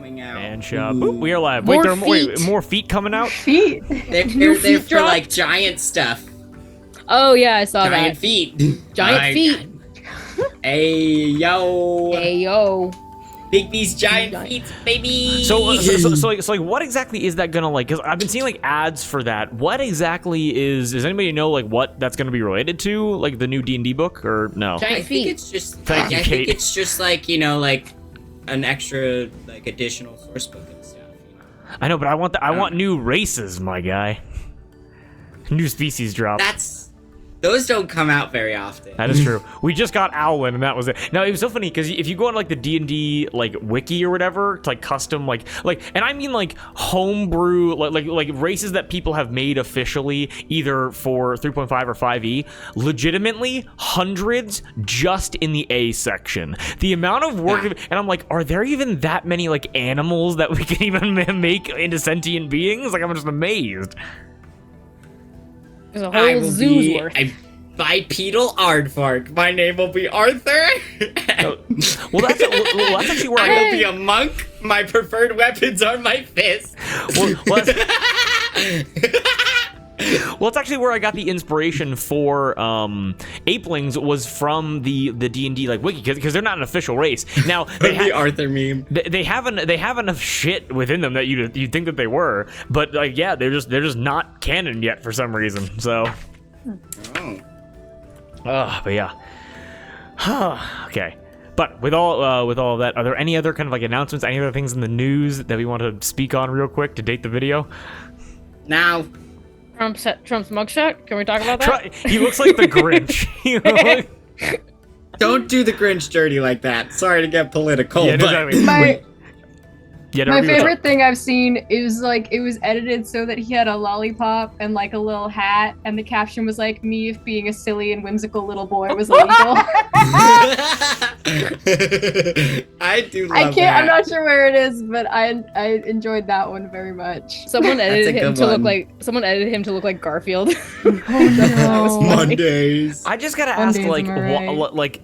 coming out. And boop, we are live. Wait, there are more feet coming out? Feet? They're for like giant stuff. Oh yeah, I saw Giant that. feet. Giant feet. Hey yo. Hey yo. Big these giant feet, baby. So like, what exactly is that gonna like? Because I've been seeing like ads for that. What exactly is? Does anybody know like what that's gonna be related to? Like the new D&D book or no? Giant feet. I think it's just. Thank you, I Kate. think it's just like like an extra like additional source book and stuff. I know, but I want new races, my guy. New species drop. Those don't come out very often. That is true. We just got Owlin, and that was it. Now, it was so funny, because if you go on, like, the D&D, like, wiki or whatever, to, like, custom, like, and I mean, like, homebrew, like races that people have made officially, either for 3.5 or 5e, legitimately, hundreds just in the A section. The amount of work, and I'm like, are there even that many, like, animals that we can even make into sentient beings? Like, I'm just amazed. There's a whole zoo's worth. A bipedal aardvark. My name will be Arthur. Well, that's actually where I will be a monk. My preferred weapons are my fists. Well, it's actually where I got the inspiration for Apelings was from the D&D like wiki because they're not an official race. Now the Arthur meme. They have enough shit within them that you'd think that they were, but like yeah, they're just not canon yet for some reason. So. But yeah. Okay. But with all of that, are there any other kind of like announcements, any other things in the news that we want to speak on real quick to date the video? Now. Trump's mugshot? Can we talk about that? He looks like the Grinch. Don't do the Grinch dirty like that. Sorry to get political, yeah, but... exactly. My favorite thing I've seen is like it was edited so that he had a lollipop and like a little hat, and the caption was like, "Me if being a silly and whimsical little boy was illegal." I do love that. I'm not sure where it is, but I enjoyed that one very much. Someone edited him to look like Garfield. Oh, no. Mondays. I just gotta ask, like.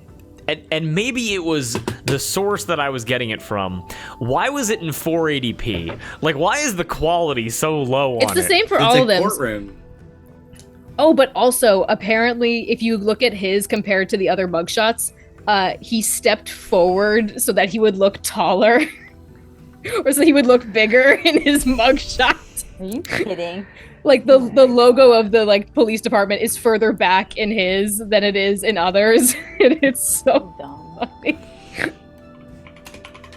And maybe it was the source that I was getting it from. Why was it in 480p? Like, why is the quality so low on it? It's the same for all of them. Courtroom. Oh, but also, apparently, if you look at his compared to the other mugshots, he stepped forward so that he would look taller. Or so he would look bigger in his mugshot. Are you kidding? Like, the logo of the, like, police department is further back in his than it is in others. And it's so funny.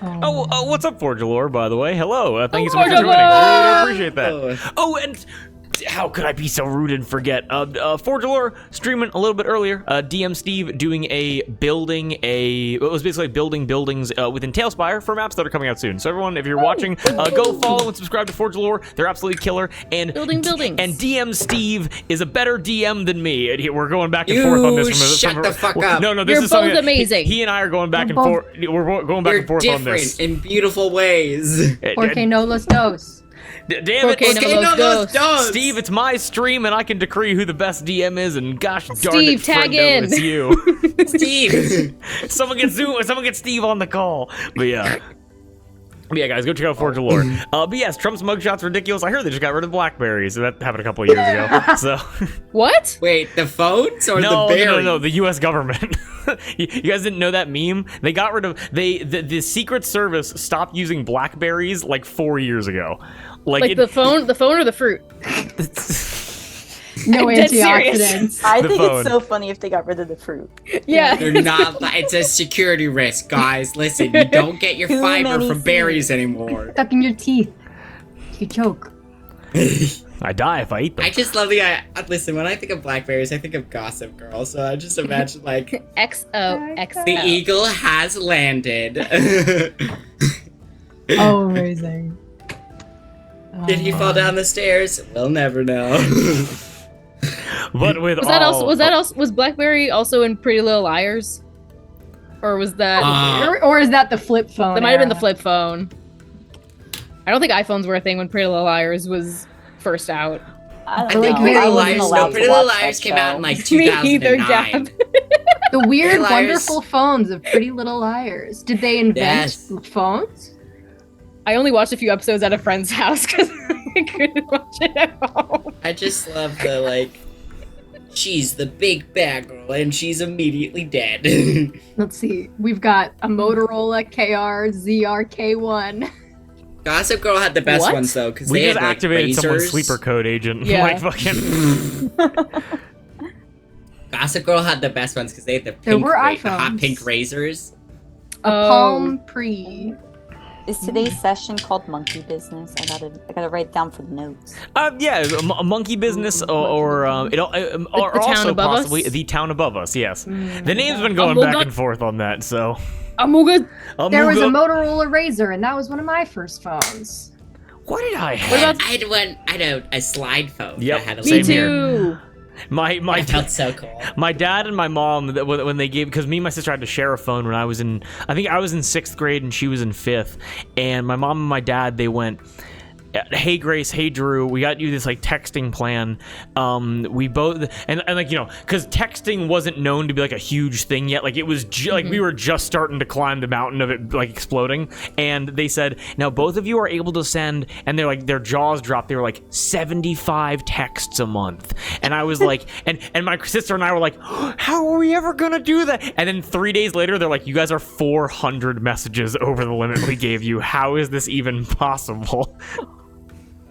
Oh, what's up, Forgelore, by the way? Hello. Thank you so much for joining. I really appreciate that. Oh, and how could I be so rude and forget? Forgelore streaming a little bit earlier. DM Steve doing it was basically building buildings within Tailspire for maps that are coming out soon. So everyone, if you're watching, go follow and subscribe to Forgelore. They're absolutely killer. And buildings. And DM Steve is a better DM than me. We're going back and forth on this. Shut the fuck up. No, this You're is something both amazing. He and I are going back and forth. We're going back and forth on this. You're different in beautiful ways. Porque no los dos. Damn it, Porque Steve, it's my stream and I can decree who the best DM is, and gosh darn Steve, it, tag Fredo, in. it's you. Steve! Someone get Steve on the call. But yeah, guys, go check out Forgelore. But yes, Trump's mugshot's ridiculous. I heard they just got rid of BlackBerries, so that happened a couple of years ago. So What? Wait, the phones or no, the berries? No, the U.S. government. You guys didn't know that meme? They got rid of the Secret Service stopped using BlackBerries like 4 years ago. Like the phone or the fruit? No I'm dead antioxidants. I think it's so funny if they got rid of the fruit. Yeah. They're not. It's a security risk, guys. Listen, you don't get your Too fiber many from berries anymore. Stuck in your teeth. You choke. I die if I eat them. I just love listen, when I think of blackberries, I think of Gossip Girl, so I just imagine, like... XOXO. The eagle has landed. Oh, amazing. Did he fall down the stairs? We'll never know. But with was BlackBerry also in Pretty Little Liars? Or was that... or is that the flip phone? That might have been the flip phone. I don't think iPhones were a thing when Pretty Little Liars was first out. I I don't think know. Pretty I Little wasn't Liars, allowed no, to Pretty Little watch Liars that came out show. in like Me either, 2009. The weird, Liars. wonderful phones of Pretty Little Liars. Did they invent Yes. phones? I only watched a few episodes at a friend's house because I couldn't watch it at home. I just love the, like, she's the big bad girl and she's immediately dead. Let's see. We've got a Motorola KR-ZR-K1. Gossip Girl had the best What? ones, though, because We they just had, like, activated someone's razors. sleeper code agent. Yeah. Like fucking. Gossip Girl had the best ones because they had the There pink, were the hot iPhones. pink razors. A Palm Pre. Is today's session called Monkey Business? I gotta write it down for the notes. Yeah, a monkey business or town also above us? possibly the town above us. Yes, the name's been going back and forth on that. So Amuga. There was a Amuga. Motorola Razor, and that was one of my first phones. What did I have? What about I had one. I had a slide phone. Yep, that had a me same little- here. too? My It felt so cool. My dad and my mom, when they gave, because me and my sister had to share a phone when I was in, I think I was in 6th grade and she was in 5th, and my mom and my dad, they went, hey Grace, hey Drew, we got you this like texting plan. We both, and like, you know, because texting wasn't known to be like a huge thing yet. Like it was like we were just starting to climb the mountain of it like exploding. And they said, now both of you are able to send, and they're like, their jaws dropped. They were like 75 texts a month. And I was like, and my sister and I were like, how are we ever gonna do that? And then 3 days later, they're like, you guys are 400 messages over the limit we gave you. How is this even possible?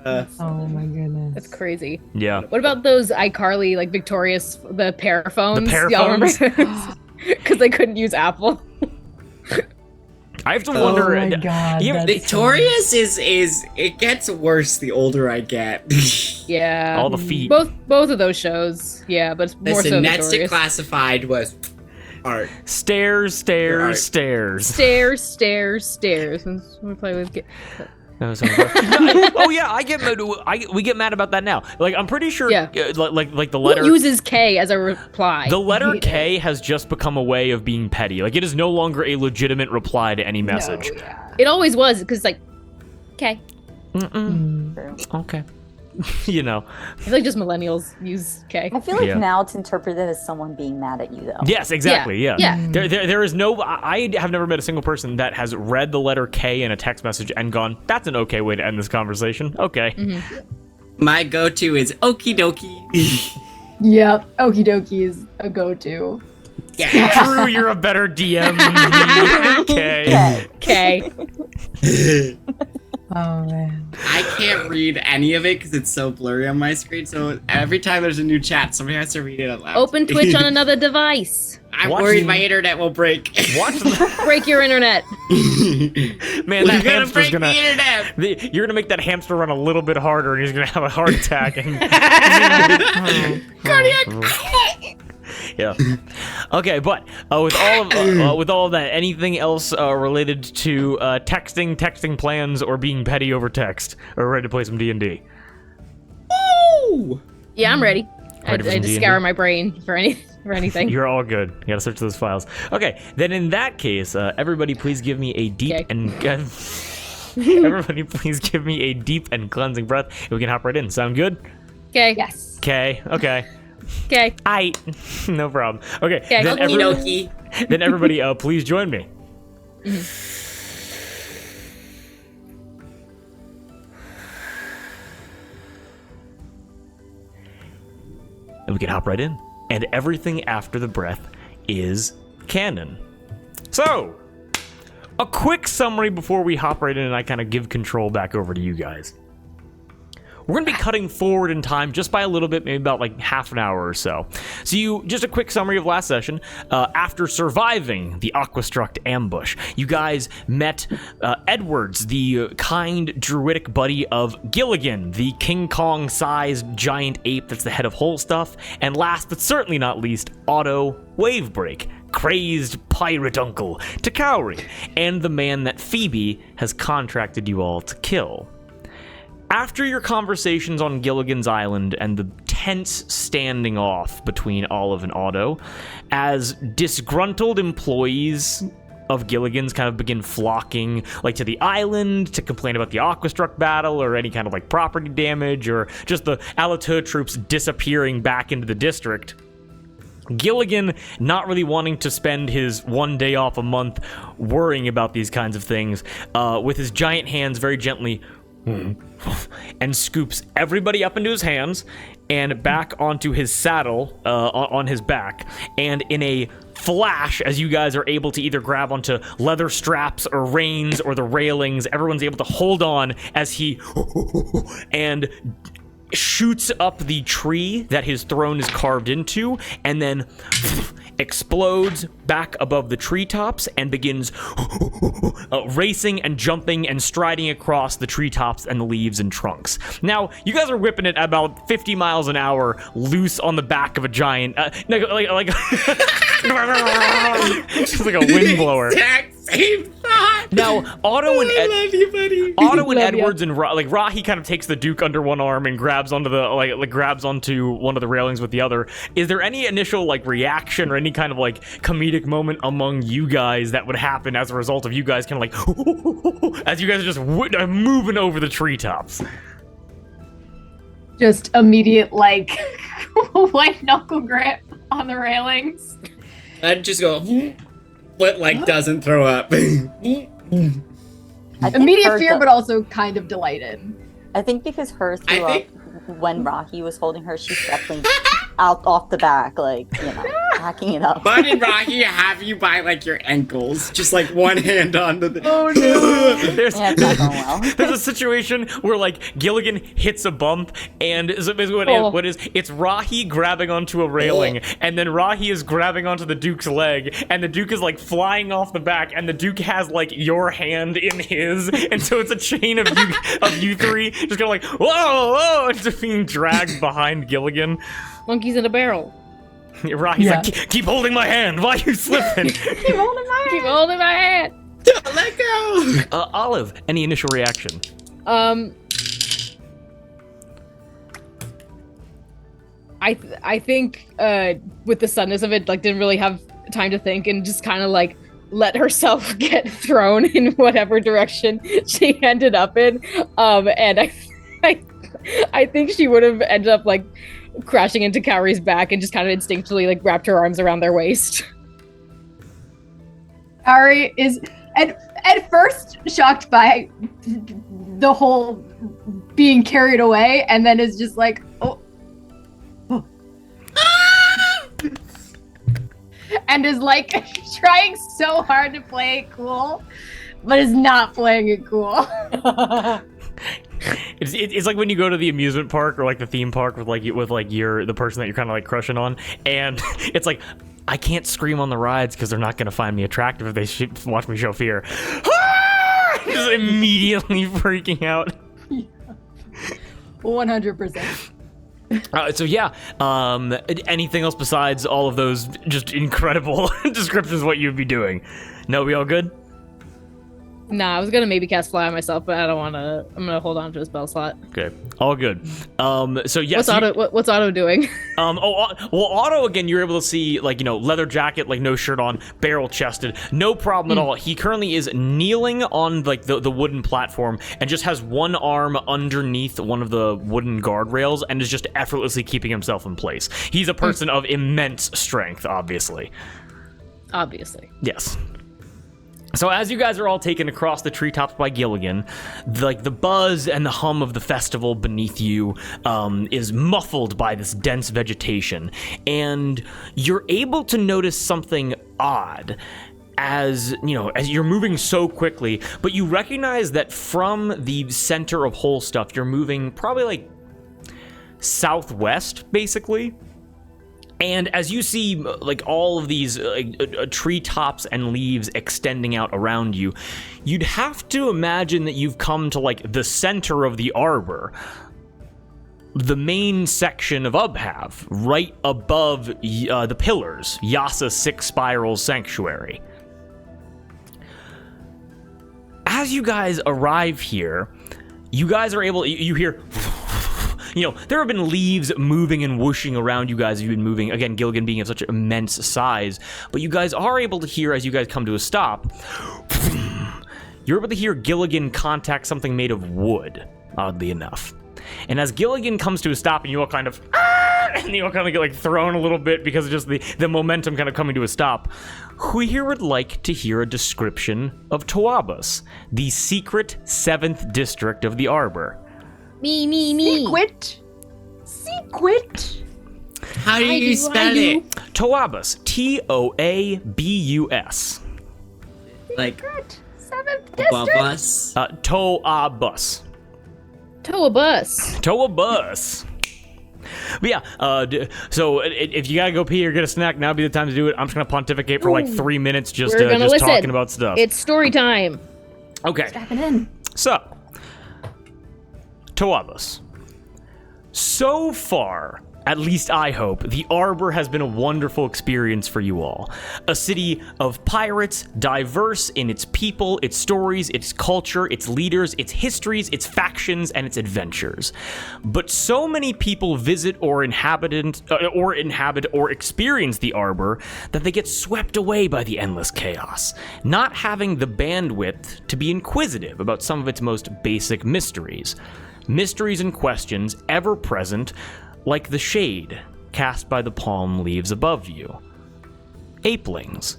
Oh my goodness. That's crazy. Yeah. What about those iCarly, like Victorious, the pair phones? The pair Y'all phones? Because they couldn't use Apple. I have to wonder. Oh my God, you- that's Victorious is it gets worse the older I get. Yeah. all the feet. Both of those shows. Yeah, but it's more Listen, so Next Victorious. Classified was art. Stairs. Right. Stairs. Stairs. We play with. Oh yeah, we get mad about that now. Like I'm pretty sure. Yeah. Like the Who letter. uses K as a reply? The letter Hate K has just become a way of being petty. Like it is no longer a legitimate reply to any message. No, yeah. It always was because like, K. True. Okay. You know. I feel like just millennials use K. I feel like Yeah. now it's interpreted as someone being mad at you, though. Yes, exactly. Yeah. Yeah. There is no. I have never met a single person that has read the letter K in a text message and gone, "That's an okay way to end this conversation." Okay. My go-to is okie dokie. Yep. Okie dokie is a go-to. Yeah. Drew, you're a better DM than me. Okay. Okay. K. Oh man. I can't read any of it because it's so blurry on my screen. So every time there's a new chat, somebody has to read it out loud. Open Twitch on another device. I'm Watch- worried my internet will break. Watch. Break your internet. Man, that You're gonna hamster's break gonna. the internet. You're gonna make that hamster run a little bit harder, and he's gonna have a heart attack. And yeah. Okay, but with all of that, anything else related to texting plans, or being petty over text, or ready to play some D&D? Woo! Yeah, I'm ready. I Ready for some just D&D? scour my brain for anything. You're all good. You gotta search those files. Okay, then in that case, everybody please give me a deep Okay. and everybody please give me a deep and cleansing breath. And we can hop right in. Sound good? Okay. Yes. Okay. Okay. Okay. No problem. Okay. Okay. Then, Okie everybody, dokie. then everybody, please join me. And we can hop right in. And everything after the breath is canon. So, a quick summary before we hop right in and I kind of give control back over to you guys. We're going to be cutting forward in time just by a little bit, maybe about like half an hour or so. So just a quick summary of last session. After surviving the Aquastruct ambush, you guys met Edwards, the kind druidic buddy of Gilligan, the King Kong-sized giant ape that's the head of Whole Stuff, and last but certainly not least, Otto Wavebreak, crazed pirate uncle to Cowrie, and the man that Phoebe has contracted you all to kill. After your conversations on Gilligan's Island and the tense standing off between Olive and Otto, as disgruntled employees of Gilligan's kind of begin flocking like to the island to complain about the Aquastruct battle or any kind of like property damage or just the Alatur troops disappearing back into the district, Gilligan, not really wanting to spend his one day off a month worrying about these kinds of things, with his giant hands very gently and scoops everybody up into his hands and back onto his saddle on his back. And in a flash, as you guys are able to either grab onto leather straps or reins or the railings, everyone's able to hold on as he and shoots up the tree that his throne is carved into, and then explodes back above the treetops and begins racing and jumping and striding across the treetops and the leaves and trunks. Now, you guys are whipping it at about 50 miles an hour, loose on the back of a giant, like just like a wind blower. Exact same thought. Now, Otto and love you, buddy. Otto and Edwards and Ra-, kind of takes the Duke under one arm and grabs onto the grabs onto one of the railings with the other. Is there any initial reaction or any kind of comedic moment among you guys that would happen as a result of you guys kind of as you guys are just moving over the treetops? Just immediate white knuckle grip on the railings. I'd just go, but doesn't throw up. Immediate fear, but also kind of delighted. I think because her threw up when Rahi was holding her, she's definitely out off the back, hacking it up. Bud and Rahi have you by your ankles, just one hand on the. Oh no! It's not going well. There's a situation where Gilligan hits a bump, and it's Rahi grabbing onto a railing, and then Rahi is grabbing onto the Duke's leg, and the Duke is flying off the back, and the Duke has your hand in his, and so it's a chain of you three just kind of whoa, whoa, and just being dragged behind Gilligan. Monkeys in a barrel. Rahi's keep holding my hand. Why are you slipping? Keep holding my hand. Keep holding my hand. Don't let go. Olive, any initial reaction? I think with the suddenness of it, didn't really have time to think and just kind of let herself get thrown in whatever direction she ended up in. And I think she would have ended up crashing into Kaori's back and just kind of instinctually wrapped her arms around their waist. Kaori is at first shocked by the whole being carried away, and then is just oh. And is trying so hard to play it cool, but is not playing it cool. It's like when you go to the amusement park or the theme park with the person that you're kind of crushing on, and it's I can't scream on the rides because they're not going to find me attractive if they watch me show fear. Just immediately freaking out. 100%. So yeah, anything else besides all of those just incredible descriptions of what you'd be doing? No, we all good? Nah, I was gonna maybe cast Fly on myself, but I don't want to. I'm gonna hold on to a spell slot. Okay, all good. So yes, what's Otto doing? Otto again. You're able to see leather jacket, no shirt on, barrel chested, no problem at all. He currently is kneeling on the wooden platform and just has one arm underneath one of the wooden guardrails and is just effortlessly keeping himself in place. He's a person of immense strength, obviously. Obviously. Yes. So as you guys are all taken across the treetops by Gilligan, the buzz and the hum of the festival beneath you is muffled by this dense vegetation, and you're able to notice something odd as you're moving so quickly, but you recognize that from the center of whole stuff, you're moving probably southwest, basically. And as you see, all of these treetops and leaves extending out around you, you'd have to imagine that you've come to, the center of the arbor. The main section of Ubhav, right above the pillars, Yasa's Six Spirals Sanctuary. As you guys arrive here, you guys are able, you hear... there have been leaves moving and whooshing around you guys as you've been moving. Again, Gilligan being of such immense size. But you guys are able to hear, as you guys come to a stop, you're able to hear Gilligan contact something made of wood, oddly enough. And as Gilligan comes to a stop and you all kind of and you all kind of get like thrown a little bit because of just the momentum kind of coming to a stop. Who here would like to hear a description of Toabas, the secret 7th district of the Arbor? Me. Secret. How do you spell it? Toabas, Toabus. Like Secret. 7th above district. us. Toabus. Toabus. But yeah, so if you gotta go pee or get a snack, now would be the time to do it. I'm just gonna pontificate for like 3 minutes just talking about stuff. It's story time. Okay. Strap it in. So, Toabas. So far, at least I hope, the Arbor has been a wonderful experience for you all. A city of pirates, diverse in its people, its stories, its culture, its leaders, its histories, its factions, and its adventures. But so many people visit or inhabit or experience the Arbor that they get swept away by the endless chaos, not having the bandwidth to be inquisitive about some of its most basic mysteries. Mysteries and questions ever present, like the shade cast by the palm leaves above you. Apelings.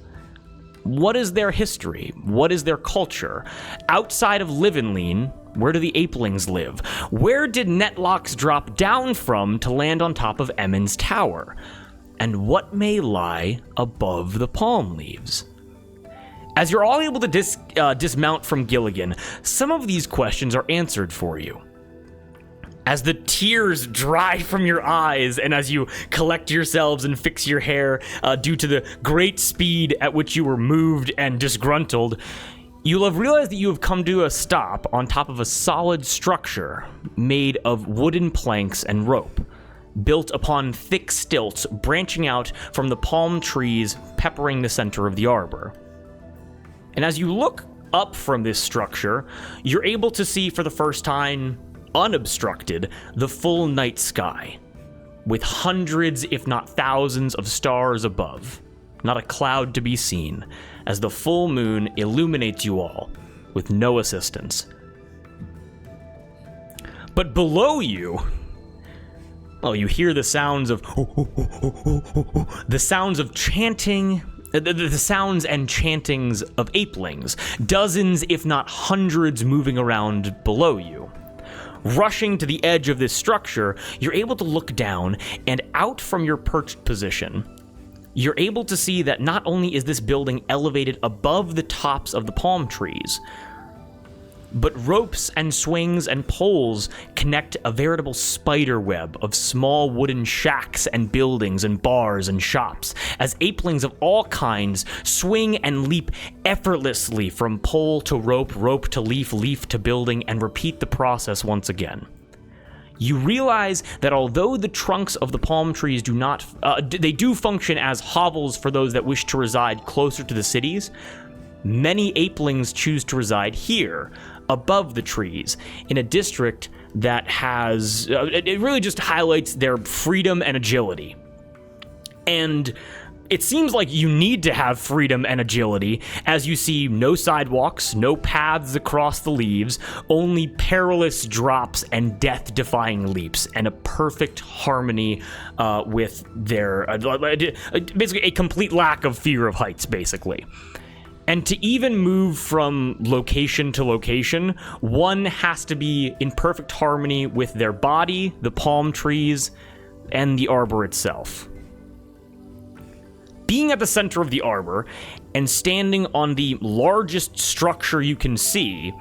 What is their history? What is their culture? Outside of Livenleen, where do the Apelings live? Where did Netlocks drop down from to land on top of Emmen's tower? And what may lie above the palm leaves? As you're all able to dismount from Gilligan, some of these questions are answered for you. As the tears dry from your eyes and as you collect yourselves and fix your hair due to the great speed at which you were moved and disgruntled, you'll have realized that you have come to a stop on top of a solid structure made of wooden planks and rope, built upon thick stilts branching out from the palm trees peppering the center of the arbor. And as you look up from this structure, you're able to see for the first time, unobstructed, the full night sky, with hundreds, if not thousands, of stars above. Not a cloud to be seen, as the full moon illuminates you all, with no assistance. But below you, well, you hear the sounds of chanting, the sounds and chantings of apelings, dozens, if not hundreds, moving around below you. Rushing to the edge of this structure, you're able to look down, and out from your perched position, you're able to see that not only is this building elevated above the tops of the palm trees, but ropes and swings and poles connect a veritable spider web of small wooden shacks and buildings and bars and shops, as apelings of all kinds swing and leap effortlessly from pole to rope, rope to leaf, leaf to building, and repeat the process once again. You realize that although the trunks of the palm trees they do function as hovels for those that wish to reside closer to the cities, many apelings choose to reside here, above the trees, in a district that has, it really just highlights their freedom and agility. And it seems like you need to have freedom and agility, as you see no sidewalks, no paths across the leaves, only perilous drops and death-defying leaps, and a perfect harmony with their, basically a complete lack of fear of heights, basically. And to even move from location to location, one has to be in perfect harmony with their body, the palm trees, and the arbor itself. Being at the center of the arbor and standing on the largest structure you can see,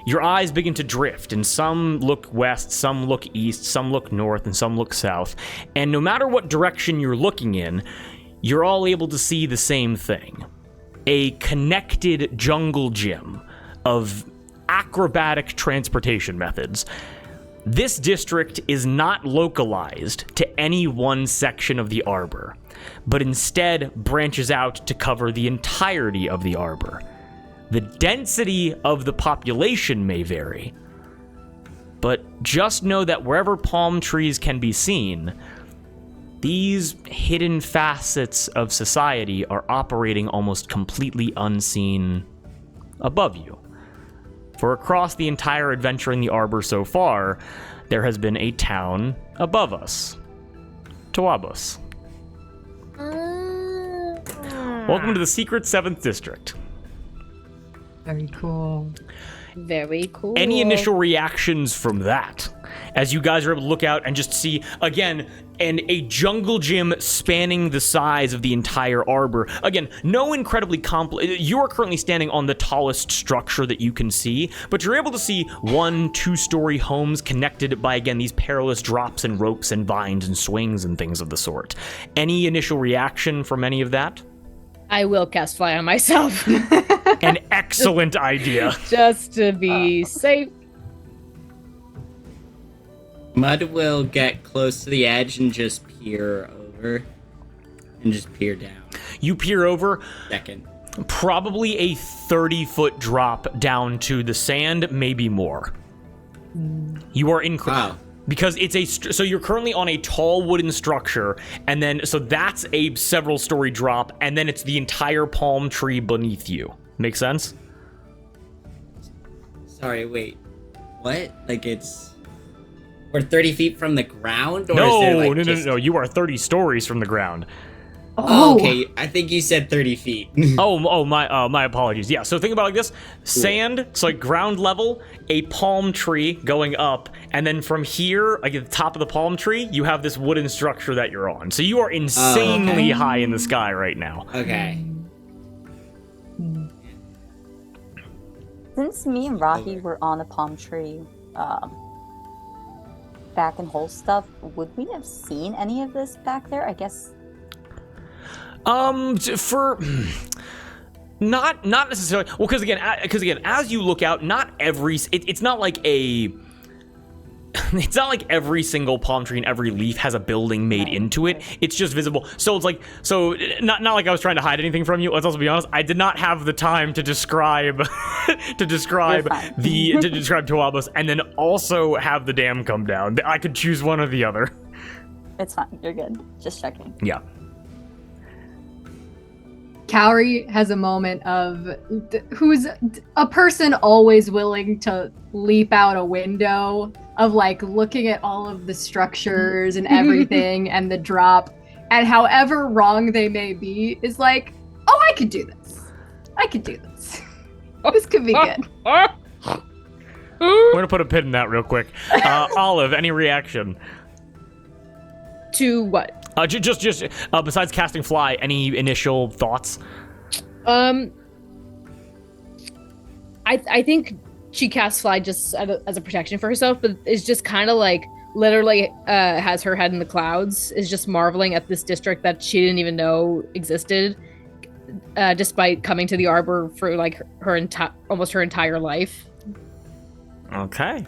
your eyes begin to drift, and some look west, some look east, some look north, and some look south. And no matter what direction you're looking in, you're all able to see the same thing. A connected jungle gym of acrobatic transportation methods. This district is not localized to any one section of the arbor, but instead branches out to cover the entirety of the arbor. The density of the population may vary, but just know that wherever palm trees can be seen, these hidden facets of society are operating almost completely unseen above you. For across the entire adventure in the arbor so far, there has been a town above us. Tuabos. Welcome to the secret 7th district. Very cool. Very cool. Any initial reactions from that? As you guys are able to look out and just see, again, a jungle gym spanning the size of the entire arbor. Again, no incredibly you are currently standing on the tallest structure that you can see, but you're able to see 1-, 2-story homes connected by, again, these perilous drops and ropes and vines and swings and things of the sort. Any initial reaction from any of that? I will cast fly on myself. An excellent idea. Just to be safe. Mud will get close to the edge and just peer over. And just peer down. You peer over. Second. Probably a 30-foot drop down to the sand, maybe more. You are Wow. Because it's so you're currently on a tall wooden structure, and then so that's a several-story drop, and then it's the entire palm tree beneath you. Make sense? Sorry, wait. What? Like we're 30 feet from the ground? Or No, is there like no. You are 30 stories from the ground. Oh, okay. I think you said 30 feet. My apologies. Yeah, so think about it like this. Sand, it's like ground level, a palm tree going up, and then from here, like at the top of the palm tree, you have this wooden structure that you're on. So you are insanely high in the sky right now. Okay. Since me and Rahi were on a palm tree, back in whole stuff, would we have seen any of this back there? I guess. Not necessarily. Well, because again, as you look out, not every. It's not like a. It's not like every single palm tree and every leaf has a building made into it. It's just visible. So it's like, not like I was trying to hide anything from you. Let's also be honest. I did not have the time to describe Tuabos and then also have the dam come down. I could choose one or the other. It's fine. You're good. Just checking. Yeah. Cowrie has a moment of who's a person always willing to leap out a window of like looking at all of the structures and everything and the drop, and however wrong they may be is like, oh, I could do this. This could be good. We're gonna put a pin in that real quick. Olive, any reaction? To what? Just besides casting fly, any initial thoughts? I think she casts fly just as a protection for herself, but is just kind of like literally has her head in the clouds, is just marveling at this district that she didn't even know existed, despite coming to the Arbor for like almost her entire life. Okay.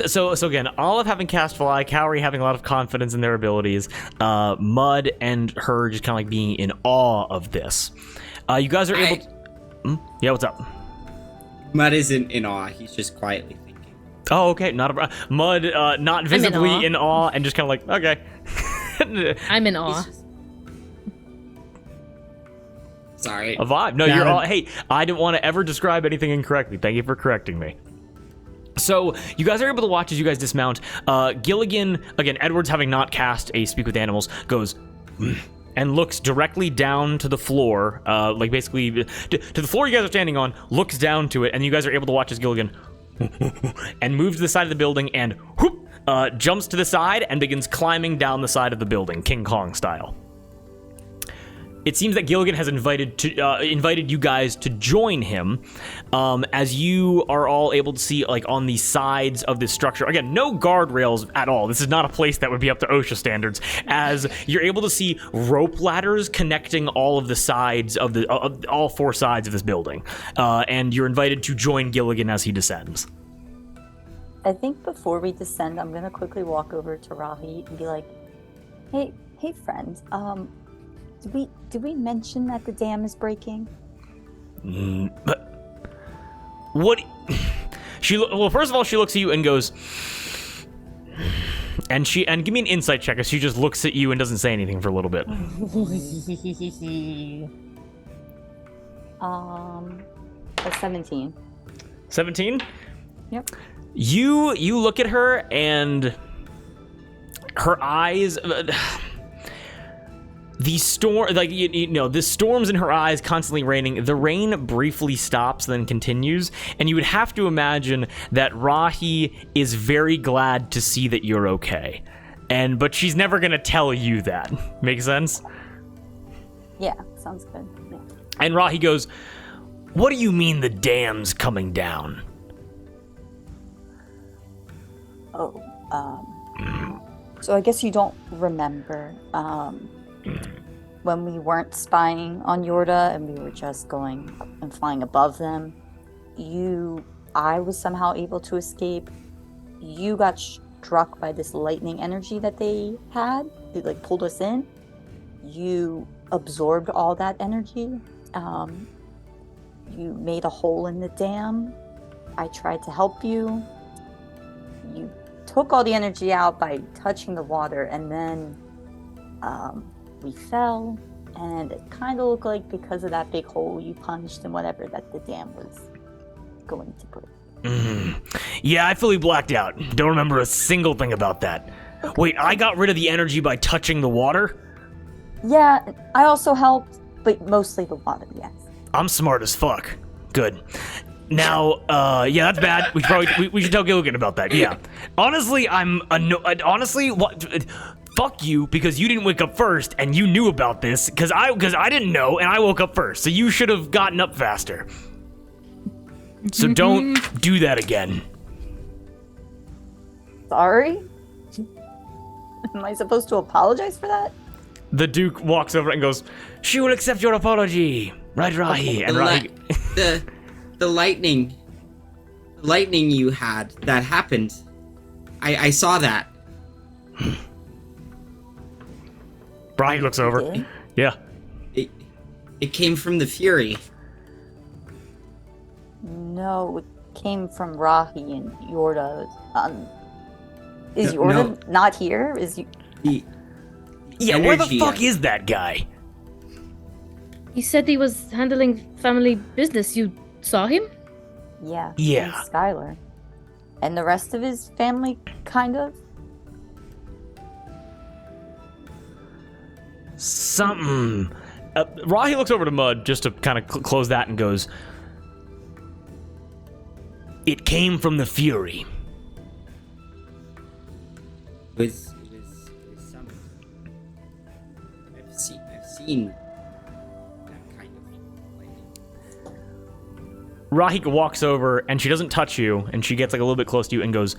So again, Olive having cast fly, Cowrie having a lot of confidence in their abilities, Mud and her just kind of like being in awe of this. You guys are able to... Yeah, what's up? Mud isn't in awe, he's just quietly thinking. Oh, okay, Mud not visibly in awe and just kind of like, okay. I'm in awe. Sorry. A vibe. No, you're all... Hey, I didn't want to ever describe anything incorrectly. Thank you for correcting me. So, you guys are able to watch as you guys dismount. Gilligan, again, Edward's having not cast a Speak with Animals, goes and looks directly down to the floor, like basically to the floor you guys are standing on, looks down to it, and you guys are able to watch as Gilligan and moves to the side of the building and jumps to the side and begins climbing down the side of the building, King Kong style. It seems that Gilligan has invited you guys to join him, as you are all able to see, like, on the sides of this structure. Again, no guardrails at all. This is not a place that would be up to OSHA standards, as you're able to see rope ladders connecting all of the sides of all 4 sides of this building, and you're invited to join Gilligan as he descends. I think before we descend, I'm gonna quickly walk over to Rahi and be like, "Hey, friend. Did we mention that the dam is breaking?" But what? Well, first of all, she looks at you and goes, and give me an insight check. As she just looks at you and doesn't say anything for a little bit. A 17. 17? Yep. You look at her and her eyes, the storm, like, the storms in her eyes constantly raining. The rain briefly stops, then continues, and you would have to imagine that Rahi is very glad to see that you're okay. But she's never gonna tell you that. Make sense? Yeah, sounds good. Yeah. And Rahi goes, "What do you mean the dam's coming down?" Oh, so I guess you don't remember, when we weren't spying on Yorda and we were just going and flying above them, I was somehow able to escape. You got struck by this lightning energy that they had. It like pulled us in. You absorbed all that energy. You made a hole in the dam. I tried to help you. You took all the energy out by touching the water, and then we fell, and it kind of looked like because of that big hole you punched and whatever that the dam was going to break. Yeah, I fully blacked out. Don't remember a single thing about that. Okay. Wait, I got rid of the energy by touching the water? Yeah, I also helped, but mostly the water, yes. I'm smart as fuck. Good. Now, yeah, that's bad. We should tell Gilligan about that. Yeah. Honestly, fuck you, because you didn't wake up first and you knew about this, because I didn't know and I woke up first. So you should have gotten up faster. So don't do that again. Sorry? Am I supposed to apologize for that? The Duke walks over and goes, "She will accept your apology." Right, Rahi. And Rahi... The lightning you had, that happened. I saw that. Rahi looks over. Yeah. It came from the Fury. No, it came from Rahi and Yorda. Is Yorda not here? Yeah, where the fuck is that guy? He said he was handling family business. You saw him? Yeah. Yeah. And Skylar. And the rest of his family, kind of? Something. Rahi looks over to Mud just to kind of close that and goes, "It came from the Fury." It was something. I've seen that kind of lightning. Rahi walks over and she doesn't touch you, and she gets like a little bit close to you and goes,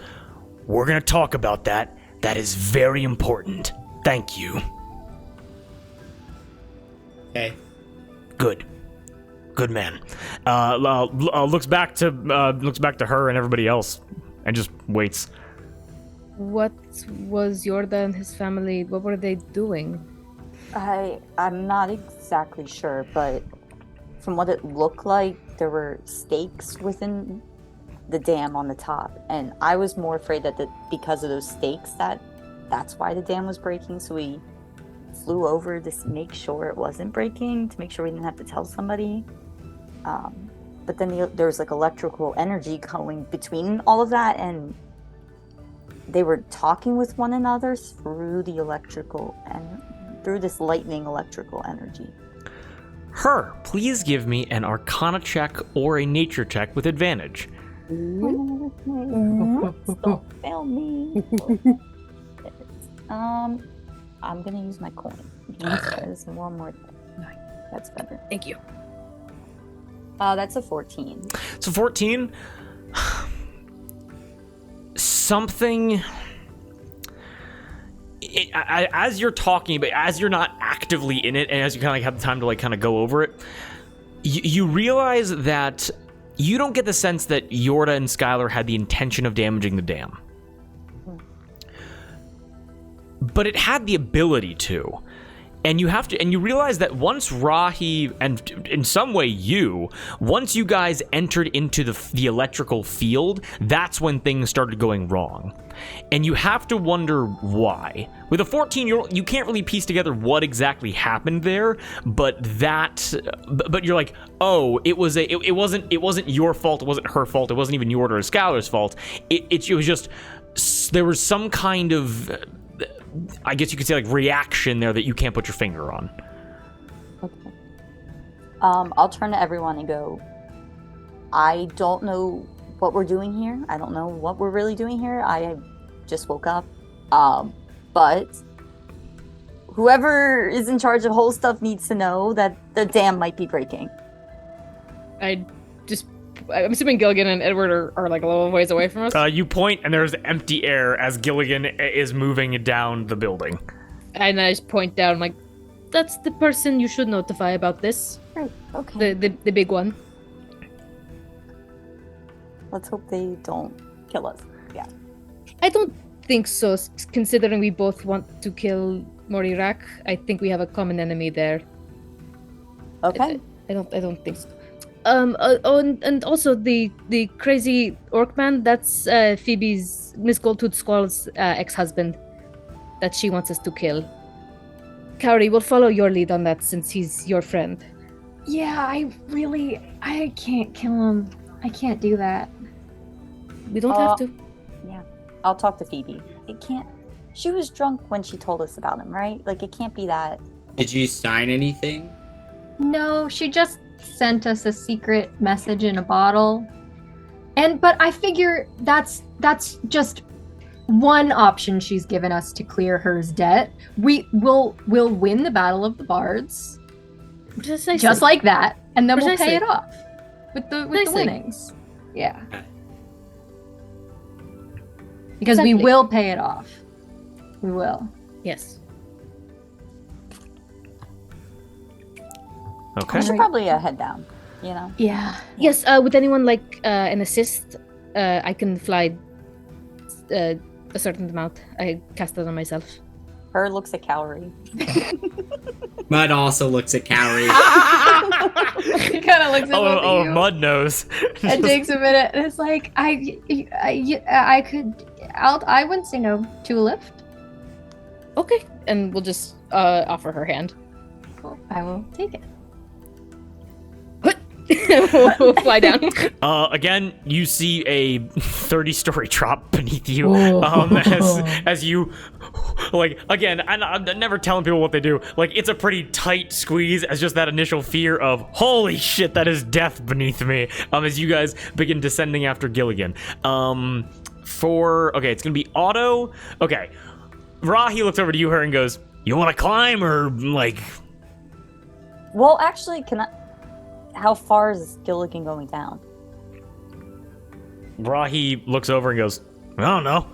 "We're gonna talk about that. That is very important. Thank you." Okay. Good man. Looks back to her and everybody else, and just waits. What was Yorda and his family? What were they doing? I'm not exactly sure, but from what it looked like, there were stakes within the dam on the top, and I was more afraid that because of those stakes that's why the dam was breaking. So we flew over to make sure it wasn't breaking, to make sure we didn't have to tell somebody. But then there was like electrical energy going between all of that, and they were talking with one another through the electrical and through this lightning electrical energy. Please give me an Arcana check or a Nature check with advantage. Don't fail me. I'm gonna use my coin. There's one more thing. That's better. Thank you. That's a 14. So 14. Something. As you're talking, but as you're not actively in it, and as you kind of like have the time to like kind of go over it, you realize that you don't get the sense that Yorda and Skylar had the intention of damaging the dam. But it had the ability to. And you realize that once Rahi, and in some way once you guys entered into the electrical field, that's when things started going wrong. And you have to wonder why. With a 14-year-old, you can't really piece together what exactly happened there, but you're like, oh, it wasn't your fault, it wasn't her fault, it wasn't even your or Skylar's fault. It was just, there was some kind of I guess you could say like reaction there that you can't put your finger on. Okay. I'll turn to everyone and go, I don't know what we're doing here. I don't know what we're really doing here. I just woke up. But whoever is in charge of whole stuff needs to know that the dam might be breaking. I'm assuming Gilligan and Edward are like a little ways away from us. You point and there's empty air as Gilligan is moving down the building. And I just point down, like, that's the person you should notify about this. Right. Okay. The big one. Let's hope they don't kill us. Yeah. I don't think so, considering we both want to kill Morirak. I think we have a common enemy there. Okay. I don't think so. And also the crazy orc man, that's Phoebe's, Miss Goldtooth Squall's ex-husband that she wants us to kill. Kaori, we'll follow your lead on that since he's your friend. Yeah, I can't kill him. I can't do that. We don't have to. Yeah. I'll talk to Phoebe. It can't. She was drunk when she told us about him, right? Like, it can't be that. Did you sign anything? No, she just sent us a secret message in a bottle. But I figure that's just one option she's given us to clear her debt. We'll win the Battle of the Bards. Just like that, and then we'll pay it off with the winnings. Yeah. Because we will pay it off. We will. Yes. Okay. We should probably head down, you know? Yeah. Yes, would anyone like an assist? I can fly a certain amount. I cast it on myself. Her looks at Calorie. Mud also looks at Calorie. He kind of looks at both of you. Mud knows. It takes a minute, and it's like I wouldn't say no to a lift. Okay, and we'll just offer her hand. Cool. I will take it. We'll fly down. Again, you see a 30-story drop beneath you. Oh. As you, like, again, I'm never telling people what they do. Like, it's a pretty tight squeeze as just that initial fear of, holy shit, that is death beneath me. As you guys begin descending after Gilligan. Okay, it's gonna be Otto. Okay, Rahi looks over to you, her, and goes, "You want to climb or like?" Well, actually, how far is Gilligan going down? Rahi looks over and goes, "I don't know."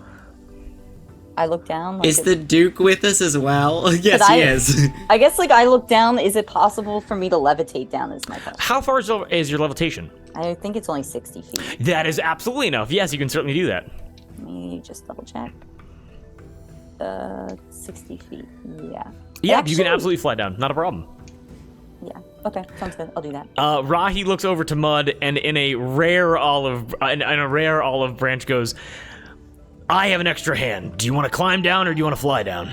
I look down. Like, Is the Duke with us as well? Yes, he is. I guess, like, I look down. Is it possible for me to levitate down? Is my question. How far is your levitation? I think it's only 60 feet. That is absolutely enough. Yes, you can certainly do that. Let me just double check. 60 feet. Yeah. Yeah, Actually, you can absolutely fly down. Not a problem. Yeah. Okay, sounds good. I'll do that. Rahi looks over to Mud and in a rare olive branch goes, "I have an extra hand. Do you want to climb down or do you want to fly down?"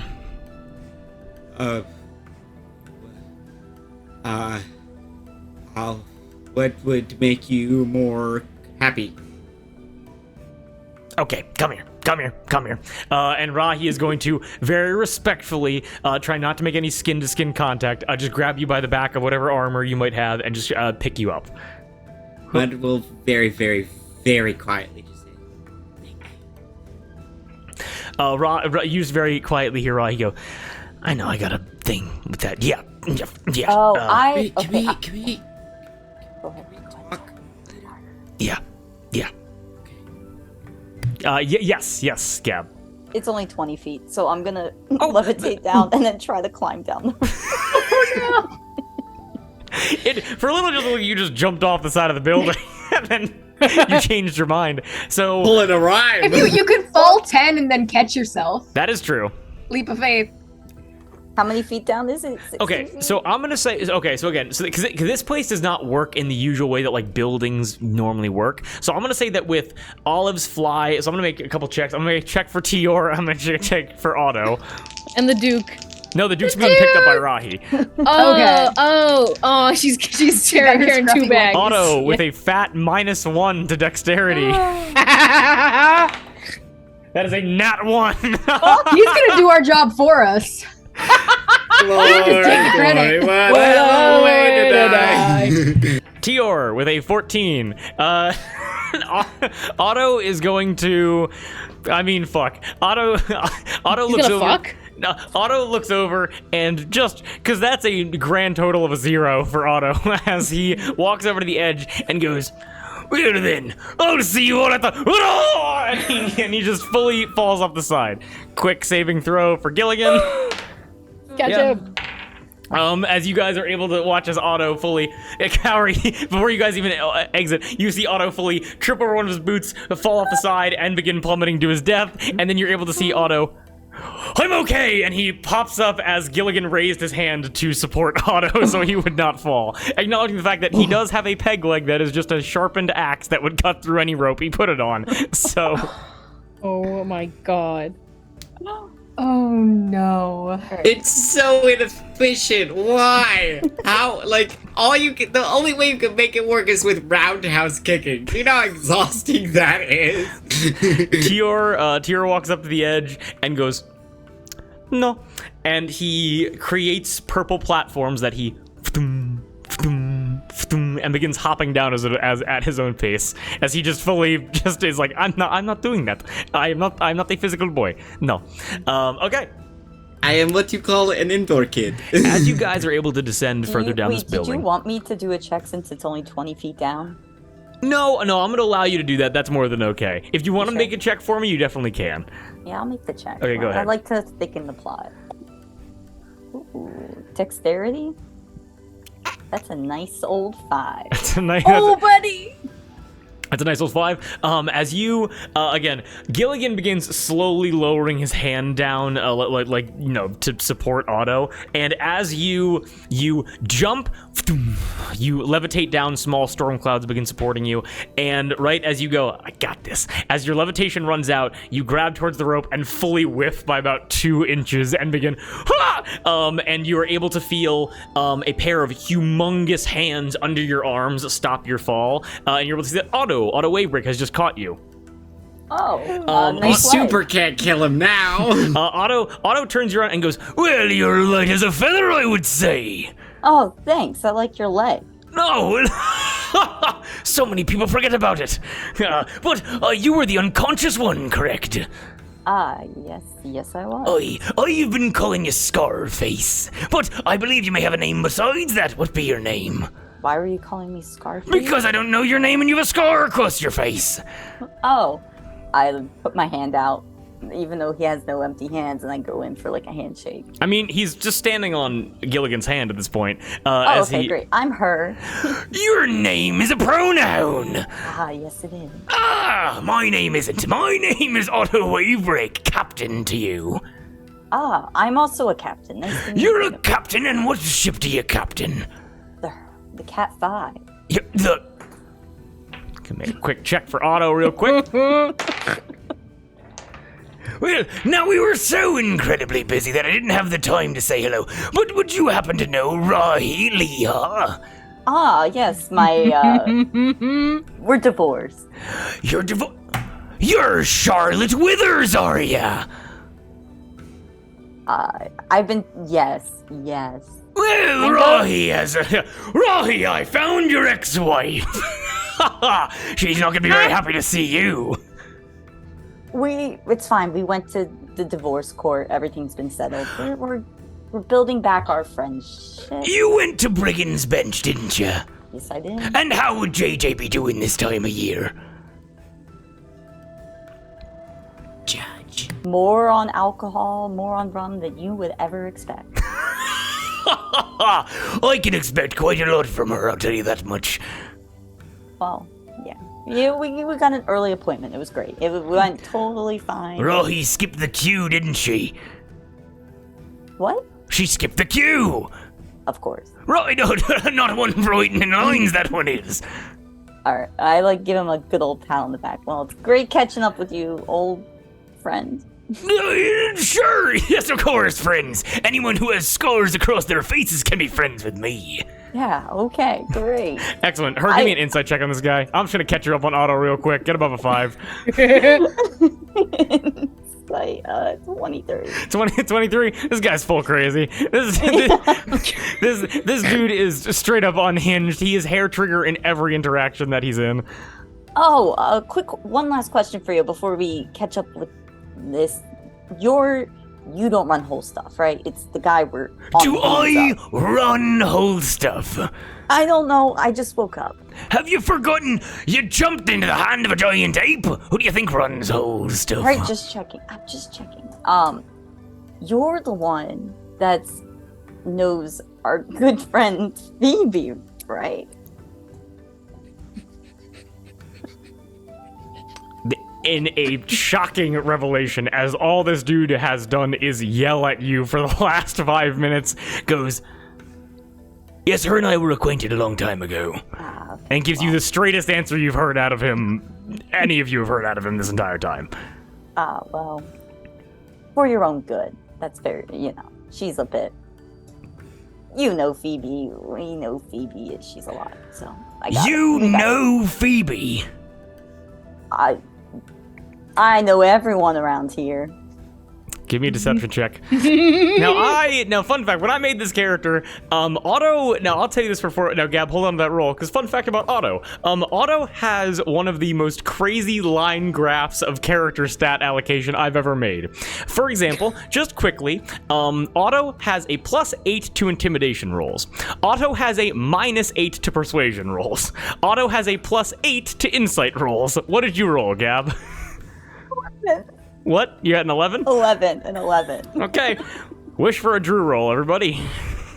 What would make you more happy? Okay, come here. And Rahi is going to very respectfully try not to make any skin-to-skin contact. Just grab you by the back of whatever armor you might have and just pick you up. Mud will very, very, very quietly just say, use very quietly here, Rahi. Go, "I know I got a thing with that. Yeah. Oh, Can we Go ahead. talk? Yeah. Yes, Gab. It's only 20 feet, so I'm gonna levitate down and then try to climb down. For a little, just like you just jumped off the side of the building, and then you changed your mind. So Pulling a rhyme. If you could fall 10 and then catch yourself. that is true. Leap of faith. How many feet down is it? 60 Okay, feet? so I'm gonna say, because this place does not work in the usual way that like buildings normally work. So I'm gonna say that with Olive's fly, so I'm gonna make a couple checks. I'm gonna make a check for Tior. I'm gonna check for Otto. And the Duke. No, the Duke's being picked up by Rahi. Oh, she's carrying two bags. Otto with a fat -1 to dexterity. That is a nat 1. He's gonna do our job for us. Lord, Just take the credit. boy, what a way to die. Tior with a 14. Otto is going to. I mean, fuck. Otto He's looks gonna over. fuck? No, Otto looks over and just because that's a grand total of a 0 for Otto as he walks over to the edge and goes, "Well then, I'll see you all at the," and he just fully falls off the side. Quick saving throw for Gilligan. Catch Yeah. him. As you guys are able to watch as Otto fully, before you guys even exit, you see Otto fully trip over one of his boots, fall off the side, and begin plummeting to his death, and then you're able to see Otto, "I'm okay," and he pops up as Gilligan raised his hand to support Otto so he would not fall, acknowledging the fact that he does have a peg leg that is just a sharpened axe that would cut through any rope he put it on, so... Oh my god. Oh no. It's so inefficient. Why? How? Like, the only way you can make it work is with roundhouse kicking. Do you know how exhausting that is? Tior walks up to the edge and goes, "No," and he creates purple platforms that he and begins hopping down as at his own pace as he just fully just is like, I'm not doing that. I'm not a physical boy. No. Okay. I am what you call an indoor kid. As you guys are able to descend further down this Did building. you want me to do a check since it's only 20 feet down? No, I'm going to allow you to do that. That's more than okay. If you want to Sure. make a check for me, you definitely can. Yeah, I'll make the check. Okay, go ahead. I like to thicken the plot. Ooh, dexterity? That's a nice old 5. It's a nice, buddy. That's a nice old 5. As you, again, Gilligan begins slowly lowering his hand down, like you know, to support Otto. And as you jump, you levitate down. Small storm clouds begin supporting you. And right as you go, I got this. As your levitation runs out, you grab towards the rope and fully whiff by about 2 inches and begin, and you are able to feel a pair of humongous hands under your arms stop your fall. And you're able to see that R.O.A.C.H.Y has just caught you. Oh, You nice super leg. can't kill him now. Otto turns you around and goes, "Well, you're light as a feather, I would say." Oh, thanks. I like your leg. No, so many people forget about it. But you were the unconscious one, correct? Yes, I was. I've been calling you Scarface, but I believe you may have a name besides that. What be your name? Why were you calling me Scarface? Because I don't know your name and you have a scar across your face. Oh, I put my hand out, even though he has no empty hands, and I go in for like a handshake. I mean, he's just standing on Gilligan's hand at this point. Oh, okay, great. I'm her. Your name is a pronoun. Yes it is. My name isn't. My name is R.O.A.C.H.Y, captain to you. I'm also a captain. Nice to meet You're you. a captain, and what ship do you captain? The Cat 5. Can make a quick check for Otto real quick. Well, now we were so incredibly busy that I didn't have the time to say hello. But would you happen to know R.O.A.C.H.Y? Yes, my, we're divorced. You're Charlotte Withers, are ya? Yes. Well, Rahi I found your ex-wife. She's not gonna be very happy to see you. It's fine. We went to the divorce court. Everything's been settled. We're building back our friendship. You went to Brigand's Bench, didn't you? Yes, I did. And how would JJ be doing this time of year? Judge. More on alcohol, more on rum than you would ever expect. I can expect quite a lot from her, I'll tell you that much. Well, yeah, we got an early appointment. It was great. It went totally fine. Rahi skipped the queue, didn't she? What? She skipped the queue! Of course. Right, no, not one for waiting in lines, that one is. Alright, I give him a good old pat on the back. Well, it's great catching up with you, old friend. Sure, yes, of course, friends. Anyone who has scars across their faces can be friends with me. Yeah, okay, great. Excellent. Give me an insight check on this guy. I'm just gonna catch her up on Otto real quick. Get above a 5. It's like 23. 23. This guy's full crazy. This dude is straight up unhinged. He is hair trigger in every interaction that he's in. Oh, one last question for you before we catch up with this. You don't run whole stuff, right? It's the guy we're on. Do I run whole stuff? I don't know. I just woke up. Have you forgotten you jumped into the hand of a giant ape? Who do you think runs whole stuff? Right, just checking. I'm just checking. You're the one that knows our good friend Phoebe, right? In a shocking revelation, as all this dude has done is yell at you for the last 5 minutes, goes, yes, her and I were acquainted a long time ago. and gives you the straightest answer you've heard out of him, any of you have heard out of him this entire time. Well, for your own good. That's very, she's a bit, Phoebe. We know Phoebe, she's alive, so I got You know Phoebe? I know everyone around here. Give me a deception check. Now, fun fact, when I made this character, Otto, now I'll tell you this now Gab, hold on to that roll, because fun fact about Otto, Otto has one of the most crazy line graphs of character stat allocation I've ever made. For example, just quickly, Otto has a +8 to intimidation rolls. Otto has a -8 to persuasion rolls. Otto has a +8 to insight rolls. What did you roll, Gab? What? You had an 11? 11 and 11. Okay. Wish for a Drew roll, everybody.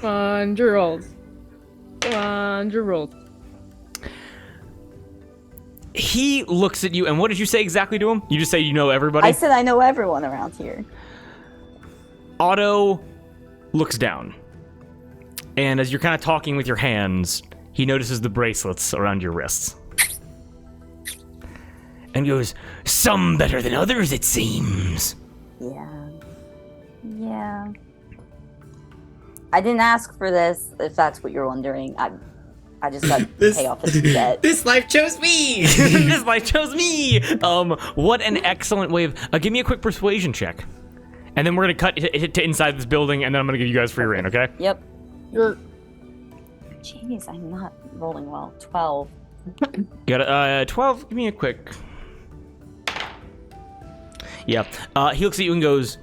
Come on, Drew rolls. Come on, Drew rolls. He looks at you, and what did you say exactly to him? You just say you know everybody? I said I know everyone around here. Otto looks down. And as you're kind of talking with your hands, he notices the bracelets around your wrists. And goes, some better than others, it seems. Yeah. I didn't ask for this, if that's what you're wondering. I just got to pay off this debt. This life chose me! This life chose me! What an excellent way of... give me a quick persuasion check. And then we're going to cut hit to inside this building, and then I'm going to give you guys free reign, okay? Yep. Jeez, I'm not rolling well. 12. You got a 12? Give me a quick... Yeah. He looks at you and goes...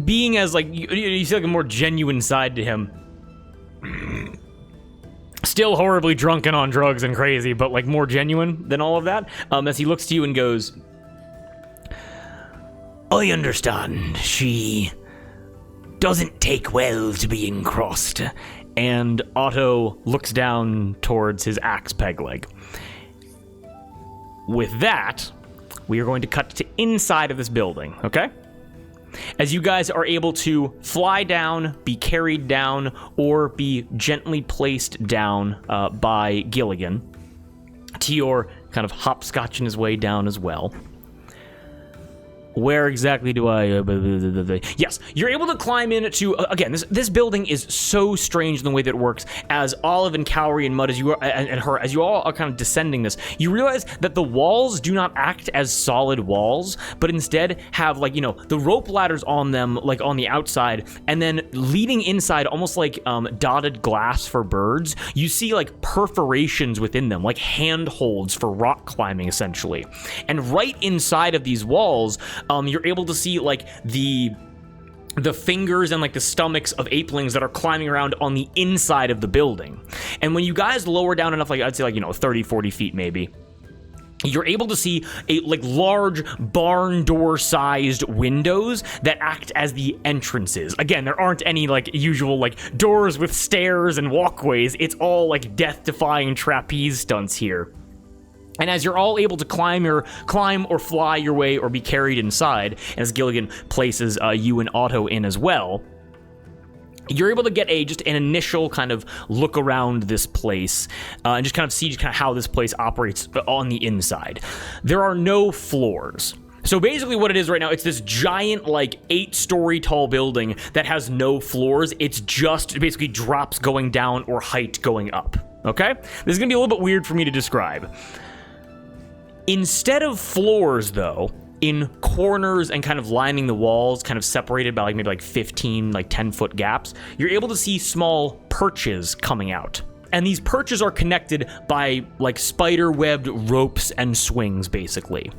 Being as, you see, a more genuine side to him. Still horribly drunk and on drugs and crazy, but, more genuine than all of that. As he looks to you and goes... I understand. She doesn't take well to being crossed. And Otto looks down towards his axe peg leg. With that, we are going to cut to inside of this building, okay? As you guys are able to fly down, be carried down, or be gently placed down by Gilligan, Tior kind of hopscotching his way down as well. Where exactly do I... Yes, you're able to climb into... again, this building is so strange in the way that it works. As Olive and Cowrie and Mud, as you are, and her, as you all are kind of descending this, you realize that the walls do not act as solid walls, but instead have, the rope ladders on them, on the outside, and then leading inside, almost like dotted glass for birds, you see, perforations within them, like handholds for rock climbing, essentially. And right inside of these walls... you're able to see the fingers and the stomachs of apelings that are climbing around on the inside of the building. And when you guys lower down enough, I'd say 30, 40 feet maybe, you're able to see a large barn door sized windows that act as the entrances. Again, there aren't any usual doors with stairs and walkways. It's all death defying trapeze stunts here. And as you're all able to climb or fly your way or be carried inside, as Gilligan places you and Otto in as well, you're able to get just an initial kind of look around this place and just kind of see how this place operates on the inside. There are no floors. So basically what it is right now, it's this giant 8-story tall building that has no floors. It's just basically drops going down or height going up. Okay? This is going to be a little bit weird for me to describe. Instead of floors, though, in corners and kind of lining the walls, kind of separated by maybe 15, 10-foot gaps, you're able to see small perches coming out. And these perches are connected by spider-webbed ropes and swings, basically.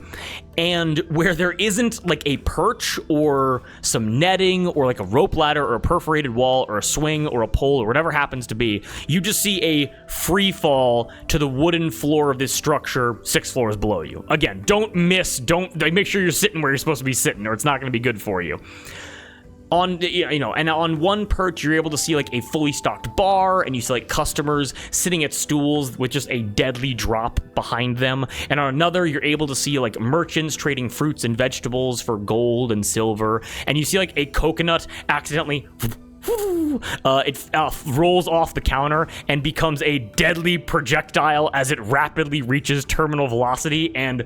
And where there isn't a perch or some netting or a rope ladder or a perforated wall or a swing or a pole or whatever happens to be, you just see a free fall to the wooden floor of this structure 6 floors below you. Again, don't make sure you're sitting where you're supposed to be sitting, or it's not going to be good for you. And on one perch, you're able to see a fully stocked bar, and you see customers sitting at stools with just a deadly drop behind them. And on another, you're able to see merchants trading fruits and vegetables for gold and silver. And you see a coconut accidentally it rolls off the counter and becomes a deadly projectile as it rapidly reaches terminal velocity and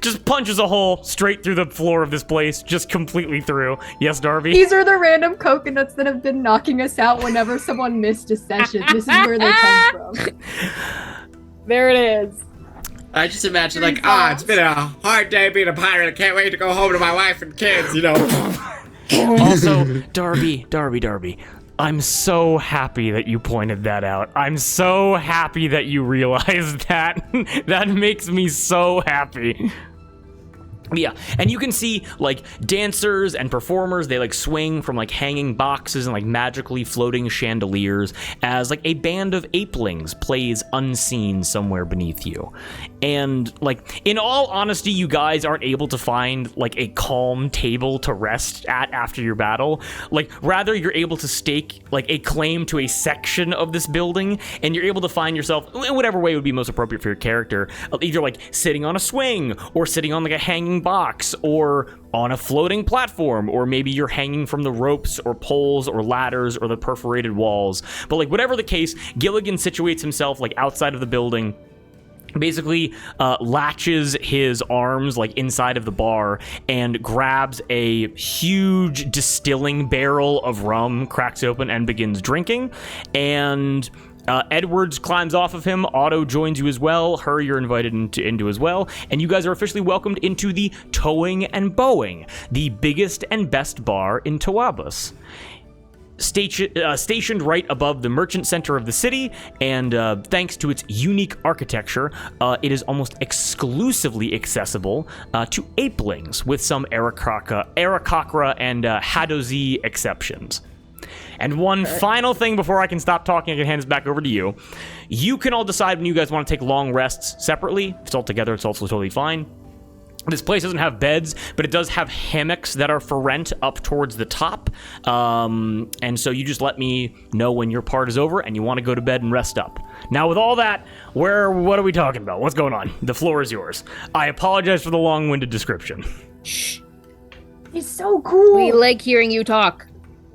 just punches a hole straight through the floor of this place, just completely through. Yes, Darby? These are the random coconuts that have been knocking us out whenever someone missed a session. This is where they come from. There it is. I just imagine it's been a hard day being a pirate. I can't wait to go home to my wife and kids, Also, Darby, I'm so happy that you pointed that out. I'm so happy that you realized that. That makes me so happy. Yeah, and you can see dancers and performers, they swing from hanging boxes and magically floating chandeliers as a band of apelings plays unseen somewhere beneath you. And in all honesty, you guys aren't able to find a calm table to rest at after your battle. Rather you're able to stake a claim to a section of this building, and you're able to find yourself in whatever way would be most appropriate for your character, either sitting on a swing or sitting on a hanging box or on a floating platform, or maybe you're hanging from the ropes or poles or ladders or the perforated walls. But whatever the case, Gilligan situates himself outside of the building, basically latches his arms inside of the bar and grabs a huge distilling barrel of rum, cracks open and begins drinking. And Edwards climbs off of him. Otto joins you as well. Her, you're invited into as well. And you guys are officially welcomed into the Towing and Bowing, the biggest and best bar in Tawabus. Stationed right above the merchant center of the city, and thanks to its unique architecture, it is almost exclusively accessible to apelings, with some Aarakocra and Hadozi exceptions. And one final thing before I can stop talking, I can hand this back over to you. You can all decide when you guys want to take long rests separately. If it's all together, it's also totally fine. This place doesn't have beds, but it does have hammocks that are for rent up towards the top. And so you just let me know when your part is over and you want to go to bed and rest up. Now, with all that, what are we talking about? What's going on? The floor is yours. I apologize for the long-winded description. Shh. It's so cool. We like hearing you talk.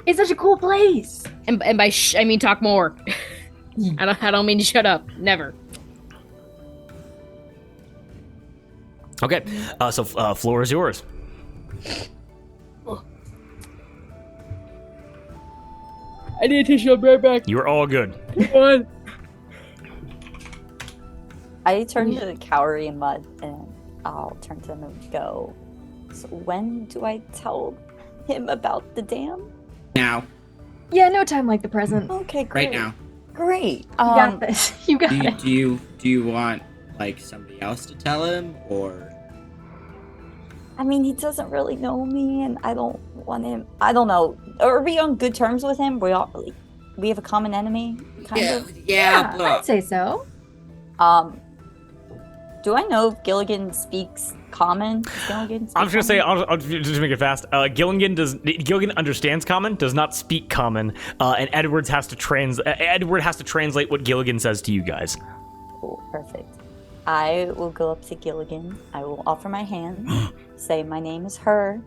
It's such a cool place. And by shh, I mean talk more. I don't mean to shut up. Never. Okay, so floor is yours. I need a tissue. I'll be right back. You're all good. I turn to Cowrie and Mud, and I'll turn to them and go, so when do I tell him about the dam? Now. Yeah, no time like the present. Okay, great. Right now. Great. You got this. You got it. Do you want somebody else to tell him, or? I mean, he doesn't really know me, and I don't want him. I don't know. Are we on good terms with him? We have a common enemy, kind of. Yeah. I'd say so. Do I know if Gilligan speaks Common? Gilligan I'm just gonna say, I'll just to make it fast. Gilligan understands Common, does not speak Common, and Edward has to translate what Gilligan says to you guys. Cool, perfect. I will go up to Gilligan. I will offer my hand, say my name is Her,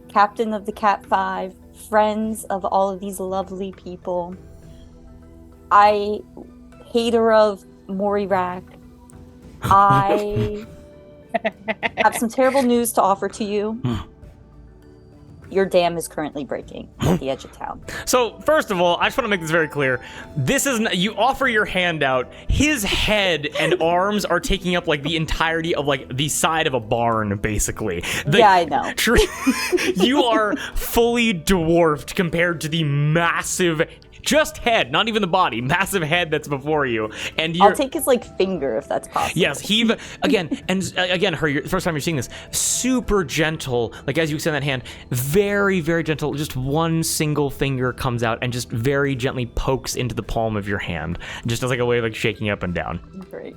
captain of the Cat 5, friends of all of these lovely people. I hater of Morirak. I have some terrible news to offer to you. your dam is currently breaking at the edge of town. So, first of all, I just want to make this very clear. This is you offer your hand out. His head and arms are taking up like the entirety of like the side of a barn, basically. Yeah, I know. You are fully dwarfed compared to the massive just head, not even the body, massive head that's before you. And I'll take his like finger if that's possible. Yes, heave again, and again, first time you're seeing this, super gentle. Like as you extend that hand, very, very gentle. Just one single finger comes out and just very gently pokes into the palm of your hand, just as like a way of like shaking up and down. Great.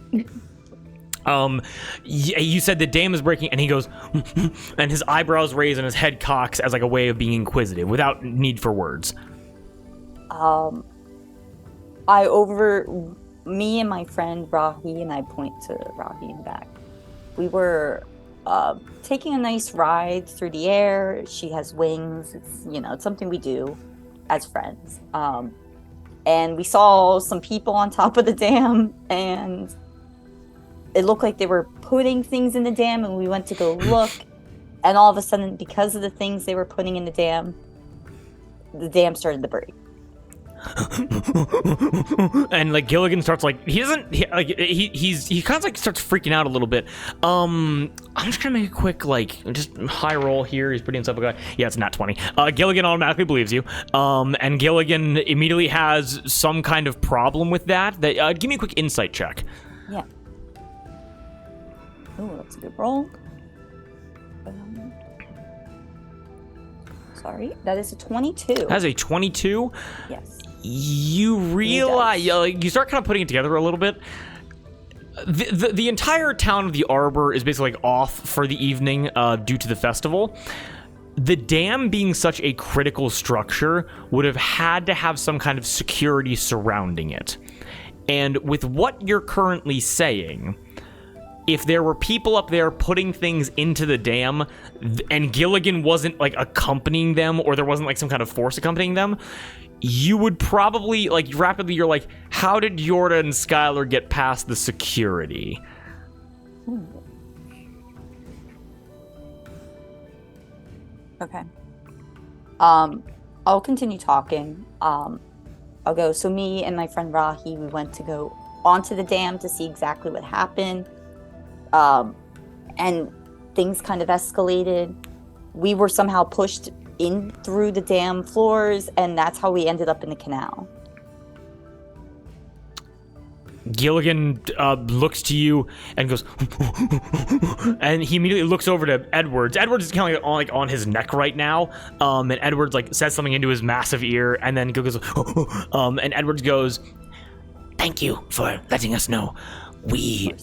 You said the dam is breaking, and he goes, and his eyebrows raise and his head cocks as like a way of being inquisitive, without need for words. Me and my friend Rahi, and I point to Rahi in the back. We were taking a nice ride through the air. She has wings. It's, it's something we do as friends. And we saw some people on top of the dam, and it looked like they were putting things in the dam, and we went to go look. And all of a sudden, because of the things they were putting in the dam started to break. And like Gilligan starts like he kind of like starts freaking out a little bit. I'm just gonna make a quick like just high roll here. He's pretty insightful guy. Yeah, it's not 20. Gilligan automatically believes you. And Gilligan immediately has some kind of problem with that. Give me a quick insight check. Yeah. Oh, that's a good roll. Sorry, that is a 22. That's a 22. Yes. You realize, you start kind of putting it together a little bit. The entire town of the Arbor is basically like off for the evening due to the festival. The dam being such a critical structure would have had to have some kind of security surrounding it. And with what you're currently saying, if there were people up there putting things into the dam and Gilligan wasn't like accompanying them, or there wasn't like some kind of force accompanying them, you would probably like rapidly, you're like, how did Yorda and Skylar get past the security? Okay. I'll continue talking. I'll go. So me and my friend Rahi, we went to go onto the dam to see exactly what happened. And things kind of escalated. We were somehow pushed in through the dam floors, and that's how we ended up in the canal. Gilligan looks to you and goes, and he immediately looks over to Edwards. Edwards is kind of like on his neck right now, and Edwards like says something into his massive ear, and then goes, and Edwards goes, "Thank you for letting us know. We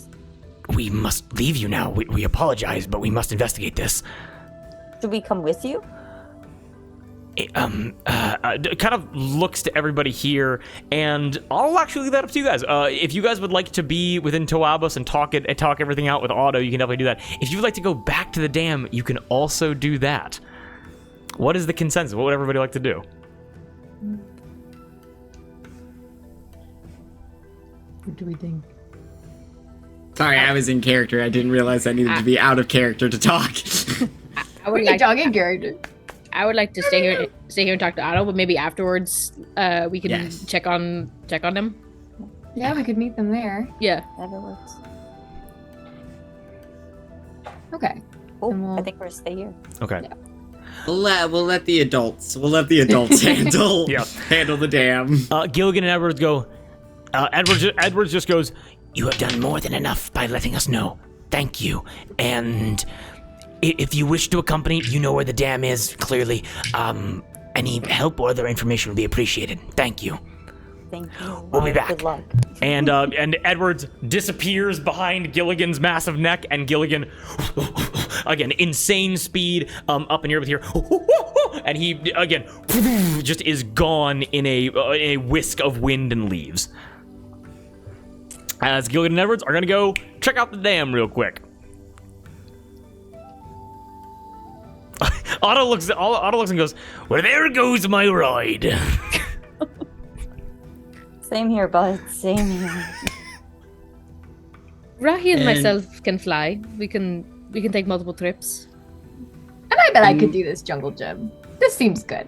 must leave you now. We apologize, but we must investigate this." Should we come with you? Kind of looks to everybody here, and I'll actually leave that up to you guys. If you guys would like to be within Toabos and talk everything out with Otto, you can definitely do that. If you would like to go back to the dam, you can also do that. What is the consensus? What would everybody like to do? What do we think? Sorry, I was in character. I didn't realize I needed to be out of character to talk. I would We like can talk in character. I would like to stay here and talk to Otto, but maybe afterwards we can Yes. check on them. Yeah, we could meet them there. Yeah. That works. Okay. Cool. And we'll- I think we're gonna stay here. Okay. Yeah. We'll let the adults handle Yeah. handle the dam. Gilligan and Edwards go. Edwards just goes, You have done more than enough by letting us know. Thank you. And if you wish to accompany, you know where the dam is, clearly. Any help or other information would be appreciated. Thank you. Thank you. We'll be back. Good luck. and Edwards disappears behind Gilligan's massive neck, and Gilligan, again, insane speed, up in here with here, and he again just is gone in a whisk of wind and leaves. As Gilligan and Edwards are gonna go check out the dam real quick. Otto looks and goes, "Well, there goes my ride." Same here, bud. Same here. Rahi and And- myself can fly. We can take multiple trips. And I bet I could do this jungle gym. This seems good.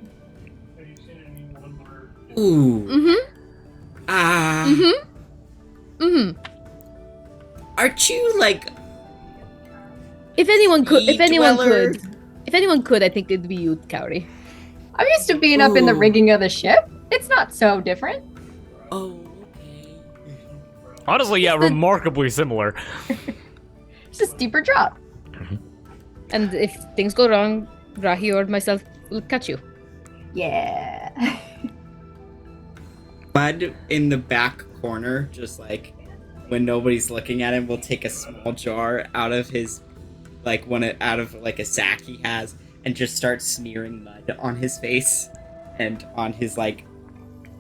Ooh. Mm-hmm. Aren't you like If anyone could, dweller? I think it'd be you, Cowrie. I'm used to being up in the Ooh. rigging of the ship. It's not so different. Oh, okay. Honestly, yeah, remarkably similar. It's a steeper drop. And if things go wrong, Rahi or myself will catch you. Yeah. Bud in the back corner, just like when nobody's looking at him, will take a small jar out of his out of a sack he has and just start smearing mud on his face and on his like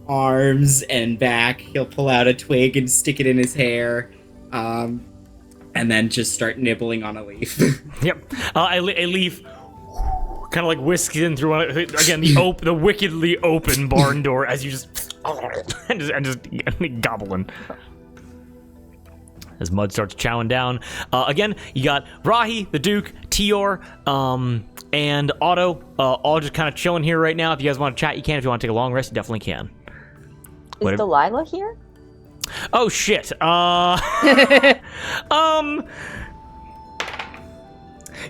arms and back. He'll pull out a twig and stick it in his hair, and then just start nibbling on a leaf. Yep. A leaf kind of like whisks in through one, again the wickedly open barn door as you just and just gobbling. As Mud starts chowing down. Again, you got Rahi, the Duke, Tior, and Otto, all just kind of chilling here right now. If you guys want to chat, you can. If you want to take a long rest, you definitely can. Is Delilah here? Oh shit.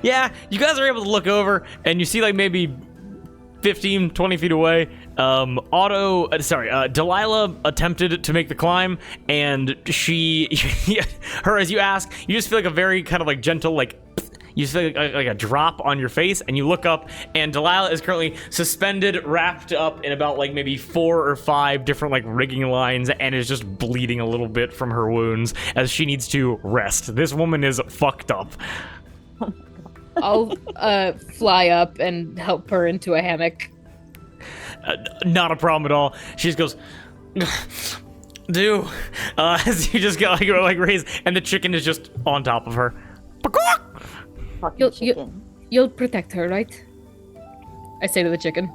Yeah, you guys are able to look over and you see like maybe 15, 20 feet away. Delilah attempted to make the climb, and her, as you ask, you just feel like a very kind of like gentle, like, you just feel like a drop on your face, and you look up, and Delilah is currently suspended, wrapped up in about like maybe 4 or 5 different like rigging lines, and is just bleeding a little bit from her wounds as she needs to rest. This woman is fucked up. I'll fly up and help her into a hammock. Not a problem at all. She just goes, as you just get like raised, and the chicken is just on top of her. Fucking chicken. You'll protect her, right? I say to the chicken.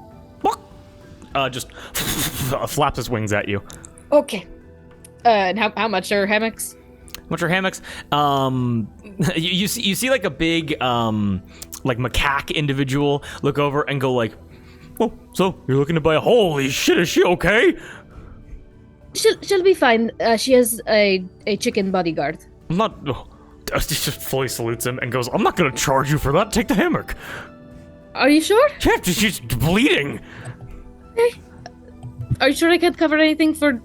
Just flaps his wings at you. Okay. And how much are hammocks? What's your hammocks? You see like a big like macaque individual look over and go like, oh, so you're looking to buy a, holy shit, is she okay? She'll be fine. She has a chicken bodyguard. I'm not. Oh, just fully salutes him and goes, I'm not gonna charge you for that. Take the hammock. Are you sure? Yeah, she's bleeding. Okay. Are you sure I can't cover anything for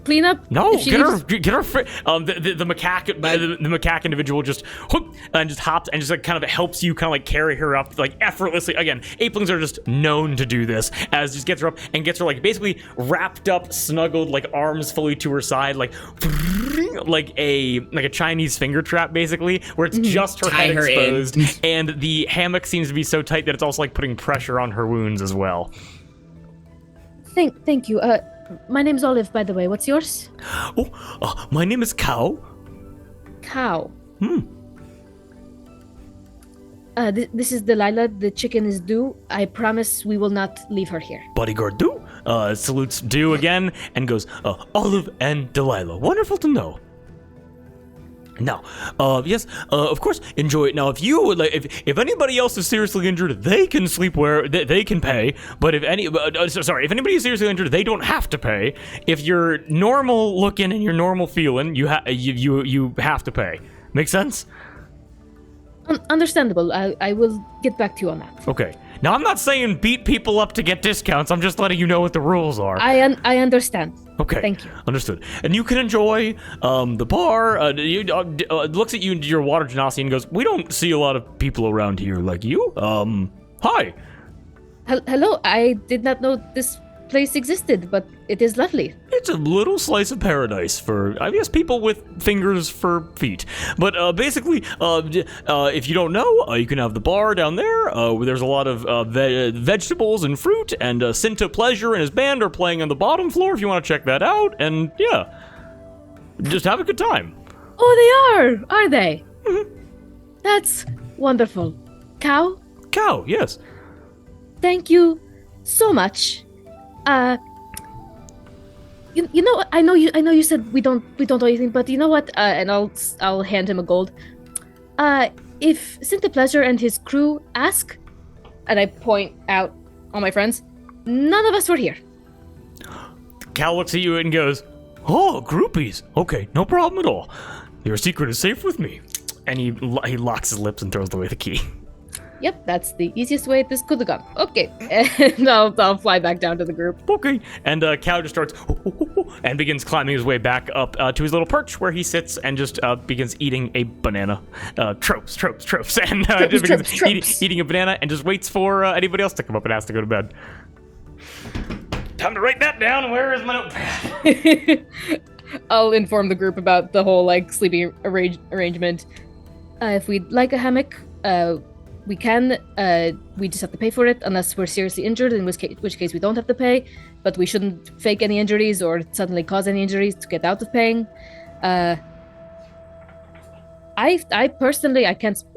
cleanup? No, get her. The macaque, the macaque individual just whoop, and just hops and just like kind of helps you kind of like carry her up like effortlessly. Again, apelings are just known to do this. As just gets her up and gets her like basically wrapped up, snuggled, like arms fully to her side, like a Chinese finger trap, basically, where it's just her Tie head her exposed, in. and the hammock seems to be so tight that it's also like putting pressure on her wounds as well. Thank you. My name's Olive, by the way. What's yours? Oh, my name is Cow. Cow. This is Delilah. The chicken is due. I promise we will not leave her here. Bodyguard Do salutes Do again and goes, Olive and Delilah. Wonderful to know. Now, yes, of course, enjoy it. Now, if you would like, if anybody else is seriously injured, they can sleep where they can pay. But if if anybody is seriously injured, they don't have to pay. If you're normal looking and you're normal feeling, you have to pay. Make sense? Understandable. I will get back to you on that. Okay. Now, I'm not saying beat people up to get discounts. I'm just letting you know what the rules are. I understand. Okay. Thank you. Understood. And you can enjoy the bar. Looks at you and your water genasi and goes, we don't see a lot of people around here like you. Hi. Hello. I did not know this place existed, but it is lovely. It's a little slice of paradise for, I guess, people with fingers for feet. But basically, if you don't know, you can have the bar down there. Where there's a lot of vegetables and fruit, and Cinta Pleasure and his band are playing on the bottom floor if you want to check that out. And yeah, just have a good time. Oh, they are they? Mm-hmm. That's wonderful. Cow? Cow, yes. Thank you so much. You know, I know you said we don't do anything, but you know what? And I'll hand him a gold. If Cinta Pleasure and his crew ask, and I point out all my friends. None of us were here. Cal looks at you and goes, "Oh, groupies. Okay, no problem at all. Your secret is safe with me." And he locks his lips and throws away the key. Yep, that's the easiest way this could have gone. Okay, and I'll fly back down to the group. Okay. And Cal just starts and begins climbing his way back up to his little perch where he sits and just begins eating a banana. Tropes. And just begins tropes. eating a banana and just waits for anybody else to come up and ask to go to bed. Time to write that down. Where is my notepad? I'll inform the group about the whole like sleeping arrangement. If we'd like a hammock, we can. We just have to pay for it unless we're seriously injured, in which case we don't have to pay. But we shouldn't fake any injuries or suddenly cause any injuries to get out of paying. I personally, I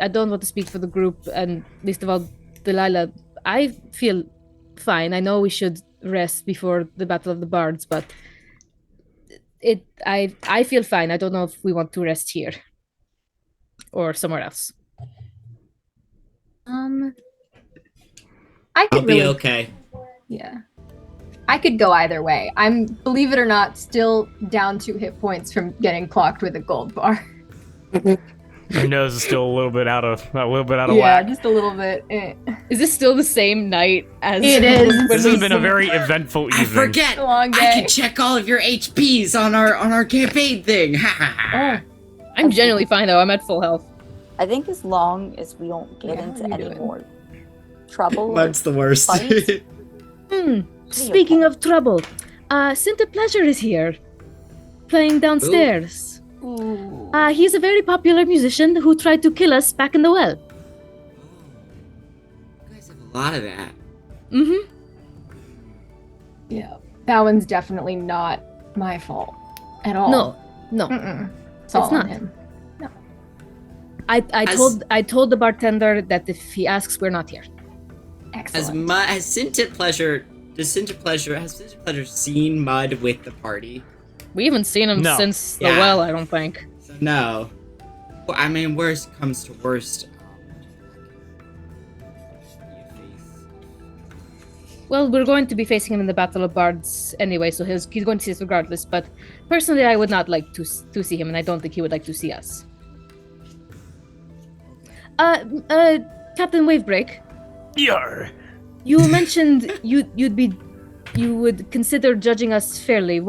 don't want to speak for the group, and least of all Delilah. I feel fine. I know we should rest before the Battle of the Bards, but I feel fine. I don't know if we want to rest here or somewhere else. I I'll could be really, okay. yeah. I could go either way. I'm, believe it or not, still down 2 hit points from getting clocked with a gold bar. Your nose is still a little bit out of Yeah, whack. just a little bit. Is this still the same night as It is. This has been a very eventful evening. I forget. A long I day. can check all of your HPs on our campaign thing. Ha ha ha. I'm genuinely fine though. I'm at full health. I think as long as we don't get Yeah, into how are you any doing? more trouble. That's the worst. Fights? Speaking of trouble, Cinta Pleasure is here, playing downstairs. Ooh. He's a very popular musician who tried to kill us back in the well. You guys have a lot of that. Mm-hmm. Yeah, that one's definitely not my fault at all. No. Mm-mm. It's all It's on not. him. I told the bartender that if he asks, we're not here. Excellent. Has Cinta Pleasure seen Mud with the party? We haven't seen him No. since the Yeah. well, I don't think. So no. Well, I mean, worst comes to worst. Well, we're going to be facing him in the Battle of Bards anyway, so he's going to see us regardless. But personally, I would not like to see him, and I don't think he would like to see us. Captain Wavebreak, Yar. you mentioned you would consider judging us fairly.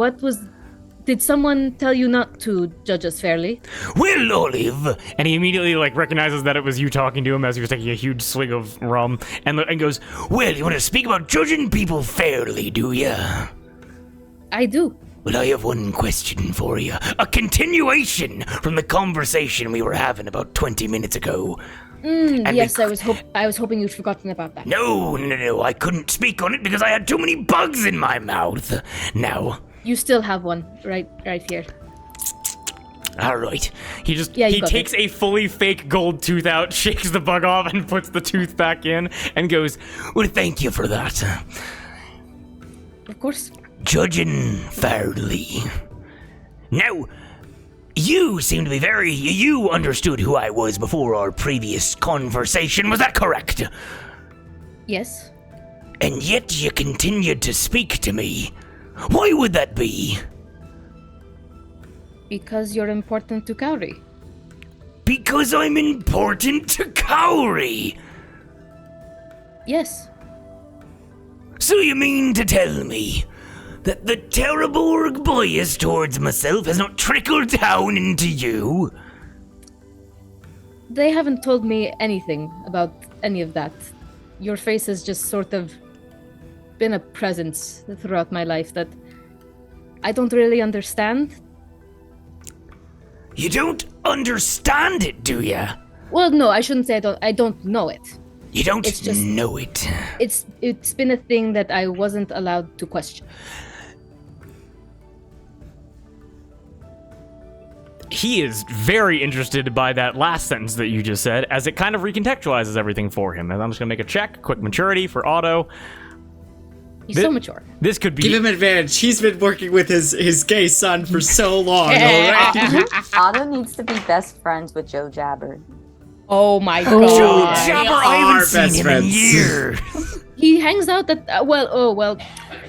Did someone tell you not to judge us fairly? Well, Olive. And he immediately recognizes that it was you talking to him as he was taking a huge swig of rum, and goes, Well, you want to speak about judging people fairly, do ya? I do. Well, I have one question for you. A continuation from the conversation we were having about 20 minutes ago. And Yes, I was hoping you'd forgotten about that. No, I couldn't speak on it because I had too many bugs in my mouth. Now, You still have one right here. all right. he you got takes a fully fake gold tooth out, shakes the bug off, and puts the tooth back in, and goes, Well, thank you for that. Of course. Judging fairly. Now, you seem to be you understood who I was before our previous conversation, was that correct? Yes. And yet you continued to speak to me. Why would that be? Because you're important to Kauri. Because I'm important to Cowrie. Yes. So you mean to tell me that the terrible bias towards myself has not trickled down into you? They haven't told me anything about any of that. Your face has just sort of been a presence throughout my life that I don't really understand. You don't understand it, do ya? Well, no, I shouldn't say I don't know it. You don't It's just- know it. It's been a thing that I wasn't allowed to question. he is very interested by that last sentence that you just said, as it kind of recontextualizes everything for him. And I'm just gonna make a check, quick maturity for Otto. He's so mature. This could be. Give him advantage. He's been working with his gay son for so long already. Otto needs to be best friends with Joe Jabber. Oh my Joe god. Jabber, are I haven't seen best him friends. in years. He hangs out at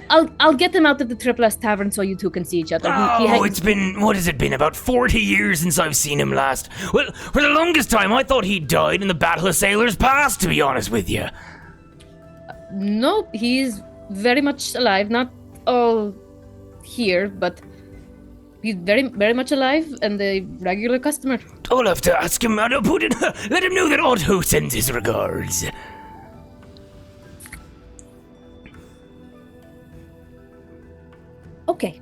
I'll get him out at the Triple S Tavern so you two can see each other. It's been, what has it been, about 40 years since I've seen him last. Well, for the longest time, I thought he died in the Battle of Sailor's Pass, to be honest with you. Nope, he's very much alive. Not all here, but he's very, very much alive and a regular customer. I'll have to ask him how to put it. Let him know that Otto sends his regards. Okay.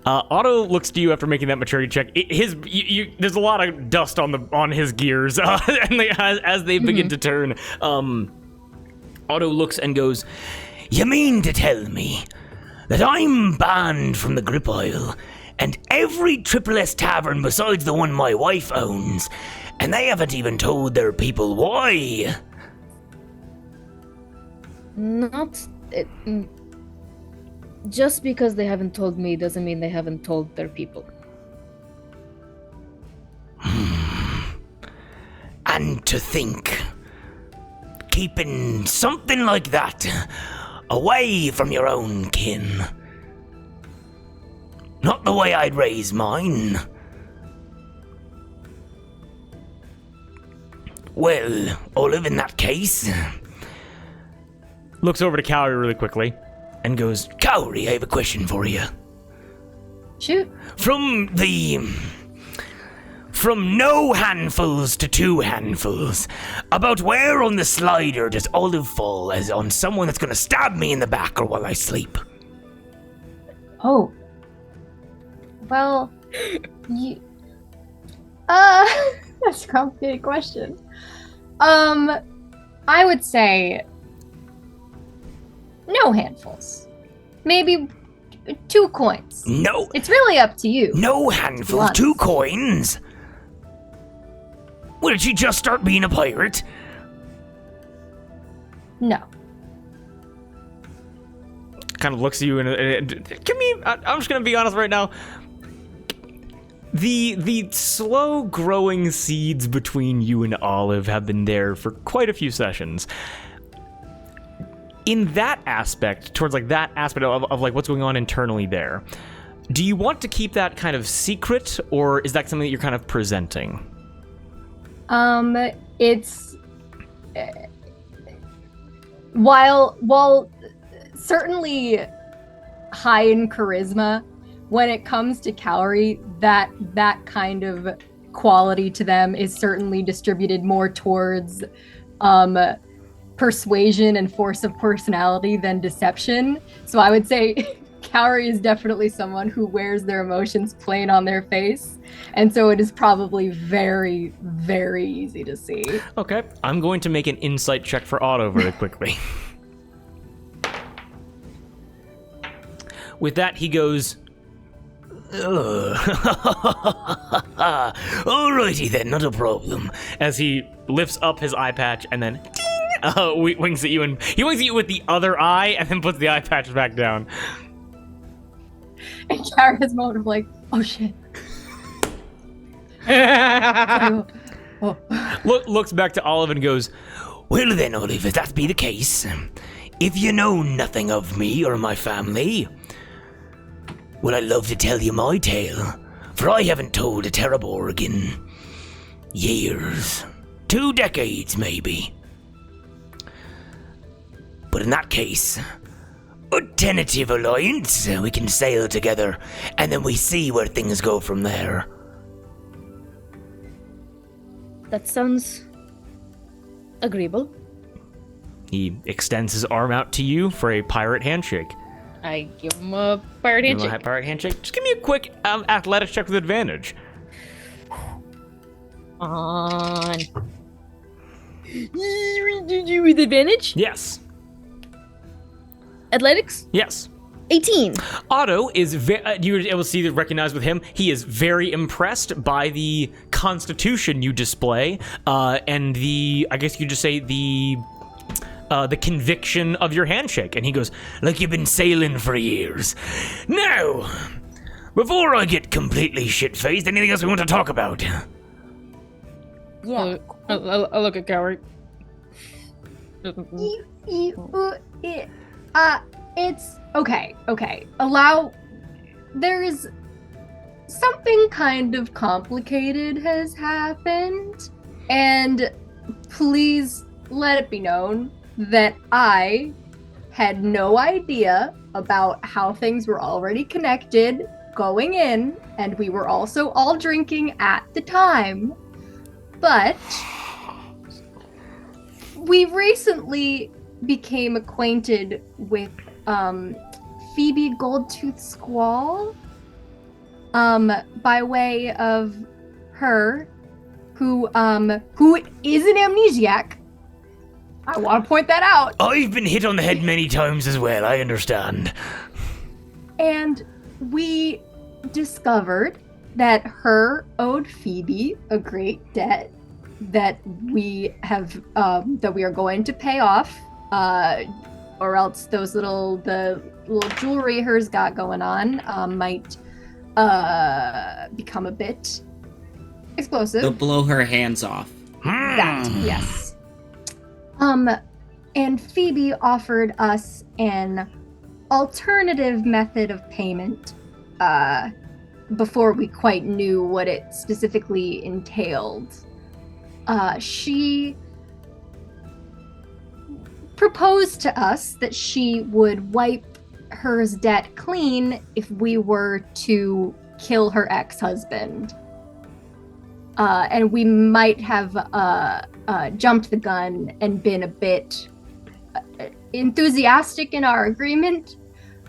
Otto looks to you after making that maturity check. There's a lot of dust on his gears, and as they begin to turn, Otto looks and goes, You mean to tell me that I'm banned from the Grip Isle, and every Triple S tavern besides the one my wife owns, and they haven't even told their people why? Just because they haven't told me doesn't mean they haven't told their people. And to think, keeping something like that away from your own kin. Not the way I'd raise mine. Well, Olive, in that case... Looks over to Cowrie really quickly. And goes, Cowrie, I have a question for you. Shoot. From no handfuls to 2 handfuls, about where on the slider does Olive fall as on someone that's gonna stab me in the back or while I sleep? Oh. Well, that's a complicated question. I would say no handfuls. Maybe 2 coins. No. It's really up to you. No handfuls, 2 coins? What, did she just start being a pirate? No. Kind of looks at you and give me. I'm just gonna be honest right now. The slow growing seeds between you and Olive have been there for quite a few sessions. In that aspect, towards like that aspect of like what's going on internally there, do you want to keep that kind of secret, or is that something that you're kind of presenting? It's while certainly high in charisma, when it comes to Cowrie, that kind of quality to them is certainly distributed more towards persuasion and force of personality than deception. So I would say Cowrie is definitely someone who wears their emotions plain on their face, and so it is probably very, very easy to see. Okay, I'm going to make an insight check for Otto very quickly. With that, he goes, Alrighty then, not a problem. as he lifts up his eye patch and then winks at you, and he winks at you with the other eye and then puts the eye patch back down. And Cowrie has a moment of like, oh shit. Looks back to Olive and goes, Well then, Olive, if that be the case, if you know nothing of me or my family, well, I'd love to tell you my tale, for I haven't told a Abror in years. 2 decades, maybe. But in that case, a tentative alliance, we can sail together, and then we see where things go from there. That sounds agreeable. he extends his arm out to you for a pirate handshake. I give him a pirate Give him handshake. a pirate handshake. Just give me a quick athletics check with advantage. On. With advantage? Yes. Athletics? Yes. 18. Otto is you're able to recognize with him. He is very impressed by the constitution you display, and I guess you could just say the conviction of your handshake. And he goes, Like you've been sailing for years. Now, before I get completely shit-faced, anything else we want to talk about? Yeah. I'll look at Cowrie. It's okay. There's something kind of complicated has happened, and please let it be known that I had no idea about how things were already connected going in, and we were also all drinking at the time. But we recently became acquainted with Phoebe Goldtooth Squall by way of her, who is an amnesiac. I want to point that out. I've been hit on the head many times as well, I understand. And we discovered that her owed Phoebe a great debt that we are going to pay off, or else the little jewelry her's got going on might become a bit explosive. They'll blow her hands off. That, yes. And Phoebe offered us an alternative method of payment before we quite knew what it specifically entailed. She proposed to us that she would wipe her debt clean if we were to kill her ex-husband. And we might have jumped the gun and been a bit enthusiastic in our agreement.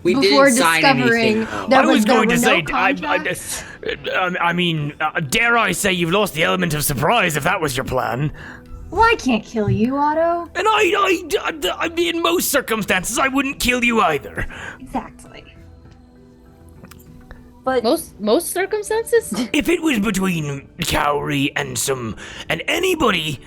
We before didn't sign discovering anything. there I was going to were no say, contracts. I mean, dare I say you've lost the element of surprise if that was your plan. Well, I can't kill you, Otto. And I in most circumstances, I wouldn't kill you either. Exactly. But Most circumstances? If it was between Cowrie and anybody,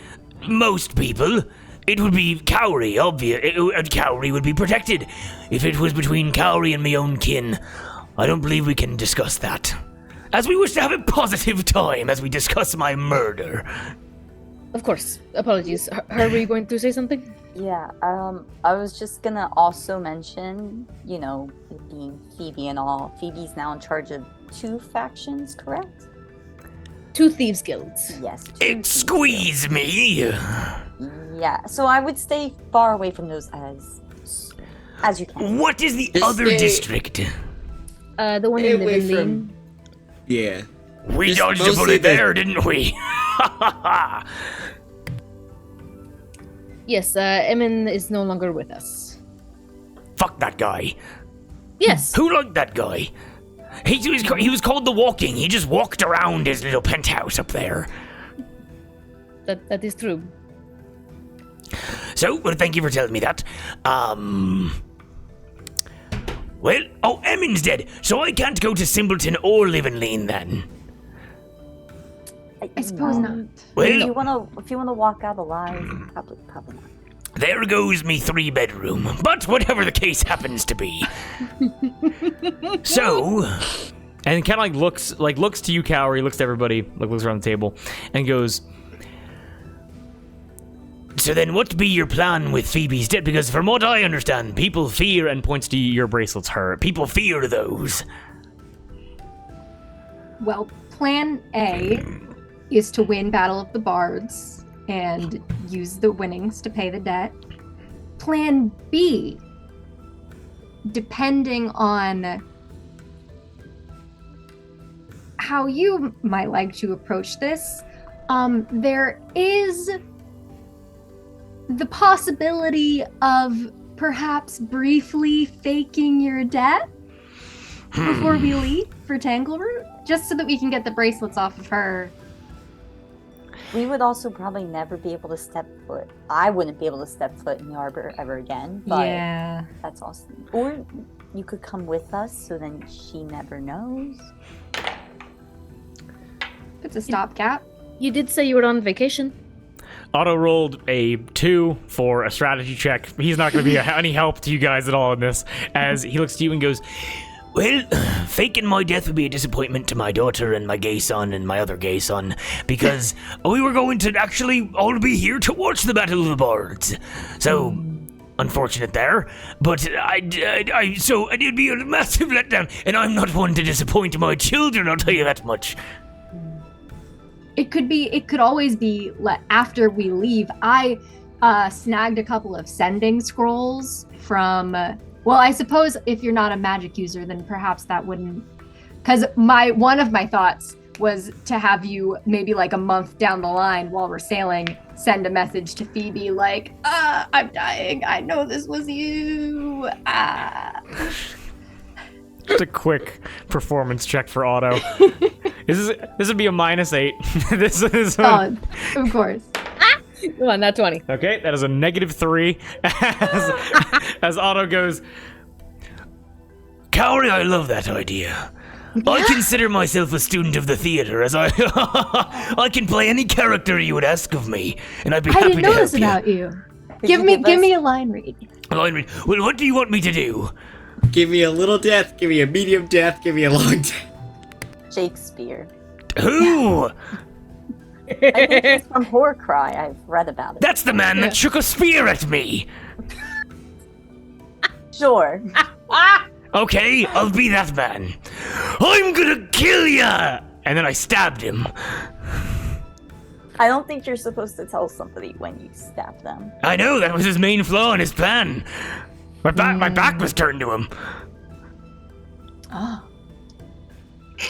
most people, it would be Cowrie, obvious. Cowrie would be protected. If it was between Cowrie and my own kin, I don't believe we can discuss that. As we wish to have a positive time as we discuss my murder. Of course. Apologies. Are we going to say something? yeah, I was just gonna also mention, you know, it being Phoebe and all. Phoebe's now in charge of 2 factions, correct? 2 thieves guilds. Yes. 2 It squeeze me. Yeah, so I would stay far away from those as you can. What is the Just other stay- district? The one Stay in away Liverleen. Yeah. We Just dodged a mostly bullet the- there, didn't we? Yes, Emin is no longer with us. Fuck that guy. Yes. Who liked that guy? He was called the Walking. He just walked around his little penthouse up there. That is true. So, well, thank you for telling me that. Well, Emin's dead, so I can't go to Simpleton or Livenleen then. I suppose not. Well, If you wanna walk out alive, probably not. there goes me 3-bedroom. But whatever the case happens to be. So, And kind of looks to you, Cowrie, looks to everybody, looks around the table, and goes, so then what be your plan with Phoebe's debt? Because from what I understand, people fear, and points to your bracelets, her. people fear those. Well, plan A is to win Battle of the Bards and use the winnings to pay the debt. Plan B, depending on how you might like to approach this, there is the possibility of perhaps briefly faking your death before we leave for Tangleroot, just so that we can get the bracelets off of her. We would also probably never be able to step foot. I wouldn't be able to step foot in the Arbor ever again. But Yeah. that's awesome. Or you could come with us, so then she never knows. It's a stopgap. You did say you were on vacation. Otto rolled a 2 for a strategy check. He's not going to be any help to you guys at all in this, as he looks to you and goes, Well, faking my death would be a disappointment to my daughter and my gay son and my other gay son, because we were going to actually all be here to watch the Battle of the Bards. So, unfortunate there, but so it'd be a massive letdown, and I'm not one to disappoint my children, I'll tell you that much. It could always be after we leave. I snagged a couple of sending scrolls from, well, I suppose if you're not a magic user, then perhaps that wouldn't, because one of my thoughts was to have you maybe like a month down the line while we're sailing, send a message to Phoebe like, I'm dying, I know this was you. Just a quick performance check for Otto. This would be a -8. This is Oh, of course. Come on, not 20. okay. That is a -3. As Otto goes, Cowrie, I love that idea. I consider myself a student of the theater, as I can play any character you would ask of me, and I'd be I happy didn't to know help this you. about you. Could Give you me give us- me a line read. Well, what do you want me to do? Give me a little death, give me a medium death, give me a long death. Shakespeare. Who? I think he's from R.O.A.C.H.Y. I've read about it. That's the man that shook a spear at me. Sure. Okay, I'll be that man. I'm gonna kill ya! And then I stabbed him. I don't think you're supposed to tell somebody when you stab them. I know, that was his main flaw in his plan. My back was turned to him. Oh.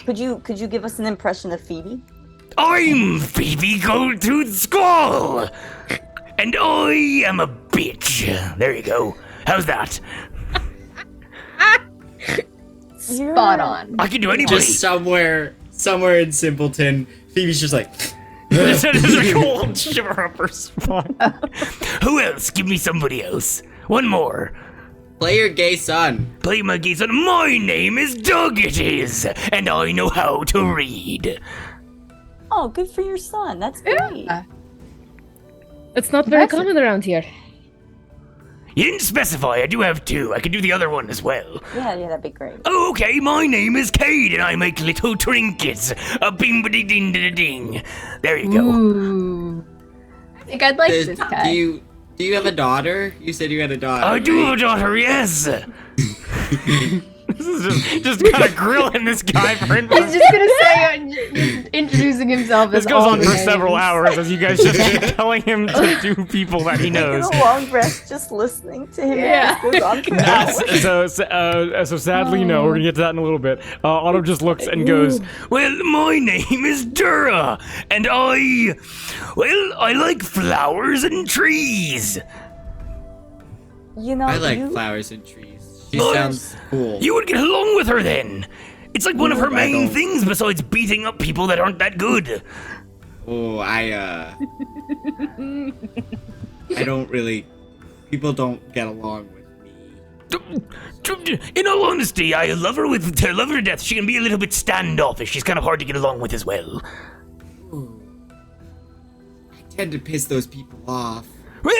Could you give us an impression of Phoebe? I'm Phoebe Goldtooth Squall! And I am a bitch. There you go. How's that? Spot on. I can do anybody. Just somewhere in Simpleton, Phoebe's just like, there's a cold shiver up her spine. Who else? Give me somebody else. One more. play your gay son. Play my geese on. My name is Doug, it is, and I know how to read. Oh, good for your son. That's great. Yeah. It's not very Impressive. common around here. You didn't specify. I do have two. I can do the other one as well. Yeah, that'd be great. Oh, okay. My name is Cade, and I make little trinkets. A bing-ba-ding-ding-ding-ding. There you go. Ooh. I think I'd like this guy. Do you have a daughter? You said you had a daughter. I do have a daughter, yes. This is just kind of grilling this guy for I was just gonna say, introducing himself as This goes all on for names. several hours as you guys just keep telling him to do people that he knows. Taking a long breath, just listening to him. Yeah. It goes on for hours. So sadly, no, we're gonna get to that in a little bit. Otto just looks and goes, Well, my name is Dura, and I like flowers and trees. You know, I like you, flowers and trees. She Nice. sounds cool. You would get along with her then. It's like one of her I main don't. things besides beating up people that aren't that good. Oh, I don't really. People don't get along with me. In all honesty, I love her to death. She can be a little bit standoffish. She's kind of hard to get along with as well. Ooh. I tend to piss those people off. Well,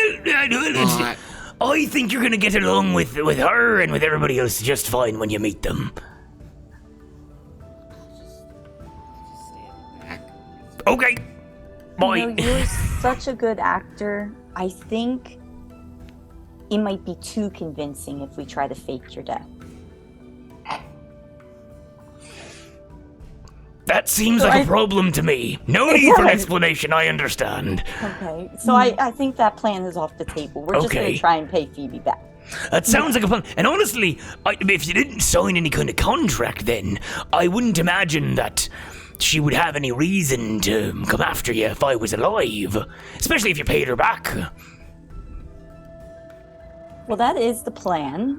Lot. I think you're gonna get along with her and with everybody else just fine when you meet them. Stay in the back. Okay. Bye. you know, you're such a good actor. I think it might be too convincing if we try to fake your death. That seems So like I- a problem to me. No need for an explanation, I understand. Okay, so I think that plan is off the table. We're just Okay. gonna try and pay Phoebe back. That sounds like a plan. And honestly, if you didn't sign any kind of contract then, I wouldn't imagine that she would have any reason to come after you if I was alive. Especially if you paid her back. Well, that is the plan.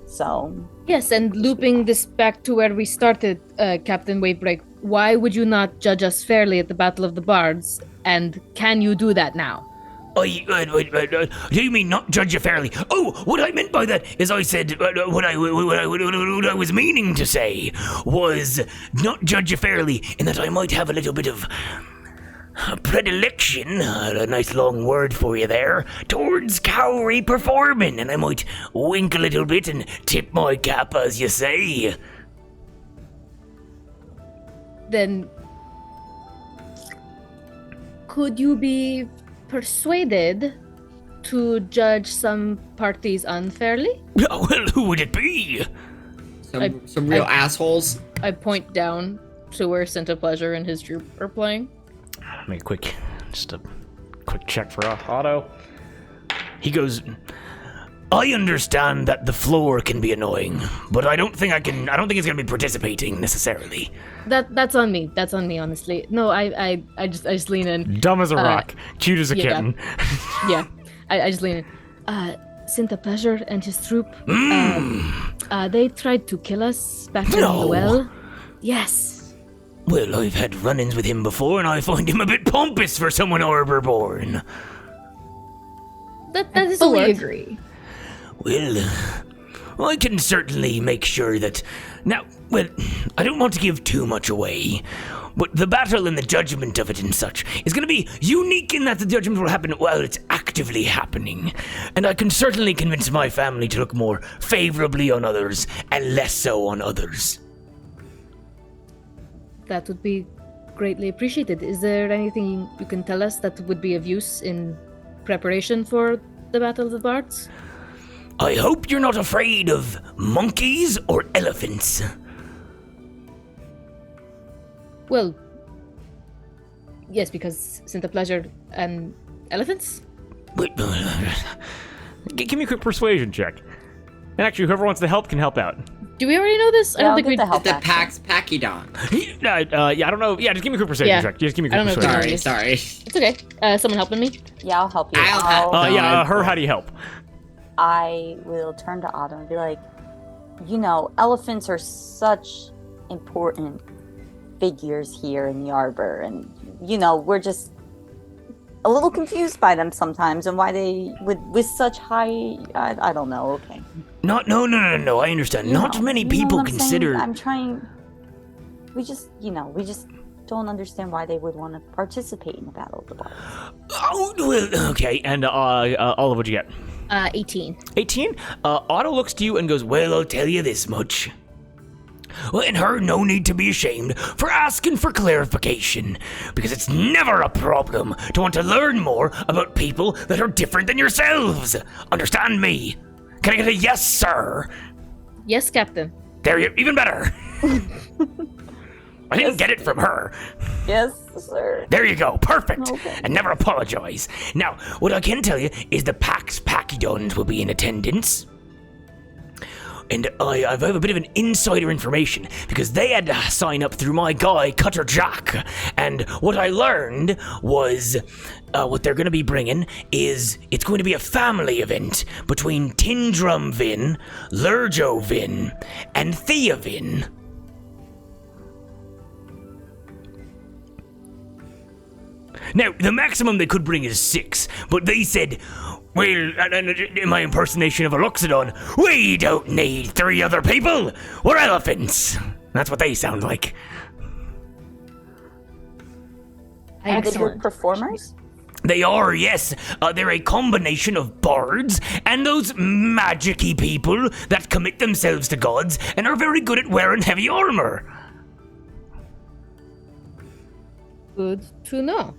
So Yes, and looping this back to where we started, Captain Wavebreak, why would you not judge us fairly at the Battle of the Bards? And can you do that now? Do you mean not judge you fairly? Oh, what I meant by that is I said what I was meaning to say was not judge you fairly in that I might have a little bit of predilection, a nice long word for you there, towards Cowrie performing, and I might wink a little bit and tip my cap, as you say. Then could you be persuaded to judge some parties unfairly? Well, who would it be? Some real assholes. I point down to where Scent of Pleasure and his group are playing. Make a quick check for Otto. He goes, I understand that the floor can be annoying, but I don't think it's gonna be participating necessarily. That's on me. That's on me, honestly. No, I just lean in. Dumb as a rock, cute as a kitten. Yeah, I just lean in. Scent of Pleasure and his troop. They tried to kill us back in the well. Yes. Well, I've had run-ins with him before, and I find him a bit pompous for someone Arbor born. That is a Fully word. agree. Well, I can certainly make sure that... Now, well, I don't want to give too much away, but the battle and the judgment of it and such is going to be unique in that the judgment will happen while it's actively happening. And I can certainly convince my family to look more favorably on others and less so on others. That would be greatly appreciated. Is there anything you can tell us that would be of use in preparation for the Battle of the Bards? I hope you're not afraid of monkeys or elephants. Well, yes, because Scent of Pleasure and elephants? Wait, Give me a quick persuasion check. And actually, whoever wants to help can help out. Do we already know this? I don't think we the help The action. Pax Pachydon. Yeah, I don't know. Yeah, just give me a quick persuasion Yeah. check. Just give me a I quick don't know persuasion if check. Sorry. It's okay. Someone helping me? Yeah, I'll help you. I'll help. How do you help? I will turn to Otto and be like, you know, elephants are such important figures here in the Arbor, and, you know, we're just a little confused by them sometimes and why they, with such high, I don't know, okay. No, I understand. You Not know- many you know people what I'm saying? consider... I'm trying, we just don't understand why they would want to participate in the Battle of the Bards. Oh, well, okay. And Olive, what'd you get? 18. 18? Otto looks to you and goes, Well, I'll tell you this much. Well, and her, no need to be ashamed for asking for clarification, because it's never a problem to want to learn more about people that are different than yourselves. Understand me? Can I get a yes, sir? Yes, Captain. There you, even better. I didn't get it from her. Yes, sir. There you go, perfect. Okay. And never apologize. Now, what I can tell you is the Pax Pachydons will be in attendance. And I have a bit of an insider information because they had to sign up through my guy, Cutter Jack. And what I learned was what they're going to be bringing is it's going to be a family event between Tindrum Vin, Lurjo Vin, and Thea Vin. Now, the maximum they could bring is 6, but they said, well, in my impersonation of a Loxodon, we don't need 3 other people. We're elephants. That's what they sound like. Are they good Excellent. performers? They are, yes. They're a combination of bards and those magic-y people that commit themselves to gods and are very good at wearing heavy armor. Good to know.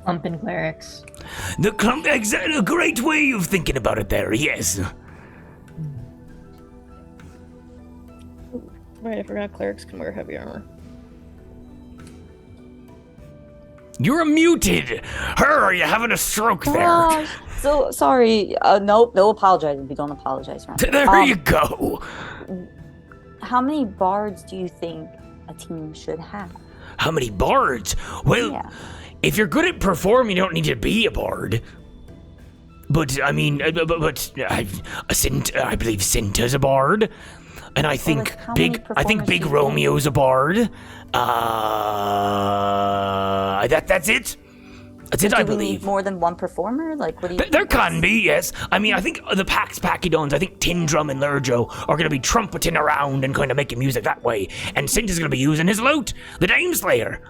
Clumpin' clerics. A great way of thinking about it there, yes. Right, I forgot clerics can wear heavy armor. You're muted. Her, are you having a stroke there? So sorry. Nope, no apologizing. We don't apologize, right? There you go. How many bards do you think a team should have? How many bards? Well, Yeah. if you're good at performing, you don't need to be a bard. But I mean, I believe Cinta's a bard, and I think how many Big performers do you Romeo's a bard. That's it. That's it, I Do we need believe. more than one performer? Like, what do you? There can be, yes. I mean, I think the Pax Pachydons, I think Tindrum and Lurjo are going to be trumpeting around and kind of making music that way. And Cinta's going to be using his lute, the Dame Slayer.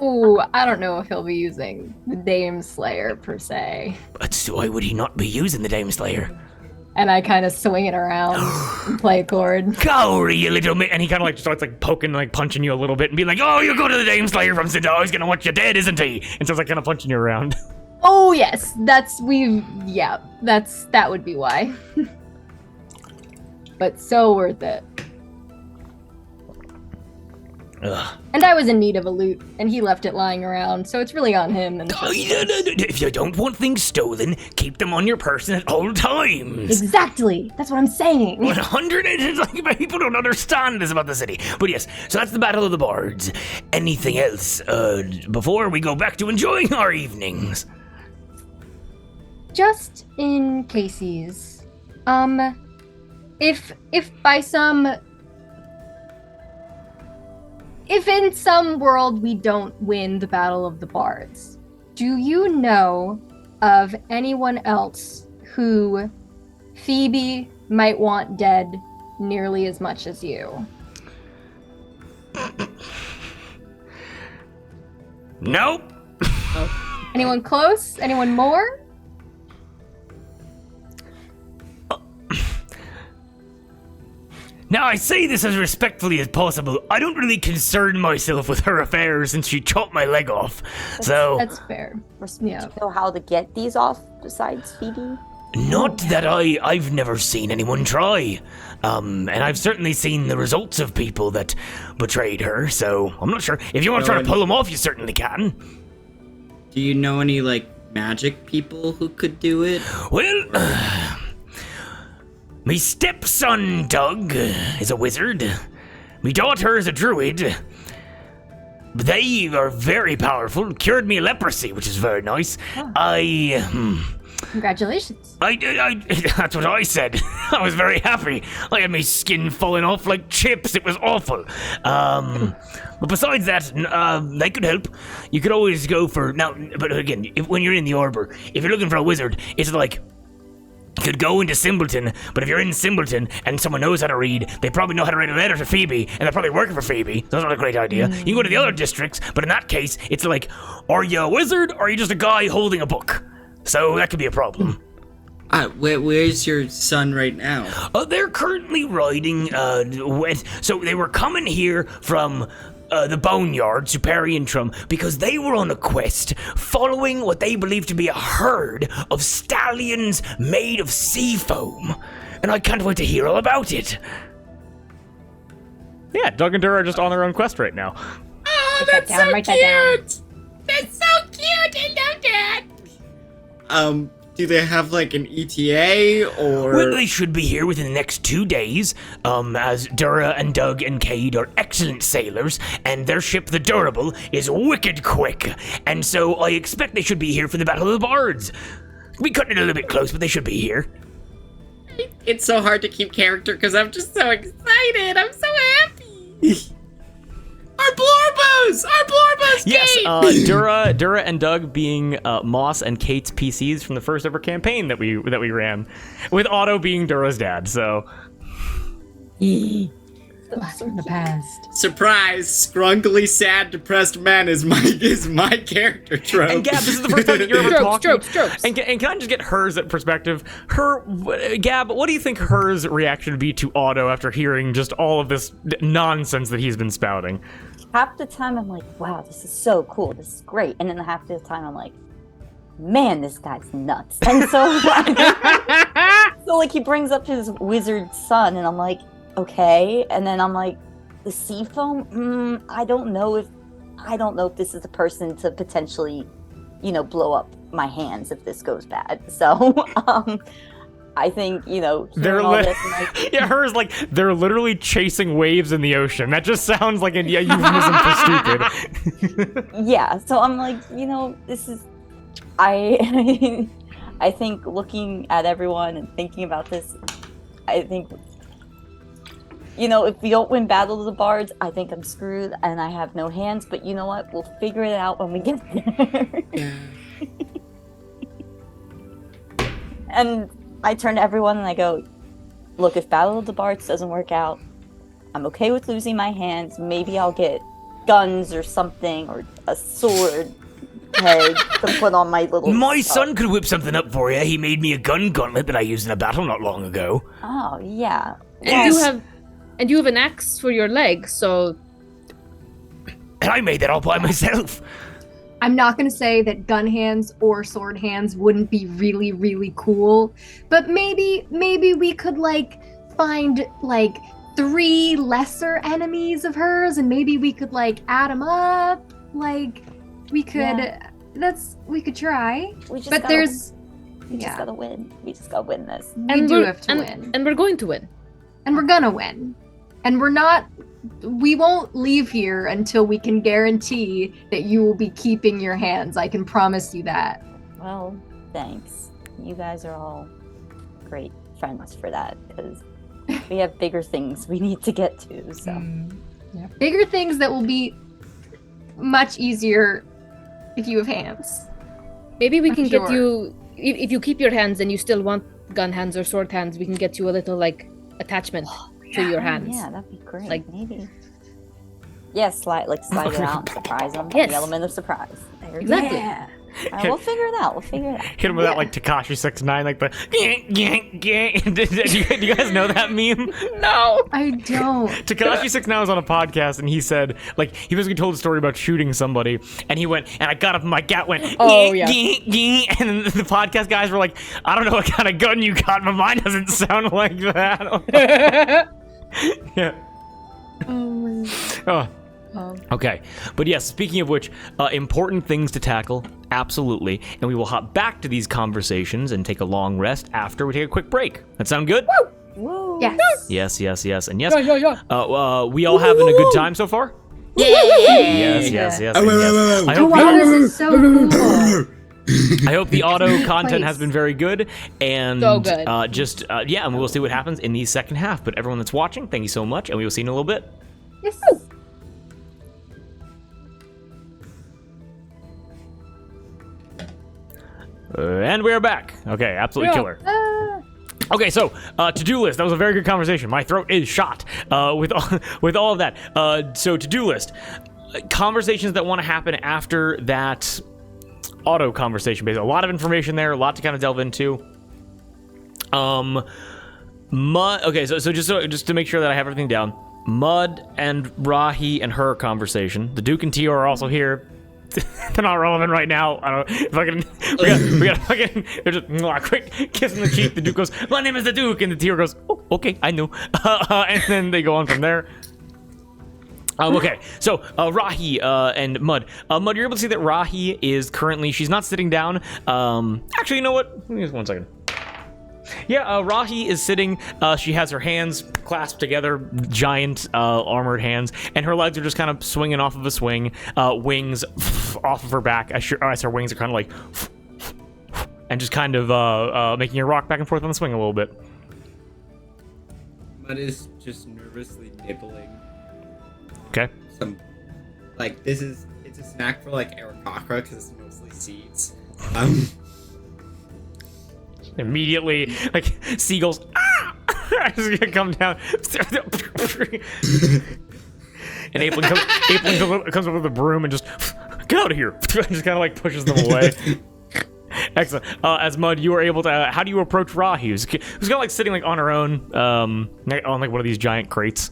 Ooh, I don't know if he'll be using the Dame Slayer per se. But why would he not be using the Dame Slayer? And I kind of swing it around and play a chord. Cowrie, you little and he kind of like starts like poking, like punching you a little bit and be like, oh, you go to the Dame Slayer from Cinta. Oh, he's going to want you dead, isn't he? And so it's like kind of punching you around. Oh yes, that would be why. But so worth it. Ugh. And I was in need of a loot, and he left it lying around, so it's really on him. And If you don't want things stolen, keep them on your person at all times. exactly, that's what I'm saying. 100 it's like people don't understand this about the city. But yes, so that's the Battle of the Bards. Anything else before we go back to enjoying our evenings? Just in cases, if by some, if in some world we don't win the Battle of the Bards, do you know of anyone else who Phoebe might want dead nearly as much as you? Nope. Anyone close? Anyone more? Now, I say this as respectfully as possible. I don't really concern myself with her affairs since she chopped my leg off. That's fair. Do you know how to get these off besides Phoebe? Not that I've never seen anyone try. And I've certainly seen the results of people that betrayed her, so I'm not sure. If you want to try to pull them off, you certainly can. Do you know any, like, magic people who could do it? Well, my stepson, Doug, is a wizard. My daughter is a druid. They are very powerful, cured me of leprosy, which is very nice. Oh. Congratulations. That's what I said. I was very happy. I had my skin falling off like chips. It was awful. But besides that, they could help. You could always go for... Now, but again, when you're in the Arbor, if you're looking for a wizard, it's like... You could go into Simbleton, but if you're in Simbleton and someone knows how to read, they probably know how to write a letter to Phoebe, and they're probably working for Phoebe. That's not a great idea. You can go to the other districts, but in that case, it's like, are you a wizard, or are you just a guy holding a book? So that could be a problem. Where's your son right now? They're currently riding, so they were coming here from... the Boneyard, Superiantrum, because they were on a quest following what they believe to be a herd of stallions made of sea foam. And I can't wait to hear all about it. Yeah, Doug and Dura are just on their own quest right now. Oh, that's so cute! That's so cute! I love that! Do they have, like, an ETA, or...? Well, they should be here within the next 2 days, as Dura and Doug and Cade are excellent sailors, and their ship, the Durable, is wicked quick. And so I expect they should be here for the Battle of the Bards. We cut it a little bit close, but they should be here. It's so hard to keep character, because I'm just so excited! I'm so happy! Our Blorbos! Our Blorbos, Yes, Kate! Dura and Doug being Moss and Kate's PCs from the first ever campaign that we ran, with Otto being Dura's dad. So, Blast from the past. Surprise! Scrunkily sad, depressed man is my character trope. and Gab, this is the first time that you're ever talking. Strokes. And can I just get hers perspective? Gab, what do you think hers reaction would be to Otto after hearing just all of this nonsense that he's been spouting? Half the time I'm like, wow, this is so cool, this is great. And then half the time I'm like, man, this guy's nuts. And so, like, he brings up his wizard son, and I'm like, okay. And then I'm like, the sea foam? I don't know if this is the person to potentially, blow up my hands if this goes bad. So, I think, They're all this and like, yeah, hers like they're literally chasing waves in the ocean. That just sounds like a euphemism for stupid. yeah. So I'm like, this is, I think looking at everyone and thinking about this, I think, if we don't win Battle of the Bards, I think I'm screwed and I have no hands. But you know what? We'll figure it out when we get there. Yeah. And I turn to everyone and I go, look, if Battle of the Bards doesn't work out, I'm okay with losing my hands. Maybe I'll get guns or something, or a sword head to put on my little... My son could whip something up for you. He made me a gun gauntlet that I used in a battle not long ago. Oh, yeah. And you have an axe for your leg, so... And I made that all by myself. I'm not going to say that gun hands or sword hands wouldn't be really, really cool, but maybe we could like find like 3 lesser enemies of hers, and maybe we could like add them up. Like we could, we could try. We just But gotta, there's, we just gotta win. We just gotta win this. we do have to win, And we're going to win. and we're gonna win, and we won't leave here until we can guarantee that you will be keeping your hands. I can promise you that. Well, thanks. You guys are all great friends for that, because we have bigger things we need to get to, so. Yeah. Bigger things that will be much easier if you have hands. Maybe we I'm can sure. get you, if you keep your hands and you still want gun hands or sword hands, we can get you a little, like, attachment to your hands. Yeah, that'd be great. Like- maybe. Yeah, slide it out and surprise them. Yes. The element of surprise. There we Exactly. go. All right, we'll figure it out. Hit him with that like Tekashi 6ix9ine, like the do you guys know that meme? No! I don't. Tekashi 6ix9ine was on a podcast and he said, like, he basically told a story about shooting somebody, and he went, and I got up and my gat went, Oh, yeah. and then the podcast guys were like, I don't know what kind of gun you got, but mine doesn't sound like that. Yeah. Oh. Okay, but yes, speaking of which, important things to tackle, absolutely, and we will hop back to these conversations and take a long rest after we take a quick break. That sound good? Woo! Yes. Yes, and yes. We all having a good time so far? Yes. And I hope Wow, this is so cool. I hope the auto content has been very good, and So good. and we'll see what happens in the second half. But everyone that's watching, thank you so much, and we will see you in a little bit. Yes. And we're back. Okay, absolutely Yeah. killer. Okay, so to-do list. That was a very good conversation. My throat is shot with all of that. So to-do list, conversations that want to happen after that auto conversation. Basically, a lot of information there, a lot to kind of delve into. Okay, so just to make sure that I have everything down, Mud and Rahi and her conversation. The Duke and Tio are also here. They're not relevant right now. I don't fucking we got fucking they're just quick kiss in the cheek. The Duke goes, "My name is the Duke," and the Tio goes, "Oh, okay, I know." And then they go on from there. Okay, so Rahi and Mud. Mud, you're able to see that Rahi is currently, she's not sitting down. Actually, you know what? Give me just 1 second. Yeah, Rahi is sitting. She has her hands clasped together, giant armored hands, and her legs are just kind of swinging off of a swing. Wings off of her back as her wings are kind of like, and just kind of making her rock back and forth on the swing a little bit. Mud is just nervously nibbling Okay. some, like, it's a snack for like Abror because it's mostly seeds. Immediately, like seagulls, just gonna come down. And April comes up with a broom and just get out of here. Just kind of like pushes them away. Excellent. As Mud, you are able to. How do you approach Rahi? Who's kind of like sitting like on her own, on like one of these giant crates.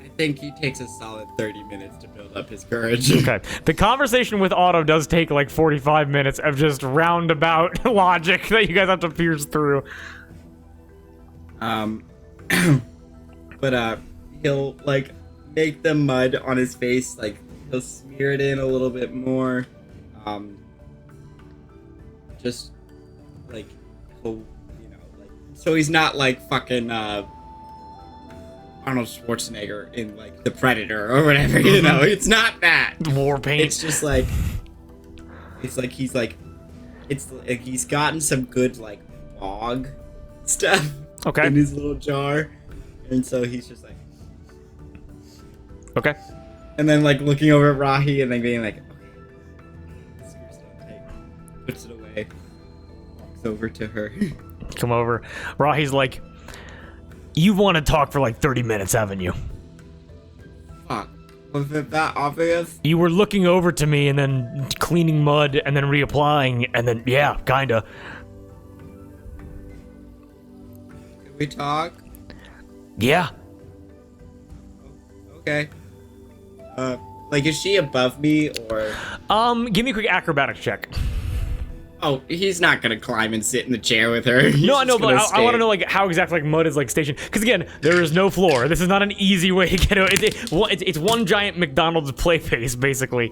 I think he takes a solid 30 minutes to build up his courage. Okay. The conversation with Otto does take like 45 minutes of just roundabout logic that you guys have to pierce through. But he'll like make the mud on his face, like he'll smear it in a little bit more. Just like he'll, like, so he's not like fucking Arnold Schwarzenegger in like The Predator or whatever, it's not that. War paint. It's just like he's gotten some good like bog stuff Okay. in his little jar, and so he's just like, Okay. and then like looking over at Rahi and then being like, okay, this is take, puts it away, walks over to her. Come over. Rahi's like, you've wanted to talk for like 30 minutes, haven't you? Fuck, was it that obvious? You were looking over to me and then cleaning mud and then reapplying and then, yeah, kinda. Can we talk? Yeah. Okay. Like, is she above me or? Give me a quick acrobatics check. Oh, he's not gonna climb and sit in the chair with her. No, I know, but I want to know like how exactly like mud is like stationed. Because again, there is no floor. This is not an easy way to get out. It's one giant McDonald's play face, basically.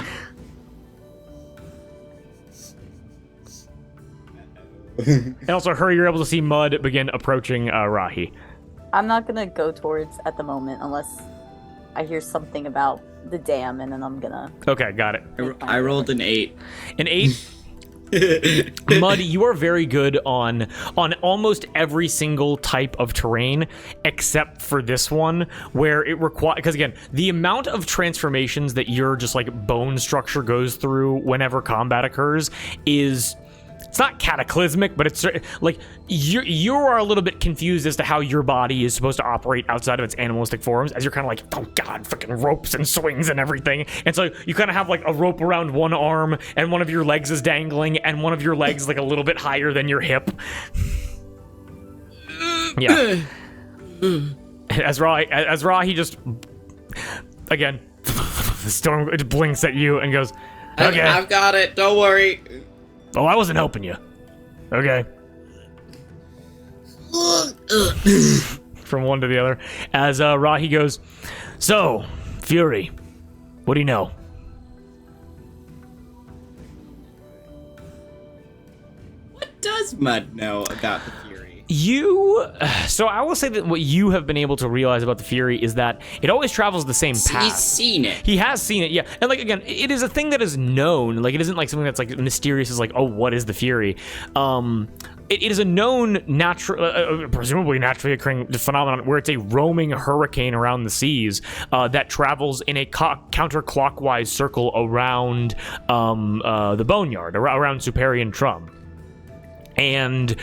And also, her, you're able to see mud begin approaching Rahi. I'm not gonna go towards at the moment unless I hear something about the dam, and then I'm gonna. Okay, got it. I rolled an 8. An 8. Mud, you are very good on almost every single type of terrain except for this one, where it requires, because again, the amount of transformations that your just like bone structure goes through whenever combat occurs is, it's not cataclysmic, but it's like you are a little bit confused as to how your body is supposed to operate outside of its animalistic forms, as you're kind of like, oh god, freaking ropes and swings and everything. And so you kind of have like a rope around one arm, and one of your legs is dangling, and one of your legs is like a little bit higher than your hip. Yeah. As Ra, he just again, the storm blinks at you and goes, okay, I've got it. Don't worry. Oh, I wasn't helping you. Okay. From one to the other. As Rahi goes, so, Fury, what do you know? What does Mud know about the Fury? So I will say that what you have been able to realize about the Fury is that it always travels the same path. He's seen it. He has seen it, yeah. And like, again, it is a thing that is known. Like, it isn't like something that's like mysterious as like, oh, what is the Fury? It is a known, presumably naturally occurring phenomenon where it's a roaming hurricane around the seas that travels in a counterclockwise circle around the Boneyard, around Superior Trum. And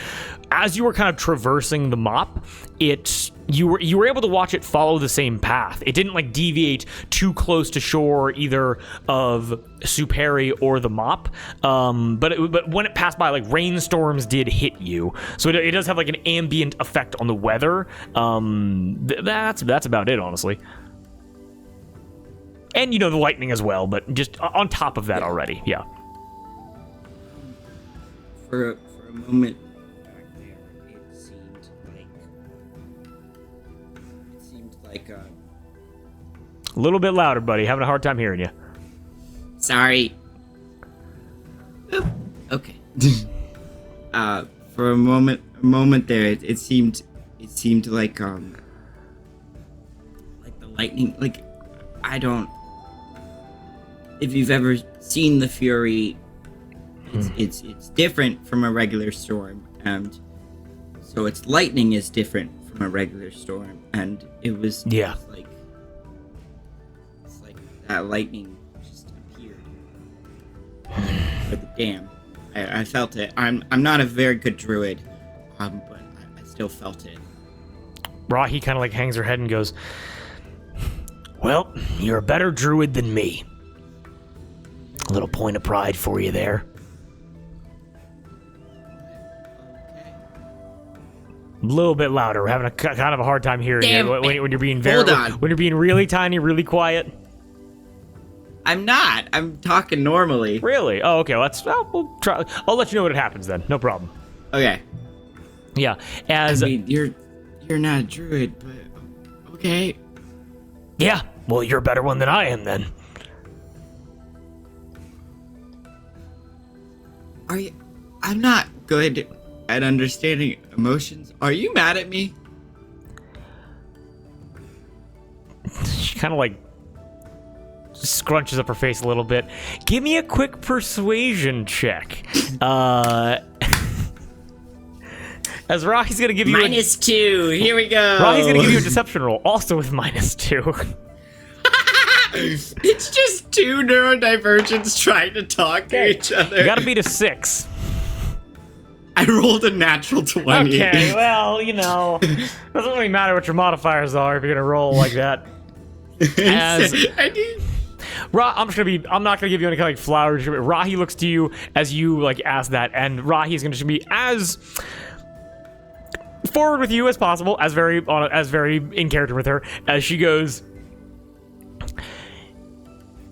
as you were kind of traversing the mop, you were able to watch it follow the same path. It didn't like deviate too close to shore either of Superi or the mop. But when it passed by, like rainstorms did hit you, so it does have like an ambient effect on the weather. That's about it, honestly. And you know, the lightning as well, but just on top of that already, yeah. For a moment back there, it seemed like a little bit louder, buddy. Having a hard time hearing you. Sorry. Oop. Okay. For a moment there, it seemed like the lightning. Like, I don't. If you've ever seen the Fury, it's different from a regular storm, and so its lightning is different from a regular storm, and it was it's like that lightning just appeared for the dam. I felt it. I'm not a very good druid, but I still felt it. Rahi kind of like hangs her head and goes, well, you're a better druid than me. A little point of pride for you there. A little bit louder. We're having a kind of a hard time hearing you when you're being when you're being really tiny, really quiet. I'm not. I'm talking normally. Really? Oh, okay. We'll try. I'll let you know when it happens then. No problem. Okay. Yeah. As I mean, you're not a druid, but okay. Yeah. Well, you're a better one than I am then. Are you? I'm not good at understanding emotions. Are you mad at me? She kind of like scrunches up her face a little bit. Give me a quick persuasion check. As Rocky's gonna give you -2. Here we go. Rocky's gonna give you a deception roll, also with -2. It's just two neurodivergents trying to talk to each other. You gotta beat a 6. I rolled a natural 20. Okay, well, you know, doesn't really matter what your modifiers are if you're gonna roll like that. As I did. I'm not gonna give you any kind of like flowery. Rahi looks to you as you like ask that, and Rahi is gonna be as forward with you as possible, as very in character with her, as she goes,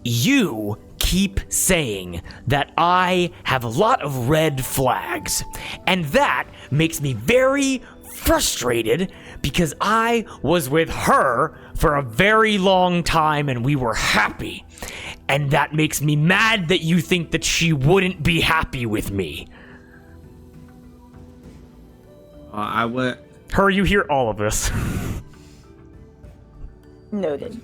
You keep saying that I have a lot of red flags, and that makes me very frustrated because I was with her for a very long time and we were happy. And that makes me mad that you think that she wouldn't be happy with me. I would. Her, you hear all of this. Noted.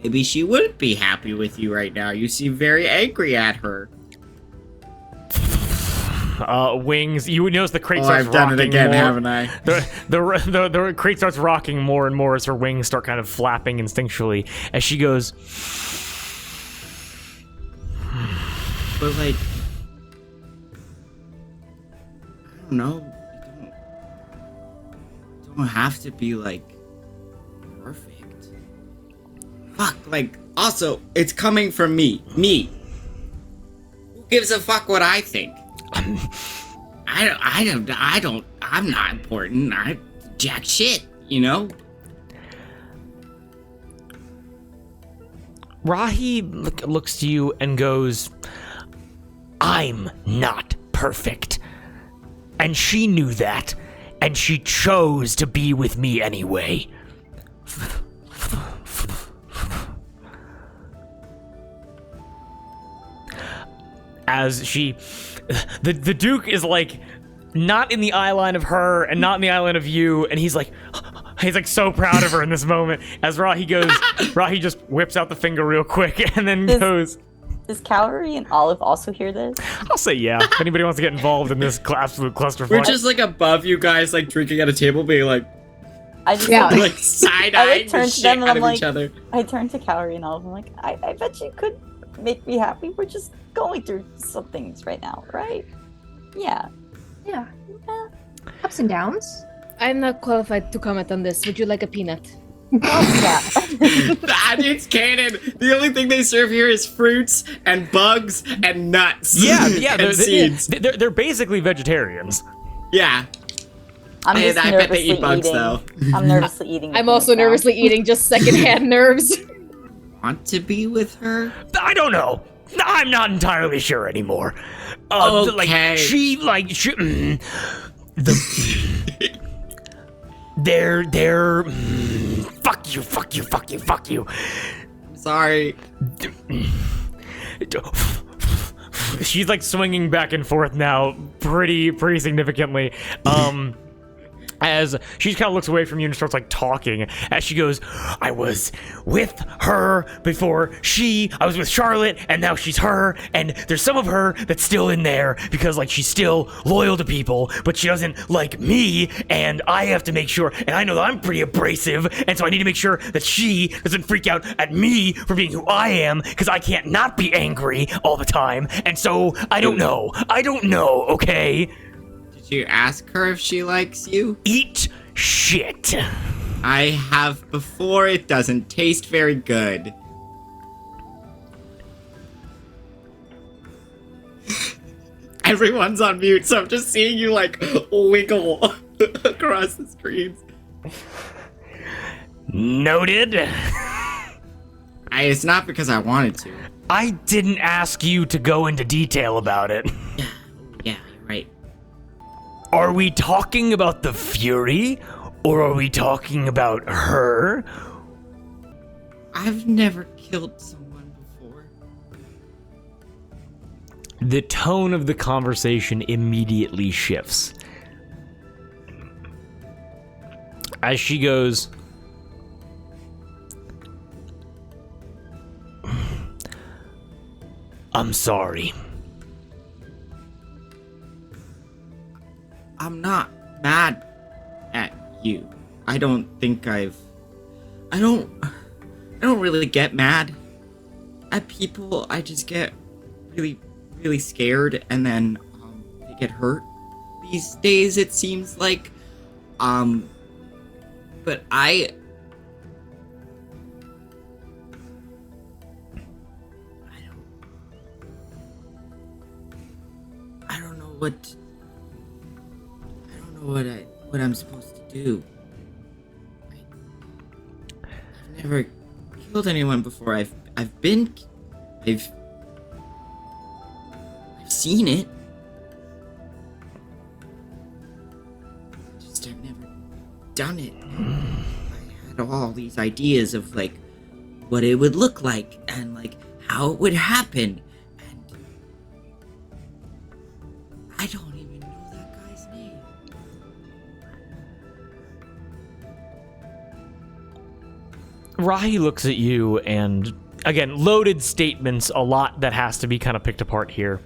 Maybe she wouldn't be happy with you right now. You seem very angry at her. Wings, you notice the crate Oh, starts I've done it rocking again, more. haven't I? The crate starts rocking more and more as her wings start kind of flapping instinctually as she goes. But like, I don't know. You don't have to be like perfect. Fuck. Like, also, it's coming from me. Me. Who gives a fuck what I think? I'm not important. I jack shit, you know? Rahi looks to you and goes, I'm not perfect. And she knew that, and she chose to be with me anyway. As she, the Duke is like not in the eye line of her and not in the eye line of you, and he's like so proud of her in this moment. As Rahi just whips out the finger real quick and then goes. Does Calorie and Olive also hear this? I'll say yeah. If anybody wants to get involved in this absolute clusterfuck. We're just like above you guys, like drinking at a table, being like, I just like side eyeing the turn to shit them and out I'm of like, each other. I turn to Calorie and Olive. I'm like, I bet you could make me happy. We're just going through some things right now, right? Yeah. Yeah. Ups and downs. I'm not qualified to comment on this. Would you like a peanut? Oh, yeah. It's canon. The only thing they serve here is fruits and bugs and nuts. yeah, and seeds. they're basically vegetarians. Yeah. I'm just I bet they nervously eat bugs eating. though. I'm nervously eating. the I'm also peanut now. nervously eating just secondhand nerves. Want to be with her? I don't know. I'm not entirely sure anymore. Okay. They're fuck you. Sorry. She's like swinging back and forth now pretty significantly. As she kind of looks away from you and starts like talking as she goes, I was with her before I was with Charlotte and now she's her, and there's some of her that's still in there because like she's still loyal to people, but she doesn't like me, and I have to make sure, and I know that I'm pretty abrasive, and so I need to make sure that she doesn't freak out at me for being who I am, because I can't not be angry all the time, and so I don't know, okay? Did you ask her if she likes you? Eat shit. I have before. It doesn't taste very good. Everyone's on mute, so I'm just seeing you like wiggle across the screens. Noted. It's not because I wanted to. I didn't ask you to go into detail about it. Yeah, right. Are we talking about the Fury, or are we talking about her? I've never killed someone before. The tone of the conversation immediately shifts. As she goes, I'm sorry. I'm not mad at you. I don't really get mad at people. I just get really, really scared, and then they get hurt. These days, it seems like, but I don't know what I'm supposed to do. I've never killed anyone before. I've been I've seen it. Just I've never done it. I had all these ideas of like what it would look like and like how it would happen. And I don't even know that guy's name. Rahi looks at you and, again, loaded statements, a lot that has to be kind of picked apart here.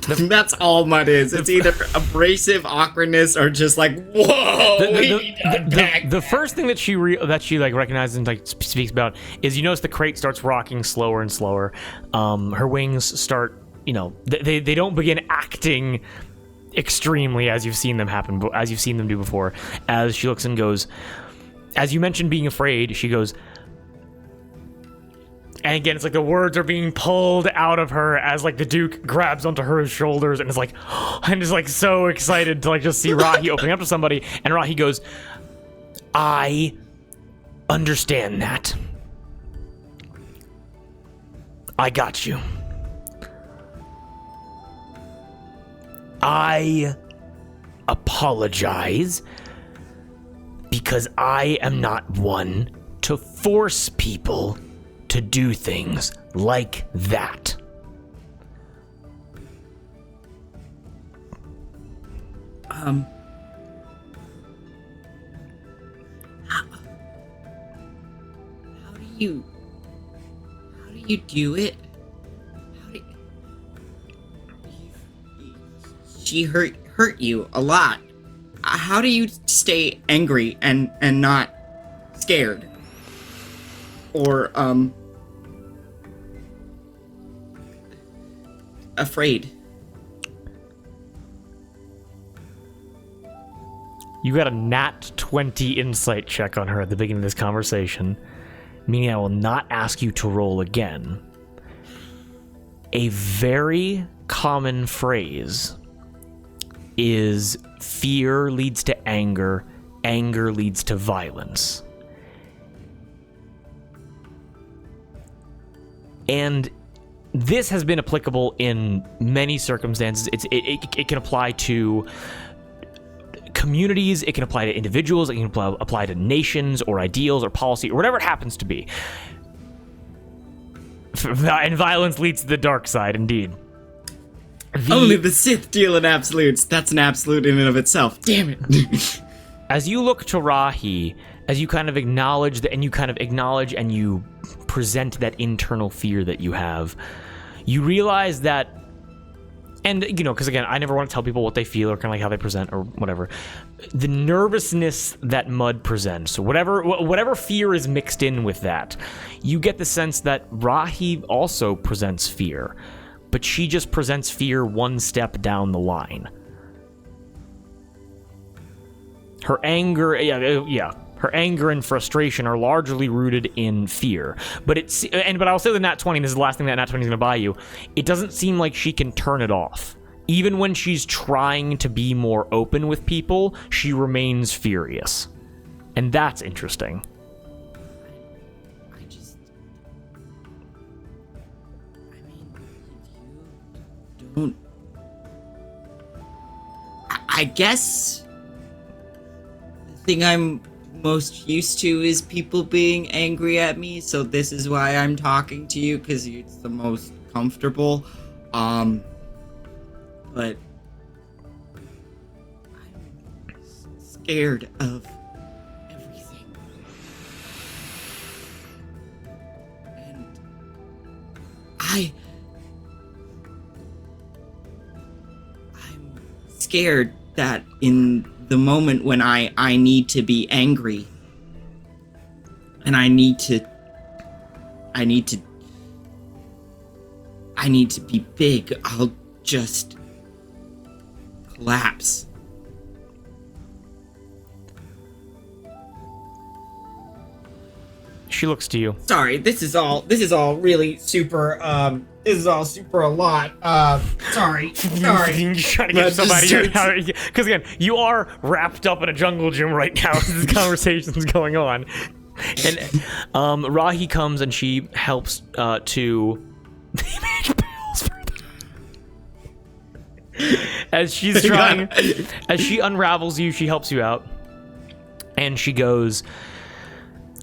That's all Mud is. It's either abrasive awkwardness or just like, whoa. The first thing that she like recognizes and like speaks about is, you notice the crate starts rocking slower and slower. Her wings start, you know, they don't begin acting extremely as you've seen them happen, as you've seen them do before. As she looks and goes, as you mentioned being afraid, she goes, and again, it's like the words are being pulled out of her as like the Duke grabs onto her shoulders and is like, I'm just like so excited to like just see Rahi opening up to somebody. And Rahi goes, I understand that. I got you. I apologize because I am not one to force people to do things like that. How do you do it? She hurt you a lot. How do you stay angry and not scared? Or afraid? You got a nat 20 insight check on her at the beginning of this conversation, meaning I will not ask you to roll again. A very common phrase is fear leads to anger, anger leads to violence. And this has been applicable in many circumstances. It can apply to communities, it can apply to individuals, it can apply to nations or ideals or policy or whatever it happens to be. And violence leads to the dark side, indeed. Only the Sith deal in absolutes. That's an absolute in and of itself. Damn it. As you look to Rahi, as you kind of acknowledge that, and you kind of acknowledge and you present that internal fear that you have, you realize that, and you know, because again, I never want to tell people what they feel or kind of like how they present or whatever. The nervousness that Mud presents, whatever fear is mixed in with that, you get the sense that Rahi also presents fear, but she just presents fear one step down the line. Her anger, her anger and frustration are largely rooted in fear. But I'll say the nat 20, and this is the last thing that nat 20 is going to buy you, it doesn't seem like she can turn it off. Even when she's trying to be more open with people, she remains furious. And that's interesting. I guess the thing I'm most used to is people being angry at me, so this is why I'm talking to you, because it's the most comfortable. But I'm scared of everything. And I'm scared that in the moment when I need to be angry and I need to be big, I'll just collapse. She looks to you. Sorry, this is all really super this is all super a lot. Sorry. You're trying to get somebody because again, you are wrapped up in a jungle gym right now as this conversation's going on. And Rahi comes and she helps to The image pales further. As she's trying, as she unravels you, she helps you out. And she goes,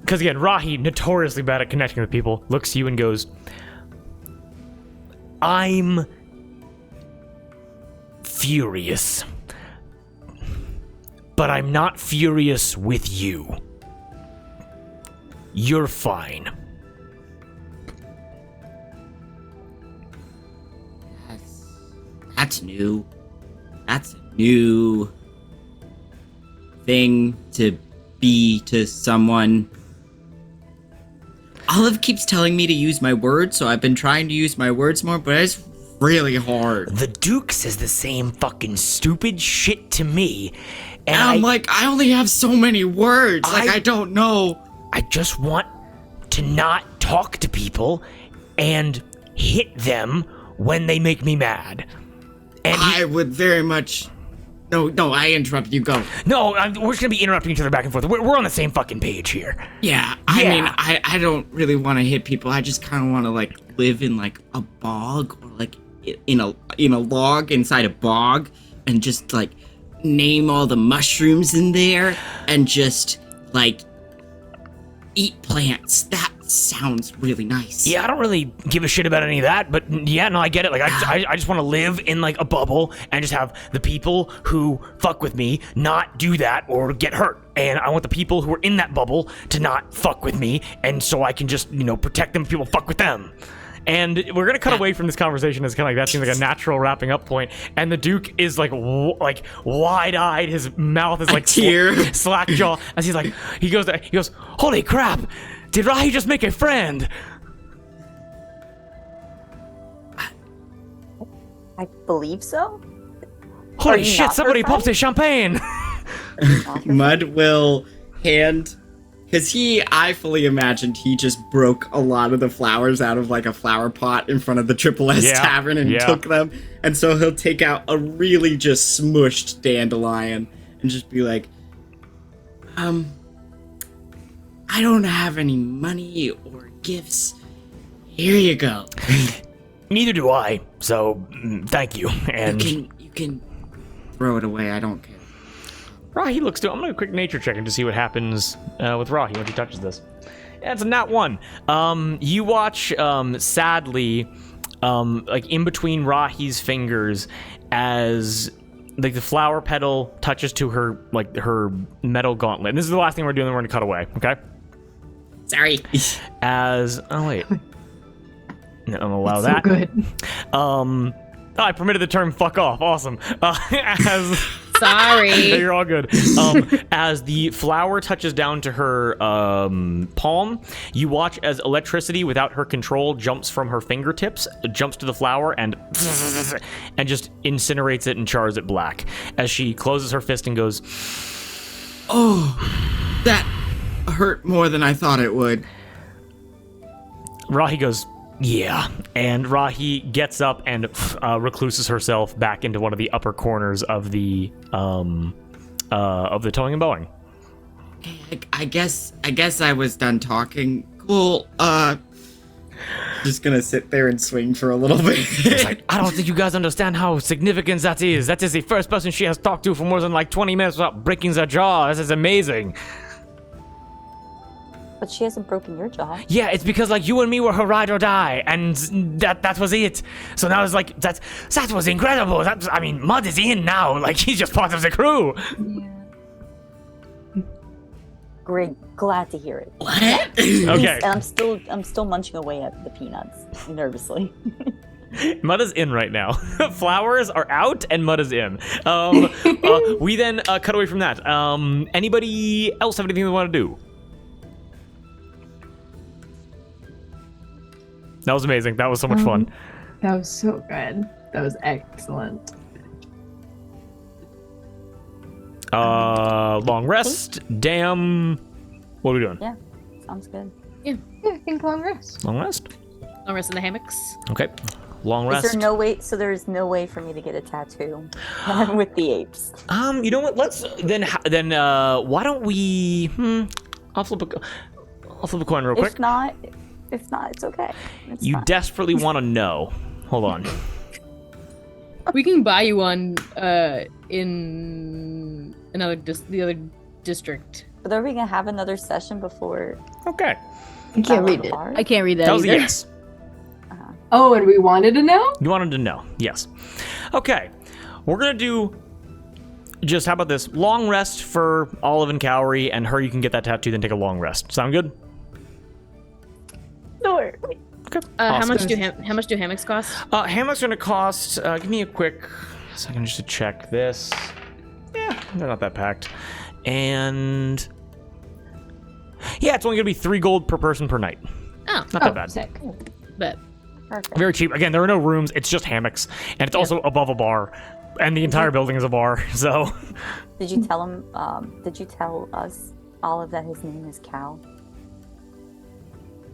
because again, Rahi, notoriously bad at connecting with people, looks to you and goes, I'm furious. But I'm not furious with you. You're fine. That's new. That's a new thing to be to someone. Olive keeps telling me to use my words, so I've been trying to use my words more, but it's really hard. The Duke says the same fucking stupid shit to me. And I'm like, I only have so many words. I don't know. I just want to not talk to people and hit them when they make me mad. And I would very much... No, I interrupted you. Go. No, we're just gonna be interrupting each other back and forth. We're on the same fucking page here. Yeah, I mean, I don't really want to hit people. I just kind of want to, like, live in, like, a bog or, like, in a log inside a bog and just, like, name all the mushrooms in there and just, like, eat plants. That sounds really nice. Yeah, I don't really give a shit about any of that, but yeah, no, I get it. Like, I just want to live in, like, a bubble and just have the people who fuck with me not do that or get hurt. And I want the people who are in that bubble to not fuck with me, and so I can just, protect them if people fuck with them. And we're gonna cut away from this conversation as kind of like that seems like a natural wrapping up point. And the Duke is like wide-eyed, his mouth is like slack jaw, as he goes, holy crap! Did Rahi just make a friend? I believe so. Holy shit! Somebody popped a champagne. Mud will hand. Because I fully imagined he just broke a lot of the flowers out of, like, a flower pot in front of the Triple S Tavern and took them. And so he'll take out a really just smushed dandelion and just be like, I don't have any money or gifts. Here you go. Neither do I, so thank you. And you can throw it away, I don't care. Rahi looks to. I'm gonna quick nature check to see what happens with Rahi when he touches this. Yeah, it's a nat 1. You watch sadly, like in between Rahi's fingers, as like the flower petal touches to her her metal gauntlet. And this is the last thing we're doing. Then we're gonna cut away. Okay. Sorry. Oh wait. No, I'm gonna allow That's that. So good. I permitted the term "fuck off." Awesome. Sorry. You're all good. As the flower touches down to her palm, you watch as electricity without her control jumps from her fingertips, jumps to the flower, and just incinerates it and chars it black. As she closes her fist and goes, "Oh, that hurt more than I thought it would." Rahi goes, "Yeah," and Rahi gets up and recluses herself back into one of the upper corners of the towing and bowing. I guess I was done talking. Cool. Just gonna sit there and swing for a little bit. It's like, I don't think you guys understand how significant that is. That is the first person she has talked to for more than like 20 minutes without breaking their jaw. This is amazing. But she hasn't broken your jaw. Yeah, it's because like you and me were her ride or die, and that was it. So now it's like that was incredible. Mud is in now. Like he's just part of the crew. Yeah. Great, glad to hear it. What? Okay. And I'm still munching away at the peanuts nervously. Mud is in right now. Flowers are out and Mud is in. We then cut away from that. Anybody else have anything they want to do? That was amazing. That was so much fun. That was so good. That was excellent. Long rest. Damn. What are we doing? Yeah, sounds good. Yeah, I think long rest. Long rest. Long rest in the hammocks. Okay. Long rest. Is there no way? So there's no way for me to get a tattoo with the apes. You know what? Let's then. Why don't we? I'll flip a coin real quick. If not, If not, it's okay. It's You fine. desperately want to know. Hold on. We can buy you one in the other district. But are we gonna have another session before? Okay. I can't read it. I can't read that, That was a either. yes. Oh, and we wanted to know? You wanted to know. Yes. Okay. We're going to do just, how about this? Long rest for Olive and Cowrie, and her, you can get that tattoo, then take a long rest. Sound good? Sure. Okay. How Awesome. much do hammocks cost? Hammocks are going to cost, give me a quick second just to check this. Yeah, they're not that packed. And yeah, it's only going to be 3 gold per person per night. Oh, Not that bad. Sick. but Perfect. Very cheap. Again, there are no rooms. It's just hammocks, and it's also above a bar, and the entire building is a bar. So, Did you tell him? Did you tell us Olive that his name is Cal?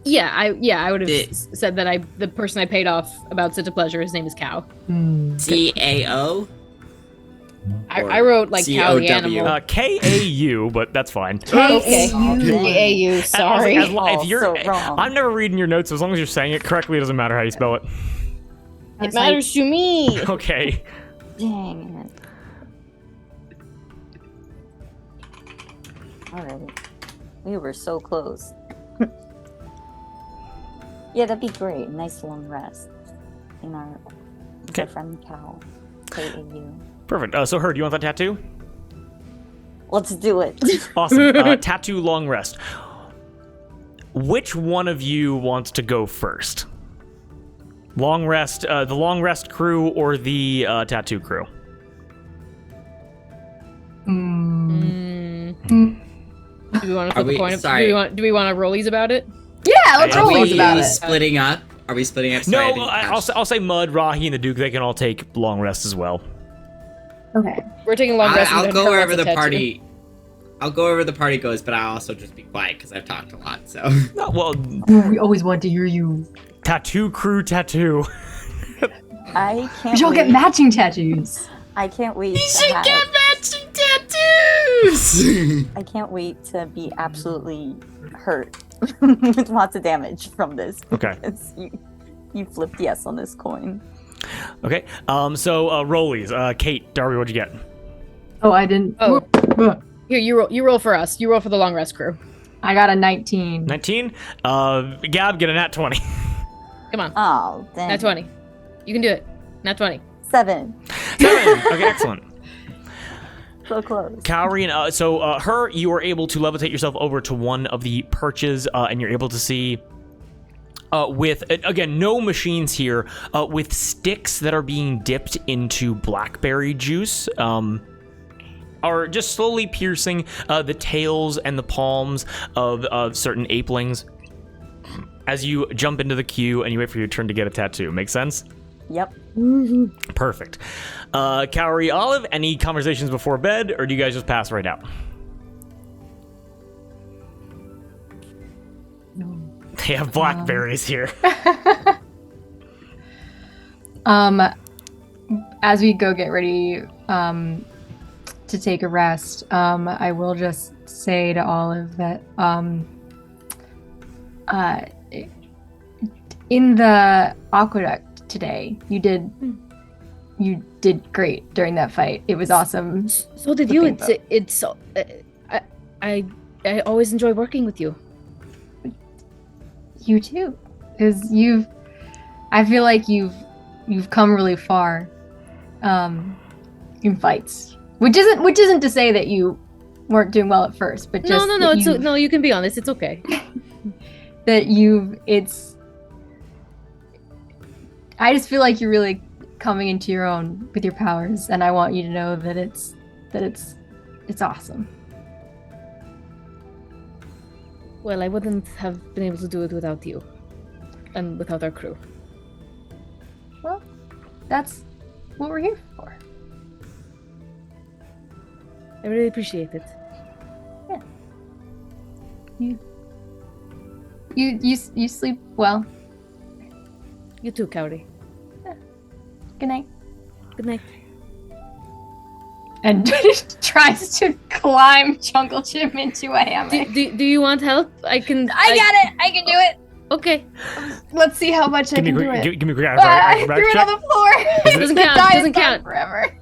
yeah, I would have It- said that the person I paid off about such a pleasure, his name is Cow. CAO? I wrote like Cow the COW. animal. KAU, but that's fine. Okay. Dang. AAU, sorry. As long- if you're, so wrong. I'm never reading your notes. So as long as you're saying it correctly, it doesn't matter how you spell it. It matters to me. Okay. Dang it. Alright. We were so close. Yeah, that'd be great. Nice long rest. In our, with our friend Cal. KAU. Perfect. So, her, do you want that tattoo? Let's do it. Awesome. Tattoo long rest. Which one of you wants to go first? Long rest, the long rest crew or the tattoo crew? Do we want to flip we- a coin? sorry. Do we want to rollies about it? Yeah, let's Are roll we about it. splitting up? Are we splitting up? No, Sorry, I didn't catch. I'll say Mud, Rahi, and the Duke. They can all take long rest as well. Okay. We're taking a long rest. I'll and go her wherever wants a the tattoo. party. I'll go wherever the party goes, but I'll also just be quiet because I've talked a lot. So No, well, We always want to hear you. tattoo crew tattoo. I can't We should all wait. get matching tattoos. I can't wait. you to should have- get matching tattoos. I can't wait to be absolutely hurt with lots of damage from this. Okay. Because you flipped yes on this coin. Okay. So rollies. Kate, Darby, what'd you get? Oh, I didn't. Oh. Whoop. Here, you roll for us. You roll for the long rest crew. I got a 19. 19. Gab, get a nat 20. Come on, Oh, dang. nat 20. You can do it. Nat 20. 7. 7. Okay, excellent. So close. Cowrie, and her, you are able to levitate yourself over to one of the perches, and you're able to see, with, again, no machines here, with sticks that are being dipped into blackberry juice, are just slowly piercing the tails and the palms of certain apelings as you jump into the queue and you wait for your turn to get a tattoo. Make sense? Yep. Perfect. Cowrie, Olive, any conversations before bed, or do you guys just pass right out? No. They have blackberries here. As we go get ready to take a rest, I will just say to Olive that in the aqueduct today, you did great during that fight. It was awesome. So did The you. thing It's I always enjoy working with you. You too, because I feel like you've come really far in fights, which isn't to say that you weren't doing well at first, but just No. No, you can be honest. It's okay. that I just feel like you're really coming into your own with your powers, and I want you to know that it's awesome. Well, I wouldn't have been able to do it without you, and without our crew. Well, that's what we're here for. I really appreciate it. You sleep well. You too, Cowrie. Good night. Good night. And tries to climb Jungle Jim into a hammock. Do you want help? I can. I got it. I can do it. Okay. Let's see how much I Give me can do it. give me a quick I threw acrobatic it check. on the floor. Doesn't The count, die doesn't is gone count. forever.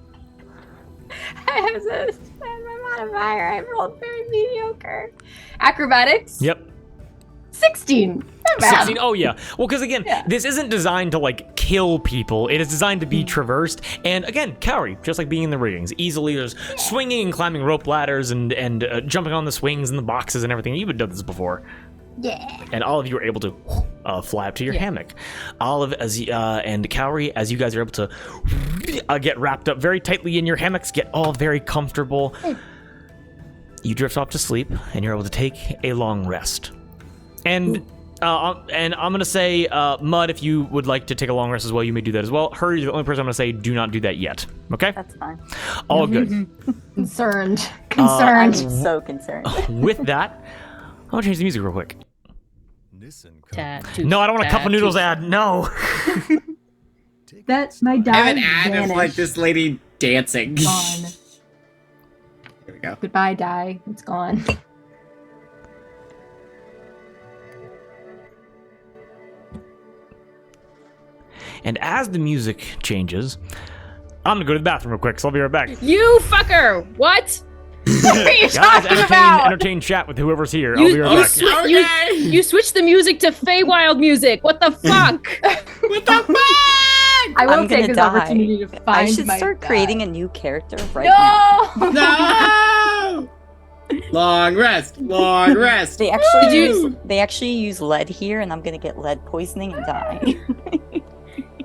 I have to spend my modifier. I rolled very mediocre. Acrobatics. Yep. 16. Not bad. 16. Oh yeah. Well, because again, Yeah. this isn't designed to like kill people. It is designed to be traversed. And again, Cowrie, just like being in the riggings, easily there's swinging and climbing rope ladders and jumping on the swings and the boxes and everything. You've done this before. Yeah. And all of you are able to fly up to your hammock. Olive and Cowrie, as you guys are able to get wrapped up very tightly in your hammocks, get all very comfortable. You drift off to sleep, and you're able to take a long rest. And I'm gonna say, Mud, if you would like to take a long rest as well, you may do that as well. Hurry, you're the only person I'm gonna say do not do that yet. Okay? That's fine. All good. Concerned. I'm Concerned. so concerned. With that, I'm gonna change the music real quick. Tattoo. No, I don't want a cup of noodles ad. No. That my I die have an ad of vanished. like this lady dancing. Gone. Here we go. Goodbye, die. It's gone. And as the music changes, I'm gonna go to the bathroom real quick, so I'll be right back. You fucker! What? What are you Guys, talking about? entertain chat with whoever's here. I'll be right back. Okay. You switched the music to Feywild music. What the fuck? What the fuck? I will I'm take gonna this die. opportunity to find I should my start die. creating a new character right now. No! No! Long rest. Long rest. They actually Woo! use lead here, and I'm gonna get lead poisoning and die.